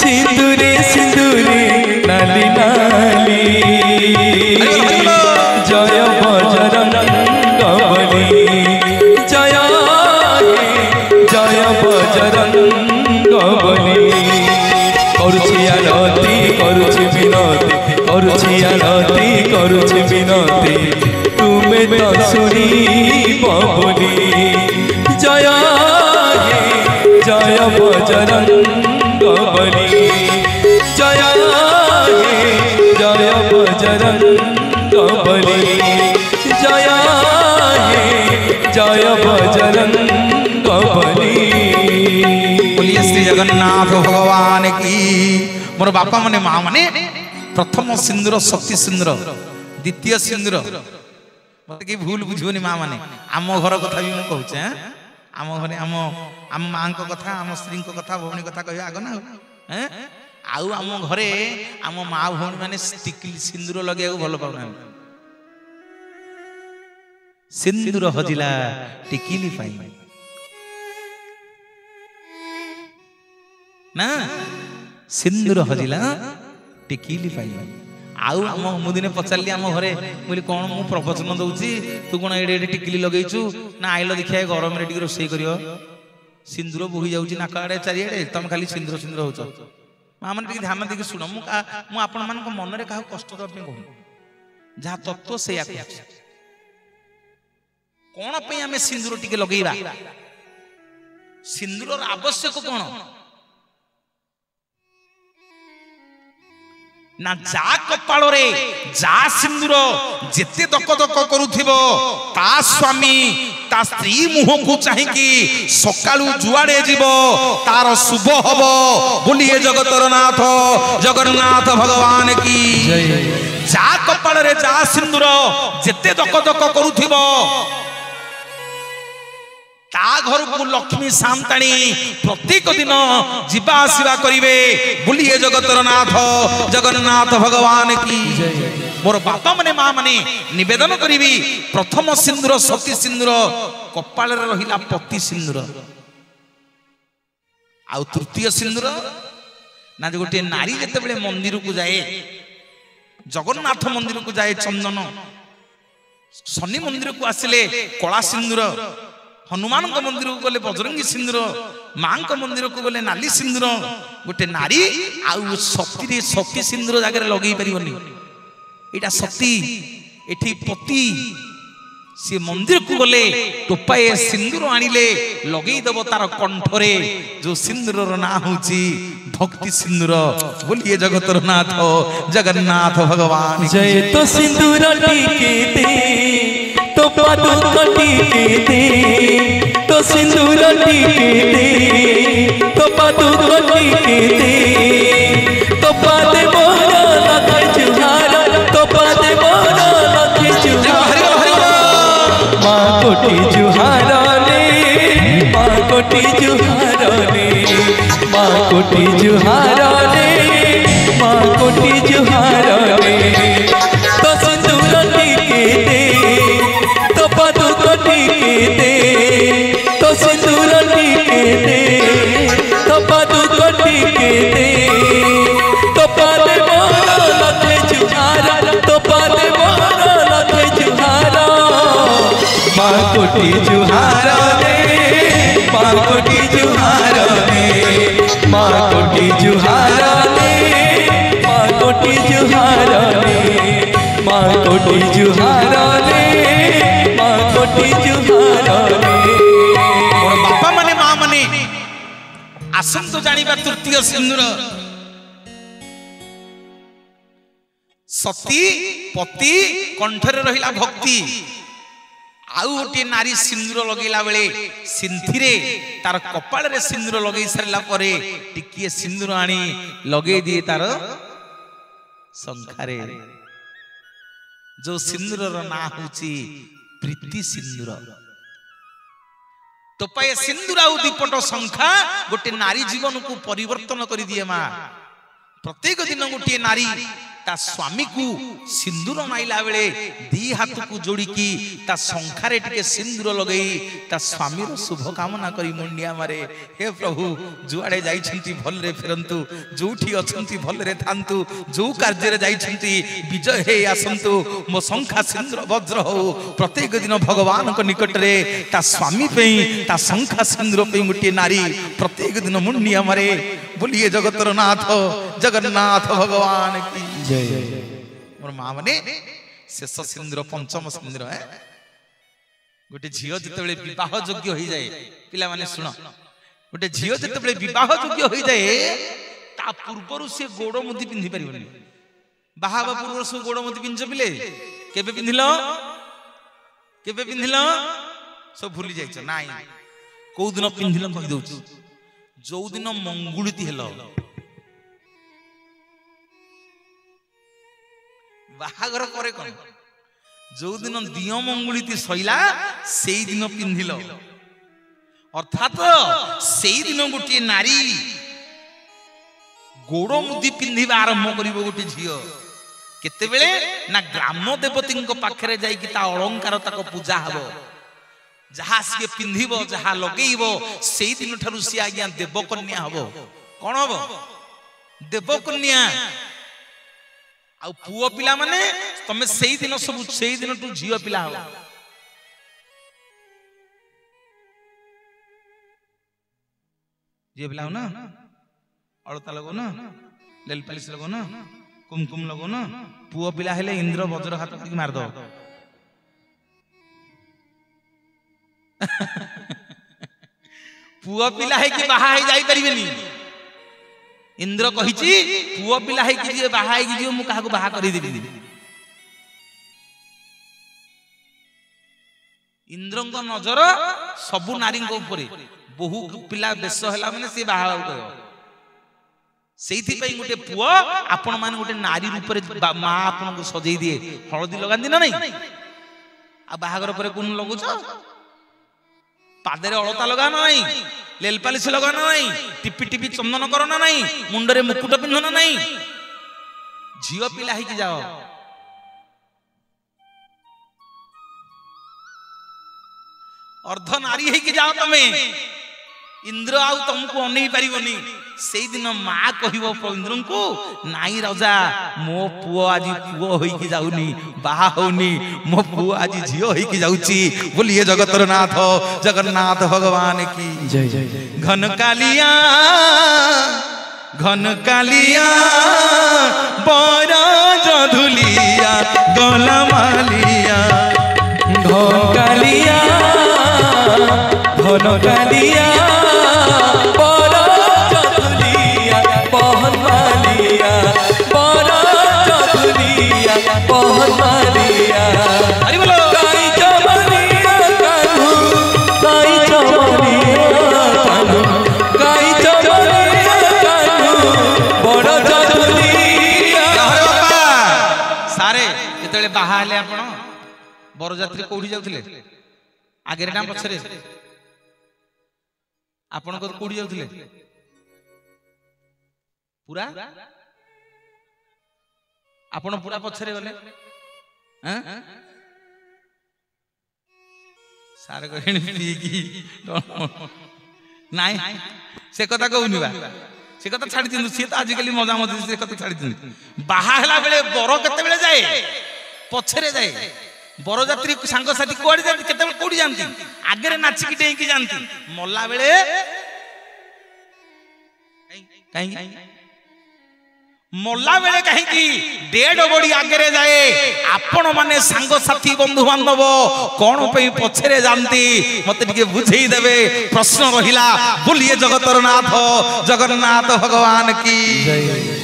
सिंदूरे सिंदूरे नाली नाली जय बजरंग बली जय बजरंग बली करुछि आरती करुछि विनती करुछि आरती करुछि विनती तुमे तो सुनी बोली जय जय बजरंग बली जय जय बजरंग बली जय जय बजरंग बली। बोलिए श्री जगन्नाथ भगवान की। मोर बापा माने माँ माने प्रथम सिंदूर शक्ति सिंदूर द्वितीय सिंदूर मत कि भूल बुझुनी माँ माने आम घर कथा भी मुझे कहूचे आम घरे आम माँ को कथा आम स्त्री को कथा भौणी कथा कह आग ना आउ आम घरे आम माँ भौणी माने सिंदूर लगे भल पाऊना सिंदूर हजिला टिकिली पाई ना सिंदूर हजिला टिकिली पाई आउ आम मुदिने पचारि आम घरे बोली कौन मु प्रवचन दौची तू कौन एडे एडे टिकिली लगेचु ना आइल देखिए गरम रे टिके रोषेई करियो सिंदूर बोही जाउची नाक आडे चारिआडे तुम खाली सिंदूर सिंदूर होच मां मन टिके ध्यान देके सुन मु आपण मान को मन रे काहू कष्ट करबे कहू जहा तत्व से या कौन पे आमे सिंदूर टिके लगेइबा सिंदूर आवश्यक कौन ना जा कपाल रे जा सिंदूर जेते दक दक करुथिबो ता स्वामी ता स्त्री मुह को चाहिकी सकाळू जुआडे जीवो तार शुभ हबो। बोलिए जगतर नाथ जगन्नाथ भगवान की जा कपाल रे जा सिंदूर जेते दक दक करुथिबो ता घर को लक्ष्मी सामताणी प्रत्येक दिन जीवा आसवा करिवे। बोलिए जगतर नाथ जगन्नाथ भगवान की। मोर बापा माने माँ माने निवेदन करिवी प्रथम सिंदूर सती सिंदूर कपाल रे रहिला पति सिंदूर आउ तृतीय सिंदूर ना जो गोटे नारी जेते बेले मंदिर को जाए जगन्नाथ मंदिर को जाए चंदन शनि मंदिर को आसिले कला सिंदूर हनुमान को मंदिर को गले बजरंगी सिंदूर मां को मंदिर को गले नाली सिंदूर गोटे नारी आउ शक्ति शक्ति सिंदूर जगह लगे पारिबनी एटा शक्ति एठी पति सी मंदिर को गले टोपाए सिंदूर आनिले लगे दब तार कंठरे जो सिंदूर ना होची भक्ति सिंदूर। बोलिए जगतर नाथ जगन्नाथ भगवान। जय तो सिंदूर टिके दे तो पादुक टिके दे तो सिंदूर टिके दे तो पादुक टिके दे तो पादे मोर लखे जुहार तो पादे मोर लखे जुहार माँ कोटी जुहार ने माँ कोटी जुहार ने माँ कोटी जुहार ने माँ कोटी जुहार ने तो सिंदूर टिके दे तो पादुक टिके दे तो सिंदूर टिके दे तो पादुक टिके दे तो पादे मोर लखे जुहार तो पादे मोर लखे जुहार माँ कोटी जुहार ने माँ कोटी जुहार ने माँ कोटी जुहार ने माँ कोटी जुहार ने माँ कोटी जुहार ने माँ कोटी जुहार ने। मोर बापा माने माँ माने आसन तो जानिबा तृतीय सिंदूर सती पति कंठरे रहिला भक्ति आउ गोटे नारी सिंदूर लगेला बेले सिंथिरे तार कपाल रे सिंदूर लगे सारला परे टिकिए सिंदूर आनी लगे दिए तार शंखारे जो सिंदूर ना होची प्रीति सिंदूर तो पाए सिंदूर आउ दीपट शंखा गोटे नारी जीवन को परिवर्तन कर दिए माँ प्रत्येक दिन गोटे नारी ता स्वामी को सिंदूर माइला बेले दी हाथ को जोड़िकी ता शंखारे टिके सिंदूर लगई ता स्वामी रो शुभ कामना करी मुंडिया मारे हे प्रभु जुआड़े जाइछंती भलरे फेरंतु जोठी अछंती भलरे थांतु जो कार्य रे जाइछंती विजय हे आसंतु मो शंखा सिंदूर वज्र हो प्रत्येक दिन भगवान को निकट रे ता स्वामी पे ता शंखा सिंदूर पे गुटी नारी प्रत्येक दिन मुंडिया मारे बोलिए जगतर नाथ जगन्नाथ भगवान की मोर माँ माने शेष सिंदूर पंचम सिंदूर है गोटे झील जिते विवाह योग्य हो जाए पिला माने सुन गोटे झील जिते विवाह योग्य हो जाए ता पूर्वर से गोड़ मुदी पिंधि पारिबनी बाहाबा पूर्व से गोड़ मुदी पिंध पिले केबे पिंधिल सब भूली जाइछ नाई को दिन पिंधिल कहि दउछ जो दिन मंगुलिती हेलो बाहागर करे कौन जो दिन दिय मंगुलिती सैला से दिन पिंधिल अर्थात से दिन गोटे नारी गोड़ मुदी पिंधिबा आरंभ करिवो गोटे झियो केते बेले ना ग्राम देवती पाखरे जाइकी ता अलंकार ताको पूजा हबो जहा से पिंधिबो जहा लगेइबो से दिन ठारु से आज्ञा देवकन्या हबो कोन हबो देवकन्या आ पुओ पिला माने तमे सेई दिन सब सेई दिन तू झियो पिला हो झियो पिला हो ना अलता लगो ना लेल पालिस लगो ना कुमकुम लगो ना पुओ पिला हेले इंद्र वज्र हाथ की मार दो पुओ पिला है कि बाहा है जाई परिबेनी इंद्र कहिची पुओ पिला है कि जे बाहा है कि जे मु काहा को बाहा करी देबी इंद्रंग नजर सबु नारी ऊपर बहु पिला बेश हैला माने से बाहा हो सेइथि पई गोटे पुओ आपण मान गोटे नारी रूप रे मां आपण को सजई दिए हळदी लगांदी ना नहीं आ बाहागर परे कोन लगुछ पादरे अलता लगा ना नहीं लेल पालिस लगा ना नहीं टिपी टिपी चंदन करो ना नहीं मुंडरे मुकुट पिंधो ना नहीं झियो पिला ही जाओ अर्ध नारी है कि जाओ तमे इंद्र आउ तुमको अनै पारिबोनी से दिन मां कहिबो इंद्र को नाई राजा मो पुओ आज पुओ होई कि जाउनी बाहा होनी मो पुओ आज झियो होई कि जाउची बोलिए जगतर नाथ जगन्नाथ भगवान की जय जय घन कालिया बर जधुलिया गलमालिया घन कालिया बाहाले आपण बरजात्री कोठी जाउथिले आगे ना पछरे आपण को कोठी जाउथिले पूरा आपण पूरा पछरे गले हैं सारे गहिणी पीकी नाइ से कथा कहउनी बा से कथा छाड़ी दिनु से त आज कली मजा मजा से कथा छाड़ी दिनु बाहा हला बेले बर केते बेले जाए पछरे जाए बरजात्री सांग साथी कोड़ी जाती केते कोड़ी जानती आगे नाचिकी डेईकी जानती मल्ला बेले कहीं मल्ला बेले कहीं डेड बॉडी आगे जाए आपण माने सांग साथी बंधु बांधव कौन पे पछरे जानती मते टिके बुझेई देबे प्रश्न रहिला बोलिए जगतर नाथ जगन्नाथ भगवान की जय।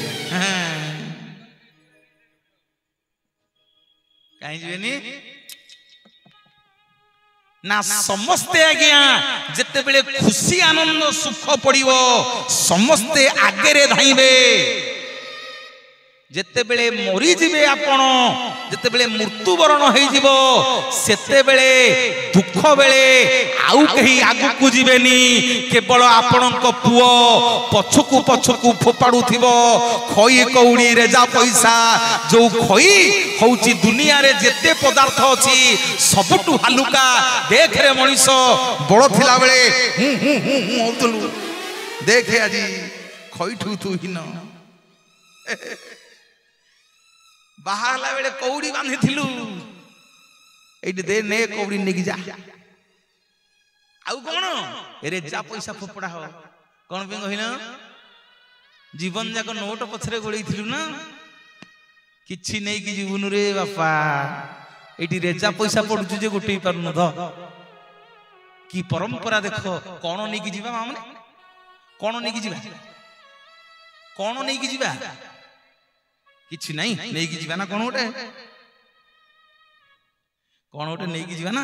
कहीं जीवेनी ना समस्ते आज्ञा जिते बेले खुशी आनंद सुख पड़िवो समस्ते आगे रे धाइबे जेते बेले मरी जिबे आपण जेते बेले मृत्युवरण होई जिवो सेते बेले दुख बेले आउ कहीं आगु को जिबेनी केवल आपणक पुओ पछकु पछकु फोपाडुथिबो खई कौड़ी रेजा पैसा जो खई होउची दुनिया रे जेते पदार्थ अछि सबटु हालुका देख रे मनीष बड़ थिला बेले होतलु देखे आजी खई ठु थु हिन बाहरला बेले कौड़ी बांधी थिलु एडी दे ने कौड़ी नेगी जा आउ कोन रेजा पैसा फोपड़ा हो कोन पे कहिना जीवन जाक नोट पछरे गोळई थिलु ना किछि नै कि जीवन रे बापा एडी रेजा पैसा पडुछु जे गोटेई परनु ध की परंपरा देखो कोन नै कि जीवा मामने कोन नै कि जीवा कोन नै कि जीवा किछि नहीं नहीं की जीवा ना कोन गोटे नहीं की जीवा ना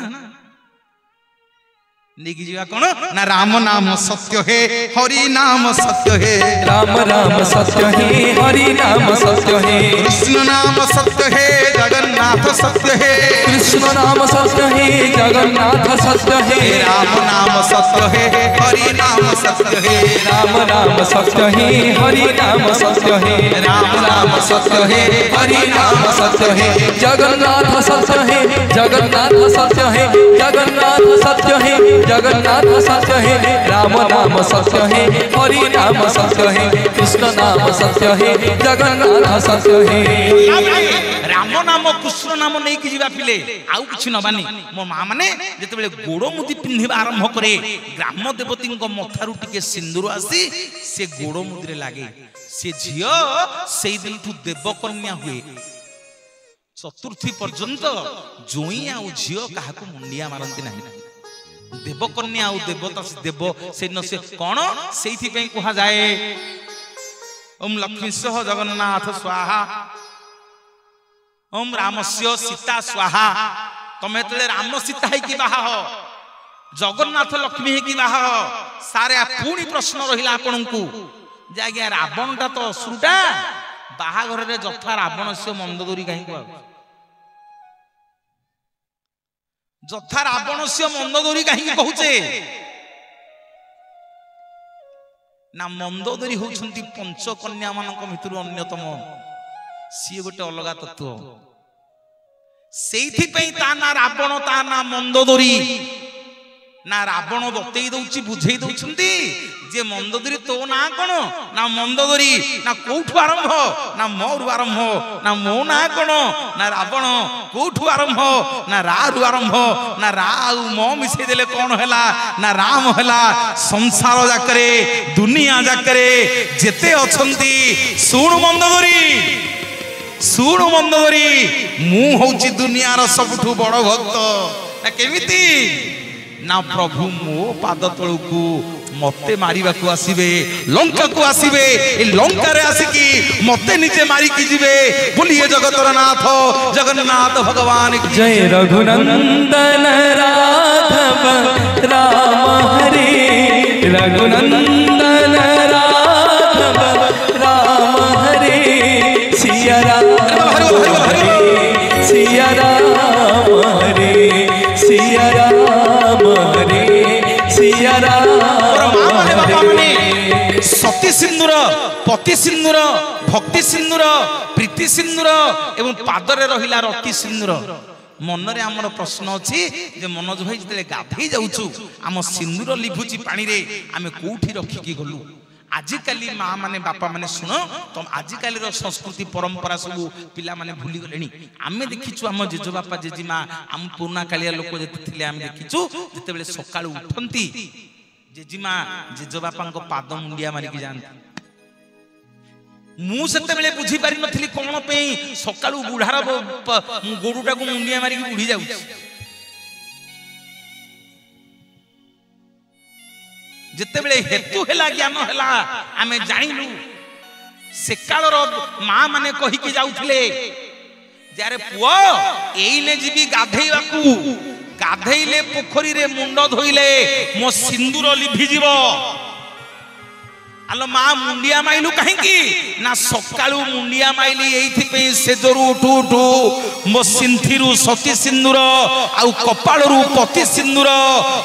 नहीं की जीवा कोन ना राम नाम सत्य है हरि नाम सत्य है राम नाम सत्य है हरि नाम सत्य है कृष्ण नाम सत्य है जगन्नाथ सत्य है कृष्ण नाम सत्य है जगन्नाथ सत्य है राम नाम सत्य है हरि नाम सत्य है राम नाम सत्य है हरि नाम सत्य है राम नाम सत्य है हरि नाम सत्य है जगन्नाथ सत्य है जगन्नाथ सत्य है जगन्नाथ सत्य है जगन्नाथ सत्य है राम नाम सत्य है हरि नाम सत्य है कृष्ण नाम सत्य है जगन्नाथ सत्य है राम नाम कृष्ण नाम नहीं कि जीवा पिले आउ किछि नबानी मो मां माने जते बेले गोड़ो मुदी पिन्हिबा आरंभ करे ग्राम देवती को मथारु टिके सिंदूर आसी से गोड़ो मुदी रे लागे से झियो सेई दिन ठु देवकन्या हुए चतुर्थी पर्यंत जोई आ झियो काहा को मुंडिया मारंती नाही देवकन्या आ देवता देव से न से कोन सेइथि पई कुहा जाए ओम लक्ष्मीसह जगन्नाथ स्वाहा ओम रामस्य सीता स्वाहा तमे तले राम सीता है कि बाहा हो जगन्नाथ लक्ष्मी है कि बाहा हो सारे पुणी प्रश्न रहिला आपनकु जे आज्ञा रावणटा तो असुरटा बाहा घर रे जथा रावणस्य मंदोदरी काहे को जथा रावणस्य मंदोदरी काहे कहूचे ना मंदोदरी होउछंती पंचकन्या मानक भितरु अन्यतम सी गोटे अलगा तत्व सेइथि पई ता ना रावण ता ना मंदोदरी ना रावण बतई दउची बुझेई दउछंती जे मंदोदरी तो ना कोन ना मंदोदरी ना कोठु आरंभ ना मोरु आरंभ ना मो ना कोन ना रावण कोठु आरंभ ना रारु आरंभ ना राउ मो मिसे देले कोन हैला ना राम हैला संसार जाकरे दुनिया जाकरे जेते अछंती सुण मंदोदरी मु होची दुनियार सबठु बड़ भक्त ना केमिति ना प्रभु मो पाद तळुकु मते मारिबा को आसीबे लंका को आसीबे ए लंका रे आसीकी मते निजे मारी की जिवे बोलिए जगतर नाथ जगन्नाथ भगवान की जय रघुनंदन राघव राम हरे रघुनंदन राघव राम हरे सिया राम हरे सिया राम हरे सिया राम हरे सिया राम सती सिंदूर पति सिंदूर भक्ति सिंदूर प्रीति सिंदूर एवं पादरे रहिला रति सिंदूर मन रे हमर प्रश्न अछि जे मनोज भाई जते गाधई जाउछु हम सिंदूर लिभुची पानी रे आमे कोठी रखि की गलु आजिकाली माँ माने बापा माने सुनो तुम आजिकाली संस्कृति परंपरा सब पिला माने भूली गलेनी आमे देखिछु हम जेजो बापा जेजी माँ हम पुराना कालिया लोक जेते थिले आमे देखिछु जेते बेले सकाळ उठंती जेजी माँ जेजो बापा को पाद मुंडिया मारी की जानती मु सेते बेले बुझी पारि नथिली कोन पे सकाळ बुढार गोडुटा को मुंडिया मारी की बुढी जाउछि जितेबले हेतु हेला ज्ञान हेला आमे जानिलु से कालर माँ माने कहि के जाउथिले जारे पुओ एइने जीवी गाधेइबाकू गाधेइले पोखरी रे मुंड धोइले मो सिंदूर लिभि जीवो आलो माँ मुंडिया माइलु कहीं ना सकाळु मुंडिया माइली एइथिपे सेजरु उठू उठू मो सिंथिरु सती सिंदूर आउ कपाळरु पति सिंदूर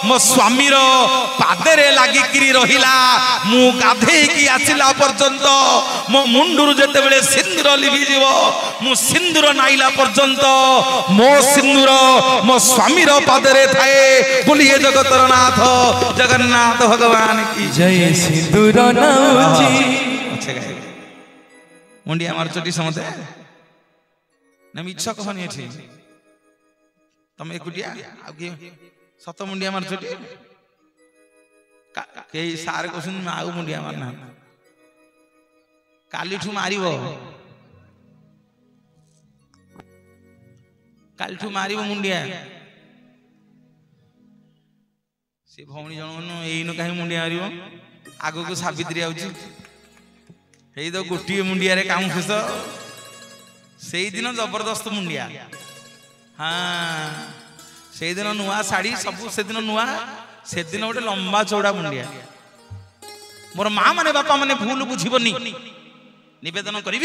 मो स्वामीर पादरे लागिकिरी रहिला मु गाधेकी आसिला पर्यंत मो मुंडुरु जेते बेले सिंदूर लिभि जीवो मु सिंदूर नाइला पर्यंत मो सिंदूर मो स्वामीर पादरे थाए बोलिए जगतर नाथ जगन्नाथ भगवान की जय सिंदूर मुंडिया मारचोटी समझे ना मिछ कहनी एठी तमे एकुटिया आ कि सत मुंडिया मारचोटी के सार कहछन आउ मुंडिया मारना कालीठू मारिबो कालीठू मारिबो मुंडिया से भौणी जण एइनो काहे मुंडिया मारिबो आगो को सावित्री आउची हेई तो गोटी मुंडिया रे काम शेष से दिन जबरदस्त मुंडिया हाँ से दिन नुआ साड़ी सब से दिन नुआ से दिन गोटे लंबा चौड़ा मुंडिया मोर माँ माने बापा माने भूल बुझीबनी निवेदन करी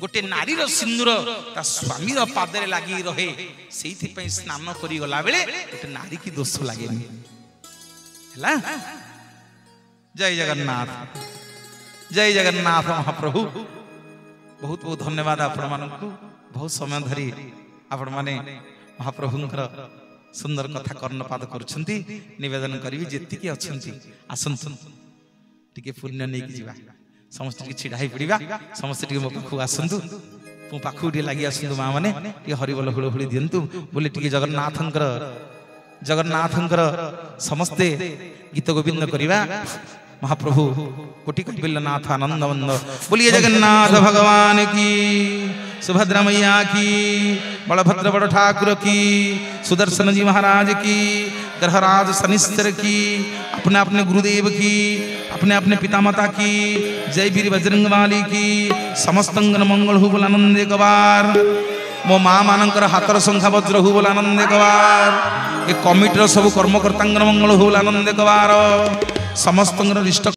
गोटे नारी रो सिंदूर ता स्वामी रो पादरे लागी रहे सेइथि पई स्नान करी गला बेले गोटे नारी की दोष लागेनी हला जय जगन्नाथ जय जगन्नाथ महाप्रभु बहुत बहुत धन्यवाद आपण मानकु बहुत समय धरी आपण माने महाप्रभुंकर सुंदर कथा कर्णपात करुछंती निवेदन करिवि जेतिकी अछंती आसंतु टिके पुण्य नै कि जीवा समस्त टिके छिडाई पड़िबा समस्त टिके मो पाखु आसंतु मो पाखु टिके लागि आसंतु मां माने टिके हरिबोल हुळहुळी दियंतु बोले टिके जगन्नाथंकर समस्ते गीत गोविंद करिबा महाप्रभु कोटि कपिलनाथ आनंदवंद बोलिए जगन्नाथ भगवान की सुभद्रा मैया की बलभद्र बड़ ठाकुर की सुदर्शन जी महाराज की ग्रहराज शनिश्चर की अपने अपने गुरुदेव की अपने अपने पितामाता की जय वीर बजरंग वाली की समस्त मंगल हु बोल आनंद एक बार मो माँ मानकर हाथर संख्या वज्र हु बोल आनंद एक बार ए कमिटर सब कर्मकर्ता मंगल हु बोल आनंद एक बार समस्त इष्ट